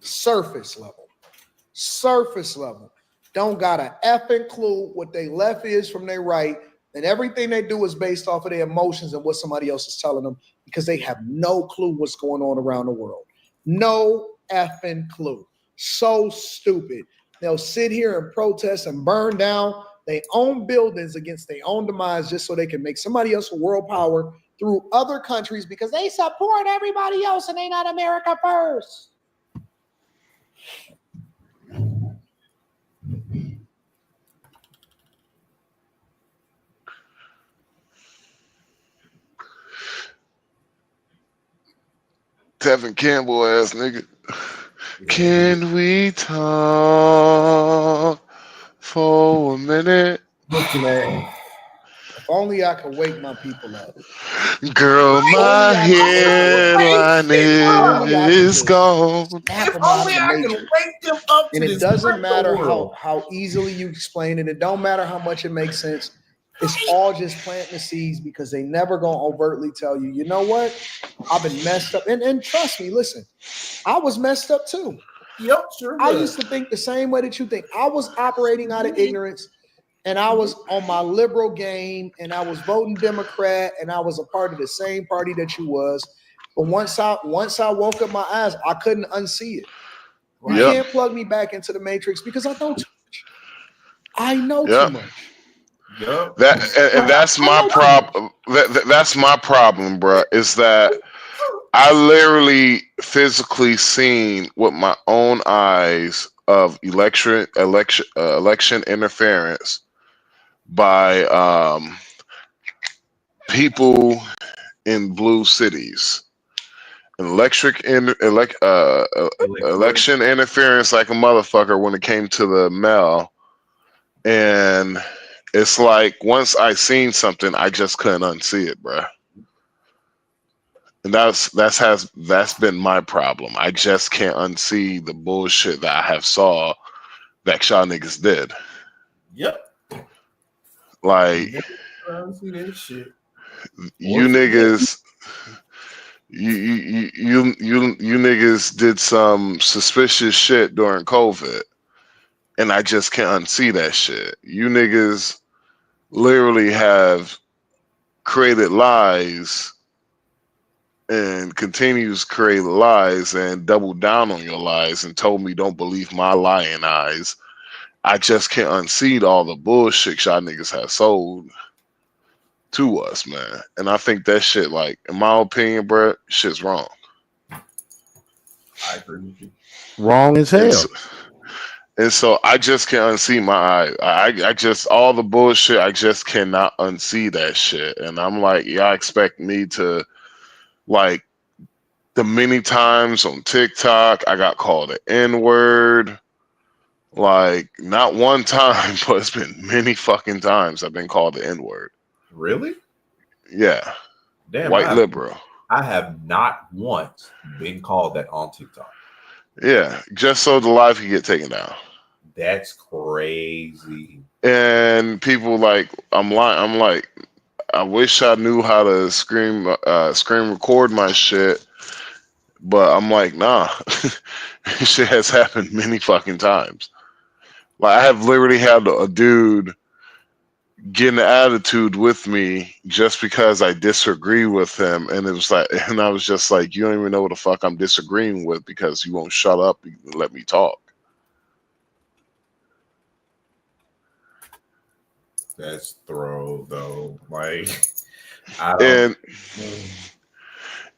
Surface level. Don't got an effing clue what they left is from their right, and everything they do is based off of their emotions and what somebody else is telling them, because they have no clue what's going on around the world. No effing clue. So stupid. They'll sit here and protest and burn down their own buildings against their own demise just so they can make somebody else a world power through other countries because they support everybody else and they not America first. Tevin Campbell ass nigga. Can we talk for a minute? If only I could wake my people up. Girl, my headline is gone. If only I can wake them up to And it this doesn't matter world. how easily you explain it. It don't matter how much it makes sense. It's all just planting the seeds because they never gonna overtly tell you, you know what? I've been messed up. And trust me, listen, I was messed up too. Yep, sure. I used to think the same way that you think. I was operating out of ignorance, and I was on my liberal game, and I was voting Democrat, and I was a part of the same party that you was. But once I woke up my eyes, I couldn't unsee it. You can't plug me back into the matrix because I know too much. I know too much. Yep. That's my problem. That's my problem, bro. Is that I literally physically seen with my own eyes of election interference by people in blue cities. Election interference like a motherfucker when it came to the mail. And it's like once I seen something, I just couldn't unsee it, bro. And that's been my problem. I just can't unsee the bullshit that I have saw that y'all niggas did. Yep. Like you niggas, you niggas did some suspicious shit during COVID. And I just can't unsee that shit. You niggas literally have created lies and continues to create lies and double down on your lies and told me don't believe my lying eyes. I just can't unseat all the bullshit y'all niggas have sold to us, man. And I think that shit, like, in my opinion, bro, shit's wrong. I agree with you. Wrong as hell. And so I just can't unsee my eye. I just, all the bullshit, I just cannot unsee that shit. And I'm like, y'all expect me to, like, the many times on TikTok I got called an N-word. Like, not one time, but it's been many fucking times I've been called the N-word. Really? Yeah. Damn, White liberal. I have not once been called that on TikTok. Yeah, just so the live can get taken down. That's crazy. And people like, I'm like, I wish I knew how to screen record my shit, but I'm like, nah. Shit has happened many fucking times. Like, I have literally had a dude get an attitude with me just because I disagree with him, and it was like, and I was just like, you don't even know what the fuck I'm disagreeing with because you won't shut up and let me talk. That's throw though. Like, and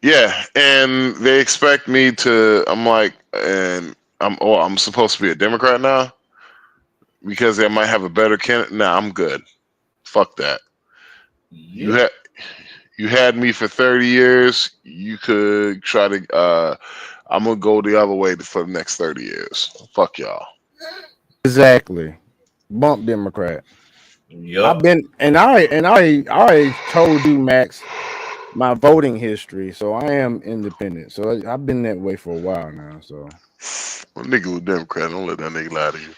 yeah, and they expect me to. I'm like, and I'm supposed to be a Democrat now because they might have a better candidate. Nah, I'm good. Fuck that. Yeah. You had me for 30 years. You could try to. I'm gonna go the other way for the next 30 years. Fuck y'all. Exactly. Bump Democrat. Yep. I've been, and I already told you, Max, my voting history. So I am independent. So I've been that way for a while now. So Well, nigga was Democrat. Don't let that nigga lie to you.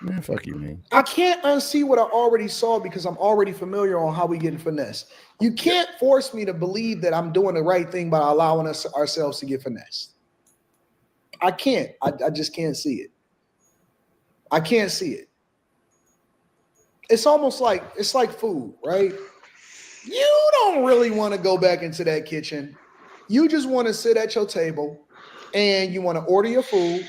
Man, fuck you, man. I can't unsee what I already saw because I'm already familiar on how we get finessed. You can't force me to believe that I'm doing the right thing by allowing ourselves to get finessed. I can't. I just can't see it. I can't see it. It's almost like, it's like food, right? You don't really want to go back into that kitchen. You just want to sit at your table and you want to order your food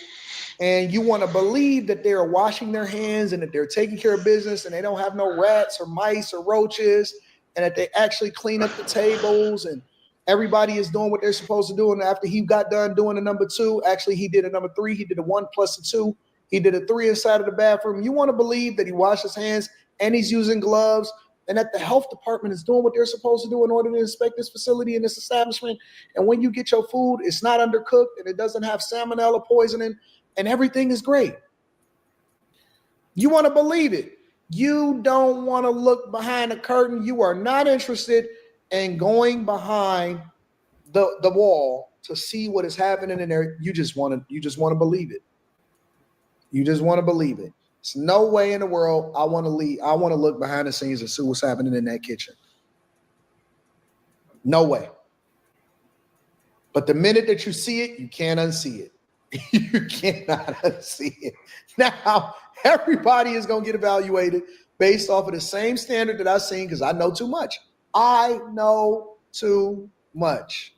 and you want to believe that they're washing their hands and that they're taking care of business and they don't have no rats or mice or roaches and that they actually clean up the tables and everybody is doing what they're supposed to do. And after he got done doing the number 2, actually he did a number 3. He did a 1 plus a 2. He did a 3 inside of the bathroom. You want to believe that he washed his hands and he's using gloves and that the health department is doing what they're supposed to do in order to inspect this facility and this establishment. And when you get your food, it's not undercooked and it doesn't have salmonella poisoning and everything is great. You want to believe it. You don't want to look behind the curtain. You are not interested in going behind the wall to see what is happening in there. You just want to believe it. You just want to believe it. There's no way in the world I want to leave. I want to look behind the scenes and see what's happening in that kitchen. No way. But the minute that you see it, you can't unsee it. You cannot unsee it. Now, everybody is going to get evaluated based off of the same standard that I've seen because I know too much. I know too much.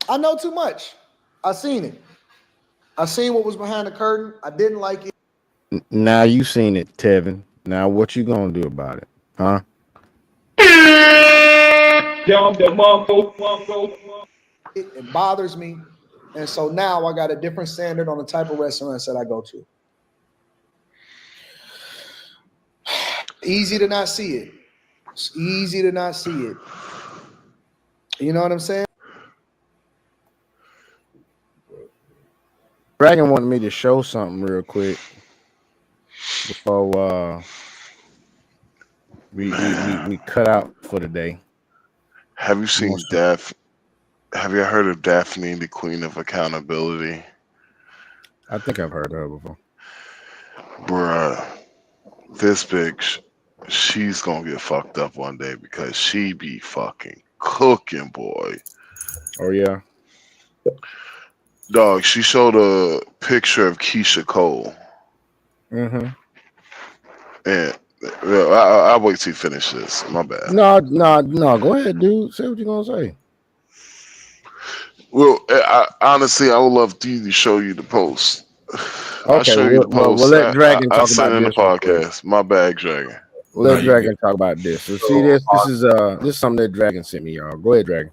I know too much. I seen it. I seen what was behind the curtain. I didn't like it. Now you seen it, Tevin. Now what you gonna do about it, huh? It bothers me. And so now I got a different standard on the type of restaurants that I go to. Easy to not see it. It's easy to not see it. You know what I'm saying? Dragon wanted me to show something real quick before we cut out for the day. Have you seen Have you heard of Daphne, the Queen of Accountability? I think I've heard of her before. Bruh, this bitch, she's gonna get fucked up one day because she be fucking cooking, boy. Oh yeah. Dog, she showed a picture of Keisha Cole. Mm-hmm. And I'll wait till you finish this. My bad. No. Go ahead, dude. Say what you're gonna say. Well, honestly, I would love to show you the post. I'll Okay, show you the we'll post. let Dragon I talk sent about it in the this real quick. podcast. My bag, Dragon. We'll No, let you good. Dragon talk about this. So see So, this. This is something that Dragon sent me, y'all. Go ahead, Dragon.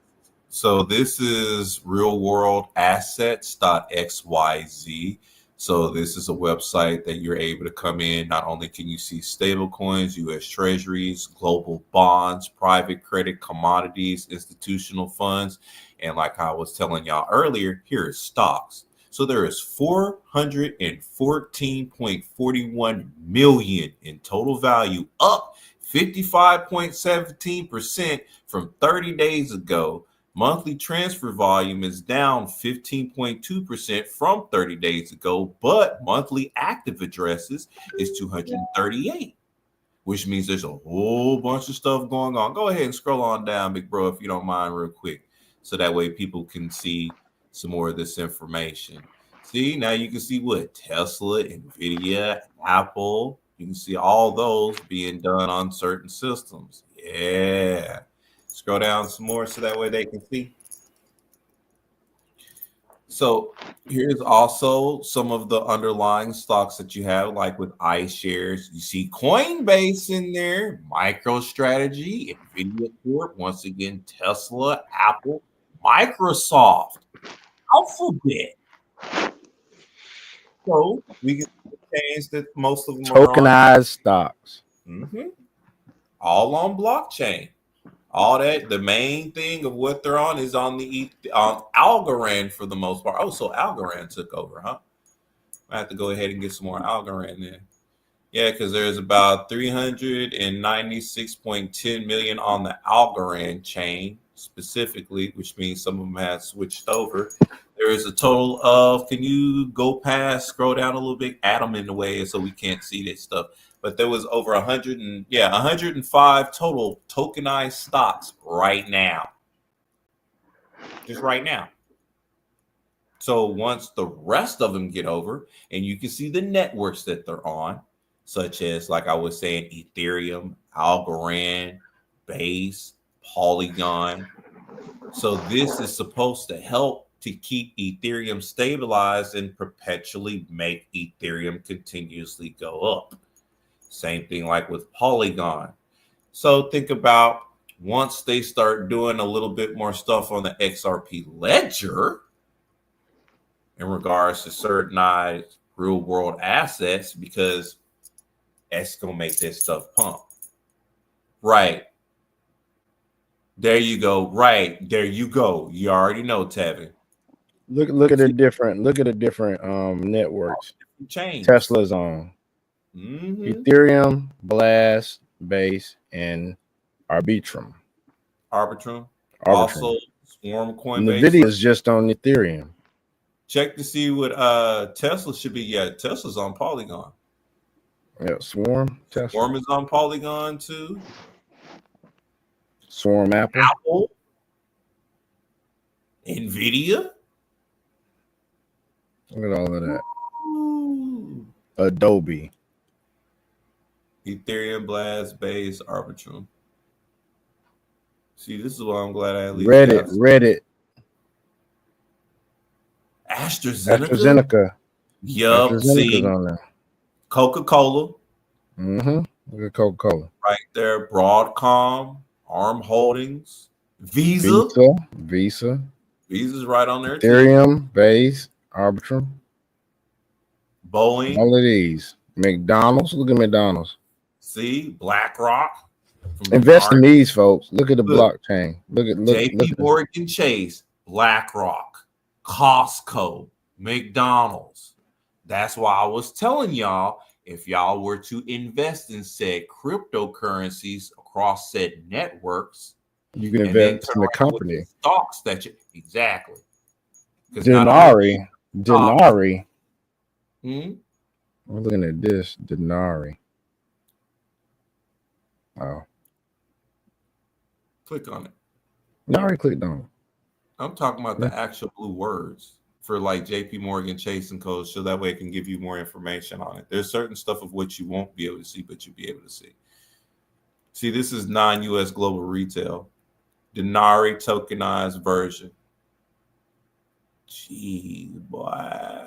So this is realworldassets.xyz. So this is a website that you're able to come in. Not only can you see stable coins, U.S. treasuries, global bonds, private credit, commodities, institutional funds. And like I was telling y'all earlier, here is stocks. So there is 414.41 million in total value, up 55.17% from 30 days ago. Monthly transfer volume is down 15.2% from 30 days ago, but monthly active addresses is 238, which means there's a whole bunch of stuff going on. Go ahead and scroll on down, big bro, if you don't mind, real quick, so that way people can see some more of this information. See, now you can see what Tesla, Nvidia, Apple, you can see all those being done on certain systems. Yeah. Scroll down some more so that way they can see. So here's also some of the underlying stocks that you have, like with iShares. You see Coinbase in there, MicroStrategy, Nvidia Corp, once again, Tesla, Apple, Microsoft, Alphabet. So we can change that most of them are on Tokenized stocks. all on blockchain. All that, the main thing of what they're on is on the Algorand for the most part. Oh, so Algorand took over, huh? I have to go ahead and get some more Algorand in. Yeah, because there's about 396.10 million on the Algorand chain specifically, which means some of them have switched over. There is a total of, can you go past, scroll down a little bit, add them in the way so we can't see this stuff. But there was over 105 total tokenized stocks right now. Just right now. So once the rest of them get over, and you can see the networks that they're on, such as, like I was saying, Ethereum, Algorand, Base, Polygon. So this is supposed to help to keep Ethereum stabilized and perpetually make Ethereum continuously go up. Same thing like with Polygon. So think about once they start doing a little bit more stuff on the XRP ledger in regards to certain real world assets, because that's going to make this stuff pump. Right. There you go. Right. There you go. You already know, Tevin. Look at the different networks. Chains. Tesla's on. Ethereum, Blast, Base, and Arbitrum. Also, Swarm, Coinbase. Nvidia is just on Ethereum. Check to see what Tesla should be. Yeah, Tesla's on Polygon. Yeah, Swarm. Tesla. Swarm is on Polygon too. Swarm, Apple. Nvidia. Look at all of that. Adobe. Ethereum, Blast, Base, Arbitrum. See, this is why I'm glad I at least Reddit. AstraZeneca. Yup. See, on there. Coca-Cola. Look at Coca-Cola. Right there. Broadcom, ARM Holdings, Visa. Visa's right on there. Ethereum, Base, Arbitrum. Boeing. All of these. McDonald's. Look at McDonald's. See, BlackRock. Invest in these folks. Look at the blockchain. Look JP Morgan Chase, BlackRock, Costco, McDonald's. That's why I was telling y'all, if y'all were to invest in said cryptocurrencies across said networks, you can invest in the company. Stocks that you exactly. Denari. Hmm? We're looking at this. Denari. Oh. Click on it. I already clicked on it. I'm talking about the actual blue words for like JP Morgan Chase and Co. So that way it can give you more information on it. There's certain stuff of which you won't be able to see, but you'll be able to see. See, this is non-US global retail. Denari tokenized version. Jeez, boy.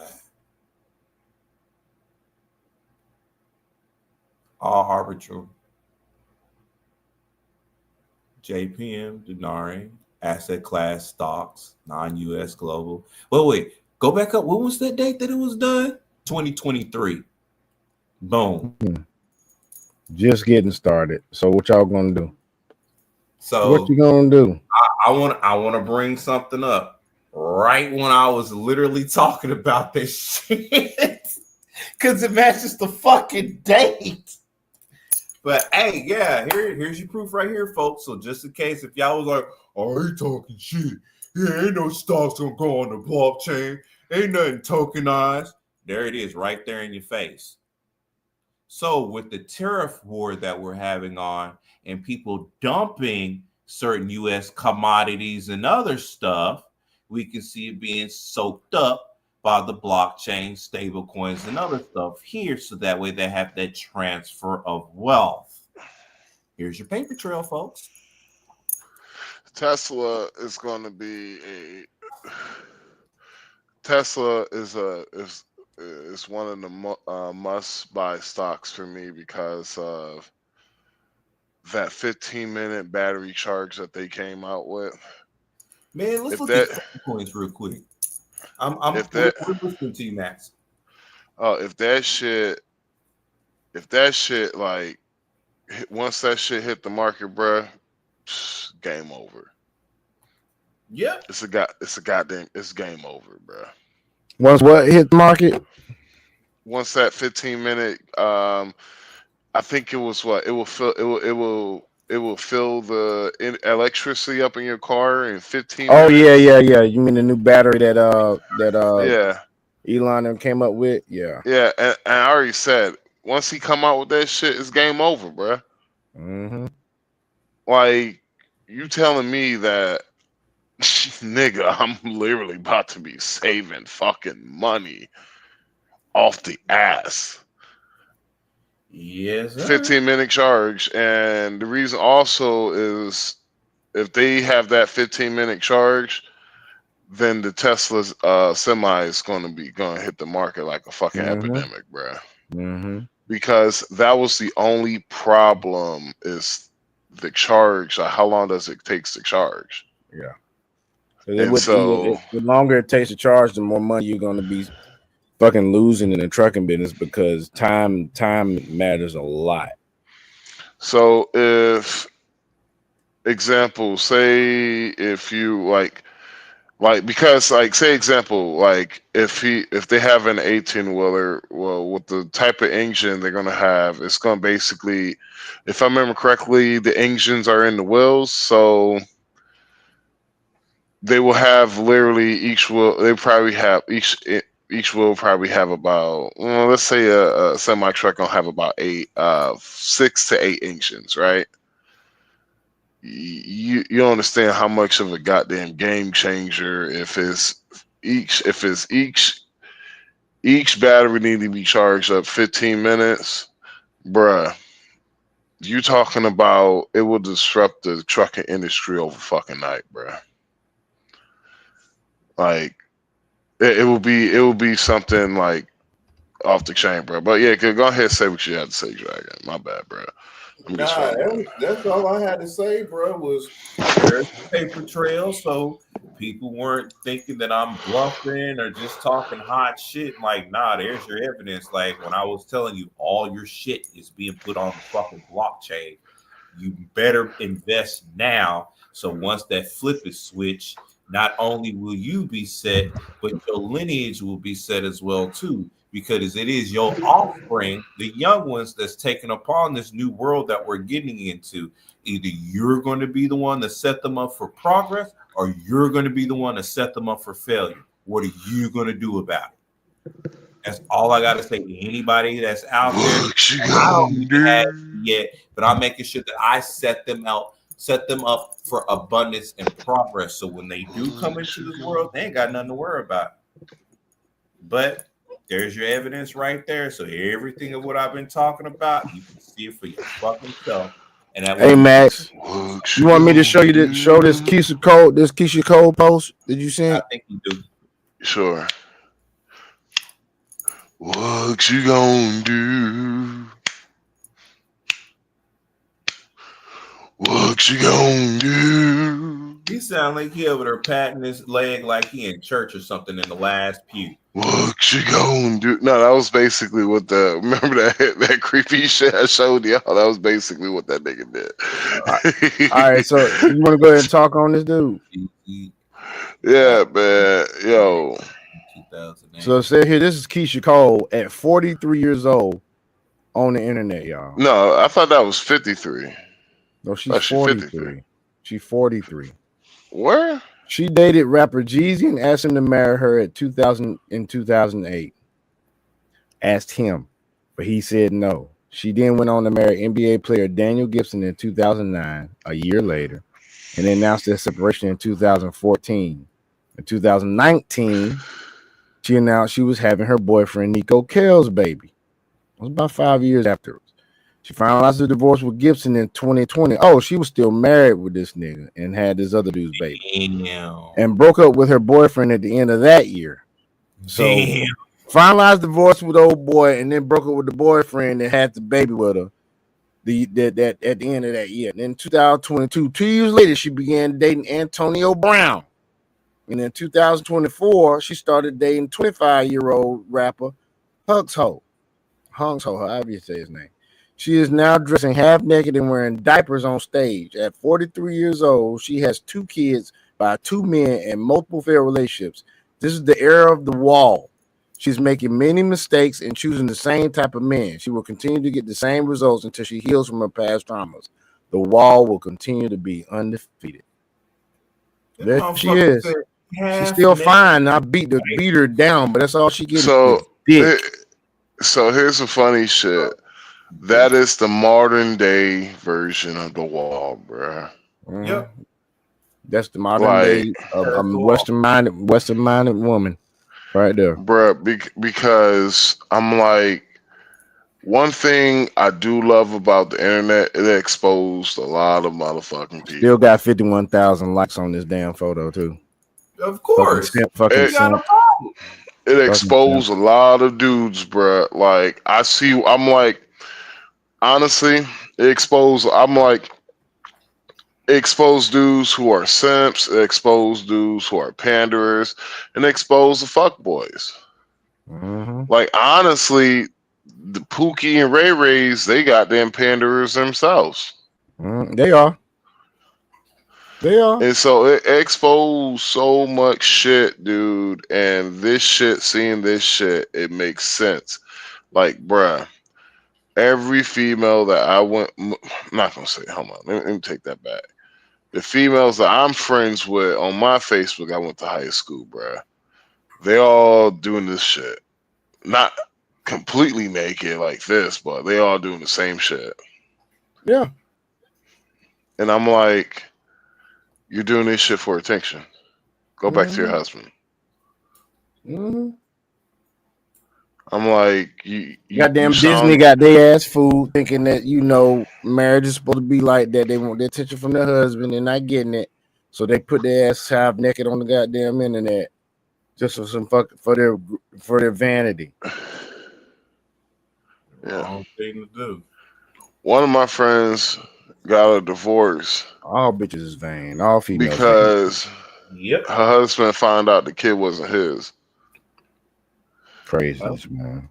all arbitral. JPM, Denari, asset class stocks, non-US global. Wait, go back up. What was that date that it was done? 2023. Boom. Just getting started. So what y'all gonna do? So what you gonna do? I want to bring something up right when I was literally talking about this shit because it matches the fucking date. But hey, yeah, here's your proof right here, folks. So just in case if y'all was like, "Oh, he talking shit. Yeah, ain't no stocks gonna go on the blockchain. Ain't nothing tokenized." There it is, right there in your face. So with the tariff war that we're having on and people dumping certain U.S. commodities and other stuff, we can see it being soaked up by the blockchain, stable coins, and other stuff here. So that way they have that transfer of wealth. Here's your paper trail, folks. Tesla is going to be Tesla is one of the must buy stocks for me because of that 15-minute battery charge that they came out with. Man, let's look at coins real quick. We're listening to you, Max. If that shit like once that shit hit the market, bruh, game over. Yep. It's game over, bruh. Once what hit the market? Once that 15-minute, I think it was what it will fill the electricity up in your car in 15 minutes. Yeah. You mean the new battery that Elon came up with? Yeah. Yeah, and I already said once he come out with that shit, it's game over, bruh. Mm-hmm. Like you telling me that, nigga, I'm literally about to be saving fucking money off the ass. Yes, sir. 15-minute charge, and the reason also is if they have that 15-minute charge, then the Tesla's semi is going to hit the market like a fucking epidemic, bruh. Mm-hmm. Because that was the only problem is the charge. Like how long does it take to charge? Yeah. So the longer it takes to charge, the more money you're going to be fucking losing in the trucking business because time matters a lot. So if example, say if you like because like say example like if they have an 18-wheeler, well, with the type of engine they're gonna have, it's gonna basically, if I remember correctly, the engines are in the wheels, so they will have literally each wheel. They probably have each wheel probably have about, well, let's say a semi truck gonna have about 6 to 8 engines, right? You understand how much of a goddamn game changer if each battery need to be charged up 15 minutes, bruh. You talking about it will disrupt the trucking industry over fucking night, bruh. Like it will be something like off the chain, bro. But yeah, go ahead and say what you had to say, Dragon. My bad, bro. That's all I had to say, bro. Was there's the paper trail, so people weren't thinking that I'm bluffing or just talking hot shit. Like, nah, there's your evidence. Like when I was telling you, all your shit is being put on the fucking blockchain. You better invest now. So once that flip is switched, not only will you be set, but your lineage will be set as well too, because it is your offspring, the young ones, that's taken upon this new world that we're getting into. Either you're going to be the one to set them up for progress, or you're going to be the one to set them up for failure. What are you going to do about it? That's all I got to say to anybody that's out there. I don't even have it yet, but I'm making sure that I set them up for abundance and progress. So when they do come into this world, they ain't got nothing to worry about. But there's your evidence right there. So everything of what I've been talking about, you can see it for your fucking self. And that hey Max, you want me to show this Keisha Cole post? Did you see it? I think you do. Sure. What you gonna do? What you gonna do? He sound like he over there patting his leg like he in church or something in the last pew. What you gonna do? No, that was basically what the remember that creepy shit I showed y'all. That was basically what that nigga did. All right, so you want to go ahead and talk on this dude? Yeah, man. Yo. 2008. So say here, this is Keisha Cole at 43 years old on the internet, y'all. No, I thought that was 53. No, she's 43. She's 43. Where? She dated rapper Jeezy and asked him to marry her at 2008. Asked him, but he said no. She then went on to marry NBA player Daniel Gibson in 2009, a year later, and announced their separation in 2014. In 2019, she announced she was having her boyfriend Nico Kell's baby. It was about 5 years afterwards. She finalized the divorce with Gibson in 2020. Oh, she was still married with this nigga and had this other dude's baby. Damn. And broke up with her boyfriend at the end of that year. So finalized divorce with old boy and then broke up with the boyfriend that had the baby with her. That at the end of that year. And in 2022, 2 years later, she began dating Antonio Brown. And in 2024, she started dating 25-year-old rapper Hungsho, however you say his name. She is now dressing half naked and wearing diapers on stage. At 43 years old, she has 2 kids by 2 men and multiple failed relationships. This is the era of the wall. She's making many mistakes and choosing the same type of men. She will continue to get the same results until she heals from her past traumas. The wall will continue to be undefeated. There she is. She's still fine. I beat her down, but that's all she gets. So here's the funny shit. That is the modern day version of the wall, bruh. Yep. That's the modern day of Western minded woman, right there, bruh. Because I'm like, one thing I do love about the internet, it exposed a lot of motherfucking people. Still got 51,000 likes on this damn photo too. Of course, it exposed a lot of dudes, bruh. Like I'm like. Honestly, it exposed dudes who are simps, it exposed dudes who are panderers, and expose the fuckboys. Mm-hmm. Like, honestly, the Pookie and Ray Rays, they goddamn panderers themselves. They are. And so it exposed so much shit, dude. And seeing this shit, it makes sense. Like, bruh. Every female that I'm not gonna say, hold on, let me take that back. The females that I'm friends with on my Facebook, I went to high school, bruh. They all doing this shit. Not completely naked like this, but they all doing the same shit. Yeah. And I'm like, you're doing this shit for attention. Go back to your husband. Mm-hmm. I'm like, you goddamn Disney got their ass fooled thinking that marriage is supposed to be like that. They want their attention from their husband and not getting it, so they put their ass half naked on the goddamn internet just for some for their vanity. Yeah. Wrong thing to do. One of my friends got a divorce. All bitches is vain. All females because her husband found out the kid wasn't his. Craziness, man.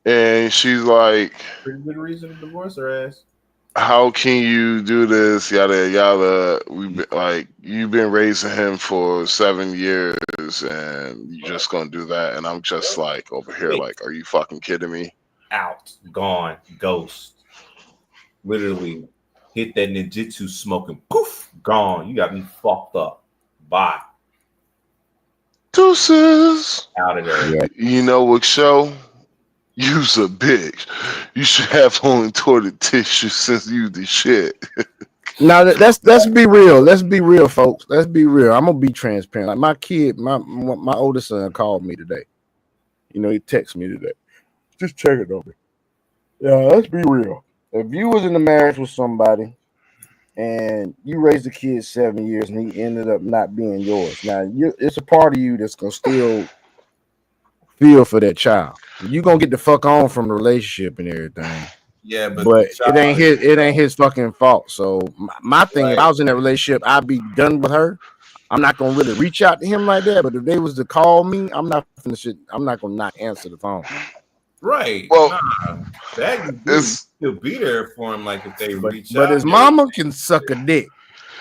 And she's like, pretty good reason to divorce her ass. How can you do this? Yada yada. You've been raising him for 7 years, and you're just gonna do that? And I'm just like over here, like, are you fucking kidding me? Out, gone, ghost. Literally hit that ninjutsu smoking. Poof, gone. You got me fucked up. Bye. Deuces. Out of there. Yeah. You know what, show? You's a bitch. You should have only toilet tissue since you the shit. Now let's be real. Let's be real, folks. Let's be real. I'm gonna be transparent. Like my kid, my oldest son called me today. He texted me today. Just check it over. Yeah, let's be real. If you was in a marriage with somebody and you raised the kid 7 years and he ended up not being yours, now it's a part of you that's gonna still feel for that child. You're gonna get the fuck on from the relationship and everything. Yeah, but But it ain't his fucking fault. So my thing, if I was in that relationship, I'd be done with her. I'm not gonna really reach out to him like that. But if they was to call me, I'm not gonna not answer the phone. Right. Well, Nah, that you do. You it's still be there for him. Like if they reach But out his and everything. mama can suck a dick.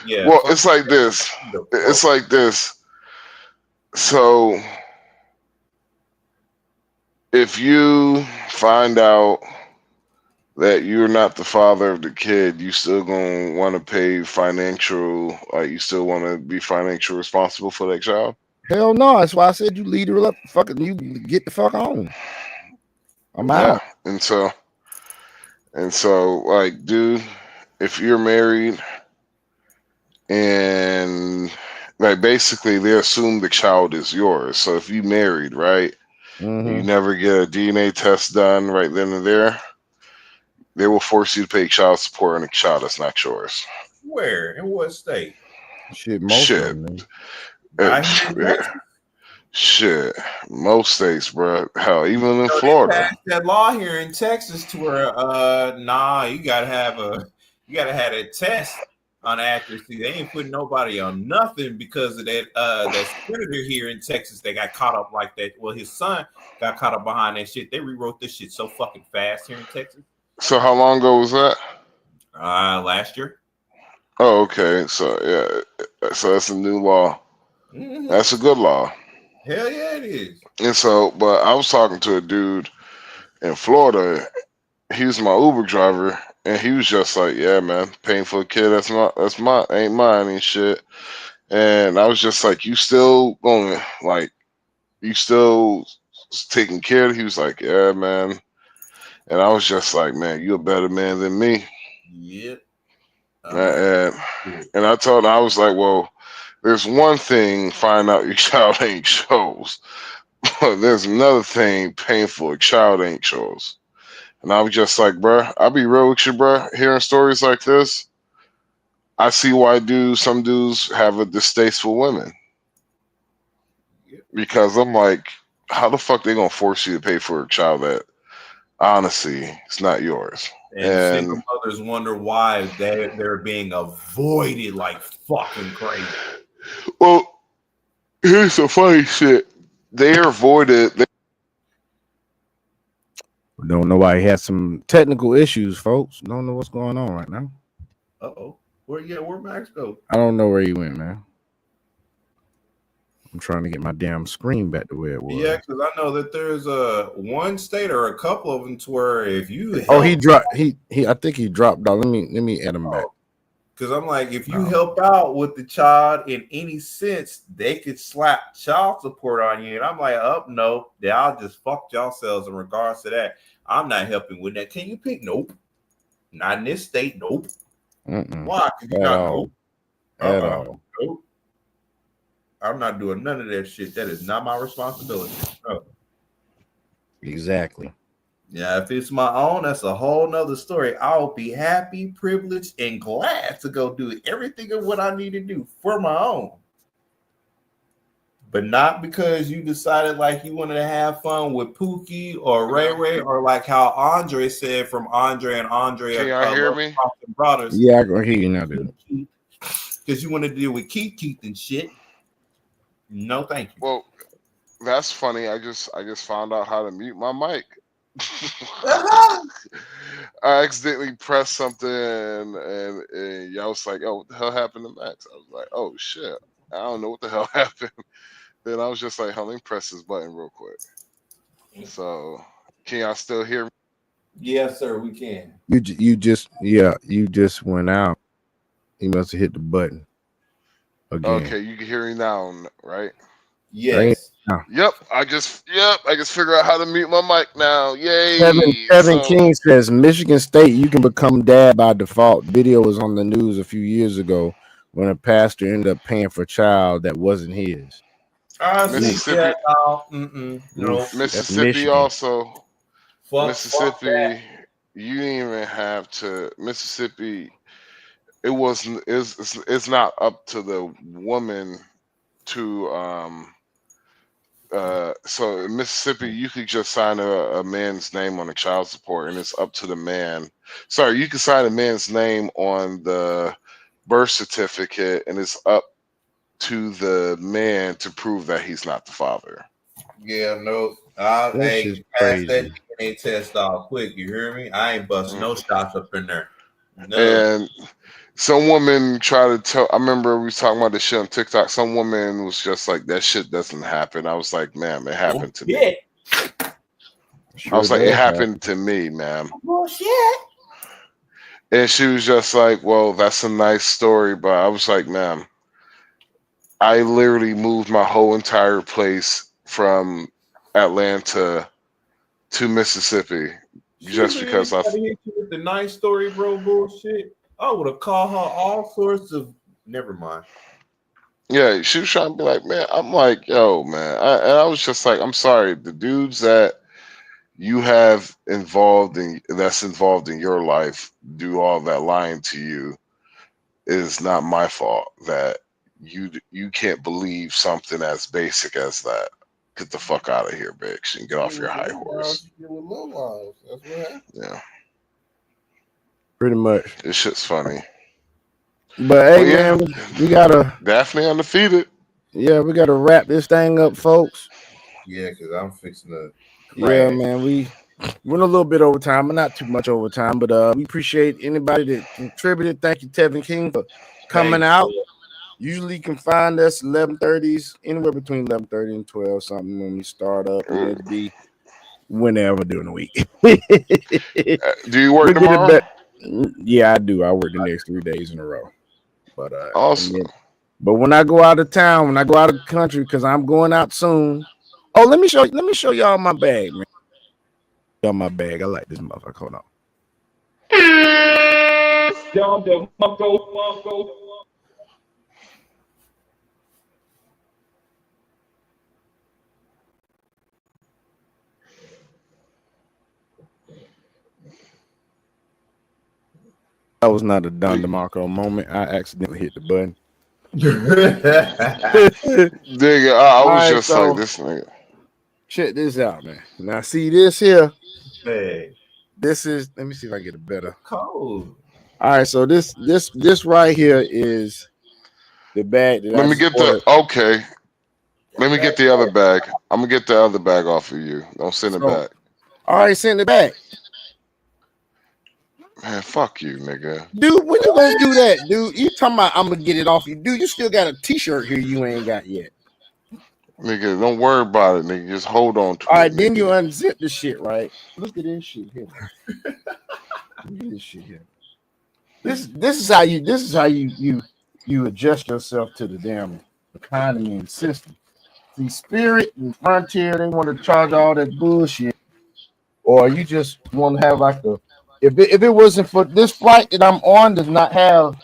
Yeah. well, fuck it's like this. the It's fuck. like this. So if you find out that you're not the father of the kid, you still gonna want to pay financial, like you still want to be financially responsible for that child. Hell no. That's why I said you lead her up. Fucking you get the fuck on. I'm Yeah, out. and so, like, dude, if you're married and like basically they assume the child is yours. So if you married, right, and you never get a DNA test done right then and there, they will force you to pay child support on a child that's not yours. Where? In what state? Shit, most Shit. of them. Not here in Texas. Shit. Most states, bro. Hell, even in They Florida. passed that law here in Texas to where nah, you gotta have a test on accuracy. They ain't putting nobody on nothing because of that senator here in Texas that got caught up like that. Well, his son got caught up behind that shit. They rewrote this shit so fucking fast here in Texas. So how long ago was that? Last year. Oh, okay. So yeah. So that's a new law. Mm-hmm. That's a good law. Hell yeah, it is. And so, but I was talking to a dude in Florida. He was my Uber driver, and he was just like, "Yeah, man, paying for a kid, ain't mine and shit." And I was just like, "You still going like, you still taking care?" He was like, "Yeah, man." And I was just like, "Man, you a better man than me." Yep. And I told him, I was like, "Well, there's one thing finding out your child ain't yours, but there's another thing paying for a child ain't yours." And I was just like, "Bruh, I'll be real with you, bruh. Hearing stories like this, I see why some dudes have a distaste for women. Because I'm like, how the fuck they gonna force you to pay for a child that honestly it's not yours?" And single mothers wonder why they're being avoided like fucking crazy. Well, here's the funny shit. They're avoided. Don't know why he has some technical issues, folks. Don't know what's going on right now. Where Max go? I don't know where he went, man. I'm trying to get my damn screen back to where it was. Yeah, because I know that there's one state or a couple of them to where if you he dropped. He I think he dropped out. Let me add him back. Because I'm like, if you help out with the child in any sense, they could slap child support on you. And I'm like, no, y'all just fucked yourselves in regards to that. I'm not helping with that. Can you pick? Nope. Not in this state. Nope. Why? Because you're not. Nope. At all. Nope. I'm not doing none of that shit. That is not my responsibility. No. Exactly. Yeah, if it's my own, that's a whole nother story. I'll be happy, privileged, and glad to go do everything of what I need to do for my own. But not because you decided like you wanted to have fun with Pookie or Ray Ray, or like how Andre said from Andre and Andre. Can y'all hear me? Brothers. Yeah, I can hear you now, dude. Because you wanted to deal with Keith and shit. No, thank you. Well, that's funny. I just found out how to mute my mic. I accidentally pressed something and y'all was like, "Oh, what the hell happened to Max?" I was like, "Oh shit, I don't know what the hell happened." Then I was just like, let me press this button real quick." So, can y'all still hear me? Yes, sir, we can. You just went out. You must have hit the button again. Okay, you can hear me now, right? Yes. Yep. I just figure out how to mute my mic now. Yay! Kevin King says Michigan State, you can become dad by default. Video was on the news a few years ago when a pastor ended up paying for a child that wasn't his. Mississippi. No. Mississippi also. Mississippi. That. You didn't even have to. Mississippi. It wasn't. It's not up to the woman to So in Mississippi, you could just sign a man's name on the child support, and it's up to the man. Sorry, you can sign a man's name on the birth certificate, and it's up to the man to prove that he's not the father. Yeah, no. That Hey, shit's pass that crazy. DNA test off quick. You hear me? I ain't busting no shots up in there. No. And some woman tried to tell. I remember we was talking about this shit on TikTok. Some woman was just like, "That shit doesn't happen." I was like, "Ma'am, it happened to me." I was like, "It happened to me, ma'am." Bullshit. And she was just like, "Well, that's a nice story," but I was like, "Ma'am, I literally moved my whole entire place from Atlanta to Mississippi just because I." hit you with the nice story, bro. Bullshit. I would have called her all sorts of. Never mind. Yeah, she was trying to be like, man. I'm like, yo, man. And I was just like, I'm sorry, the dudes that you have that's involved in your life do all that lying to you. It is not my fault that you can't believe something as basic as that. Get the fuck out of here, bitch, and get off your high horse. That's what happened. Yeah, Pretty much. this shit's funny. But hey, Well, yeah, man, we gotta Daphne undefeated. we gotta wrap this thing up, folks. Yeah, because I'm fixing to Yeah, crash. man, we went a little bit over time, but not too much over time. But we appreciate anybody that contributed. Thank you, Tevin King, for coming out. Usually you can find us 11:30s, anywhere between 11:30 and 12 something when we start up, and it'd be whenever during the week. Do you work We'll get it tomorrow? back. Yeah, I do. I work the next 3 days in a row. But Awesome. but when I go out of town, when I go out of the country, because I'm going out soon. Oh, let me show y'all my bag, man. Y'all my bag. I like this motherfucker. Hold on. That was not a Don DeMarco moment. I accidentally hit the button. Nigga, I was Alright, just so like this nigga. check this out, man. Now see this here. Hey, This is, let me see if I get a better. cold. All right, so this right here is the bag that Let I me just get ordered. okay. Let me get the other bag. I'm gonna get the other bag off of you. Don't send it So- back. All right, send it back. Man, fuck you, nigga. Dude, when you gonna do that, dude? You talking about I'm gonna get it off you. Dude, you still got a t-shirt here you ain't got yet. Nigga, don't worry about it, nigga. Just hold on to All right, it. then you nigga. unzip the shit, right? Look at this shit here. Look at this shit here. This is how you adjust yourself to the damn economy and system. See, Spirit and Frontier, they want to charge all that bullshit, or you just want to have like a. If it wasn't for this flight that I'm on, does not have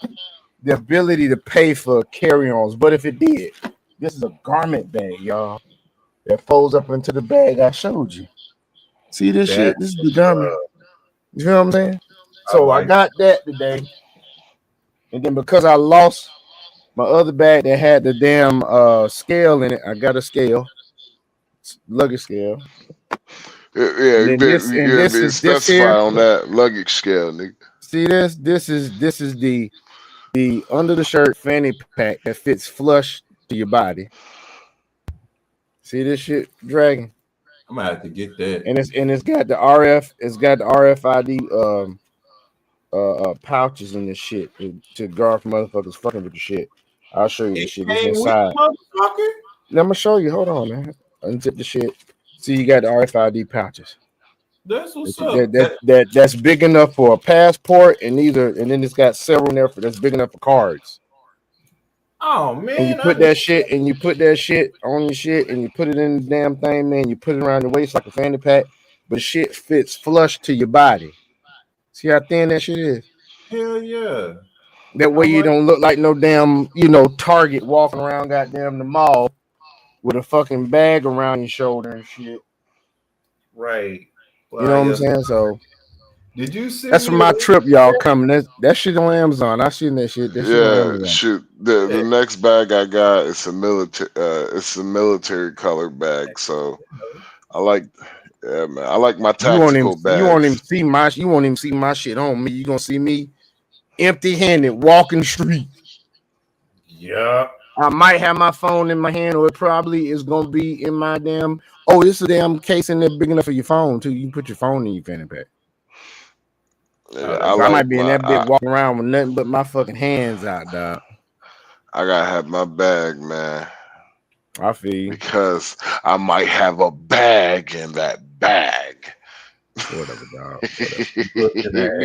the ability to pay for carry-ons, but if it did, this is a garment bag, y'all, that folds up into the bag I showed you. See this shit? This is the garment. You know what I'm saying? So I got that today, and then because I lost my other bag that had the damn scale in it, I got a scale, luggage scale. Yeah, And then this is this specify here. on that luggage scale, nigga. See this? This is the under the shirt fanny pack that fits flush to your body. See this shit, Dragon? I'm gonna have to get that. And it's got the RFID pouches in this shit to guard from motherfuckers fucking with the shit. I'll show you the shit. It's inside. Motherfucker. Let me show you. Hold on, man. Unzip the shit. See, you got the RFID pouches. That's what's up. That's big enough for a passport, and then it's got several in there that's big enough for cards. Oh man, And you put that shit on your shit, and you put it in the damn thing, man. You put it around your waist like a fanny pack, but shit fits flush to your body. See how thin that shit is? Hell yeah. That way you don't look like no damn, Target walking around goddamn the mall with a fucking bag around your shoulder and shit. Right. You know what I'm saying? So Did you see That's for my trip, y'all coming. That shit on Amazon. I seen that shit. That shit on Yeah, Amazon. shoot. The next bag I got is a military. It's a military color bag. So I like. Yeah, man. I like my You won't even tactical bags. see my shit on me. You gonna see me empty-handed walking the street. Yeah. I might have my phone in my hand, or it probably is gonna be in my damn. Oh, this is a damn case in there big enough for your phone too. You can put your phone in your fanny pack. Yeah, So I might be in that bit walking around with nothing but my fucking hands out, dog. I gotta have my bag, man, I feel you. because I might have a bag in that bag. Whatever, dog.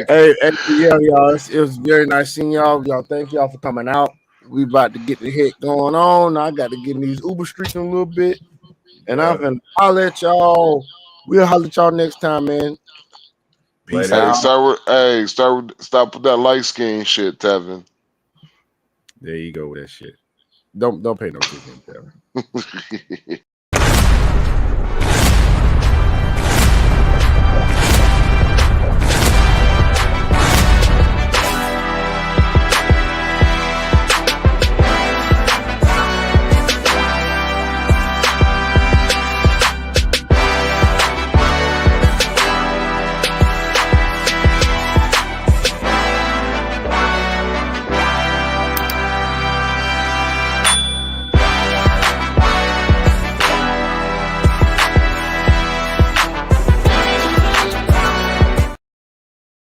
Hey, yeah, y'all. It was very nice seeing y'all. Y'all, thank y'all for coming out. We about to get the hit going on. I got to get in these Uber streets in a little bit, and I'm gonna holler at y'all. We'll holler at y'all next time, man. Peace Later. out. Stop with that light skin shit, Tevin. There you go with that shit. Don't pay no attention to that.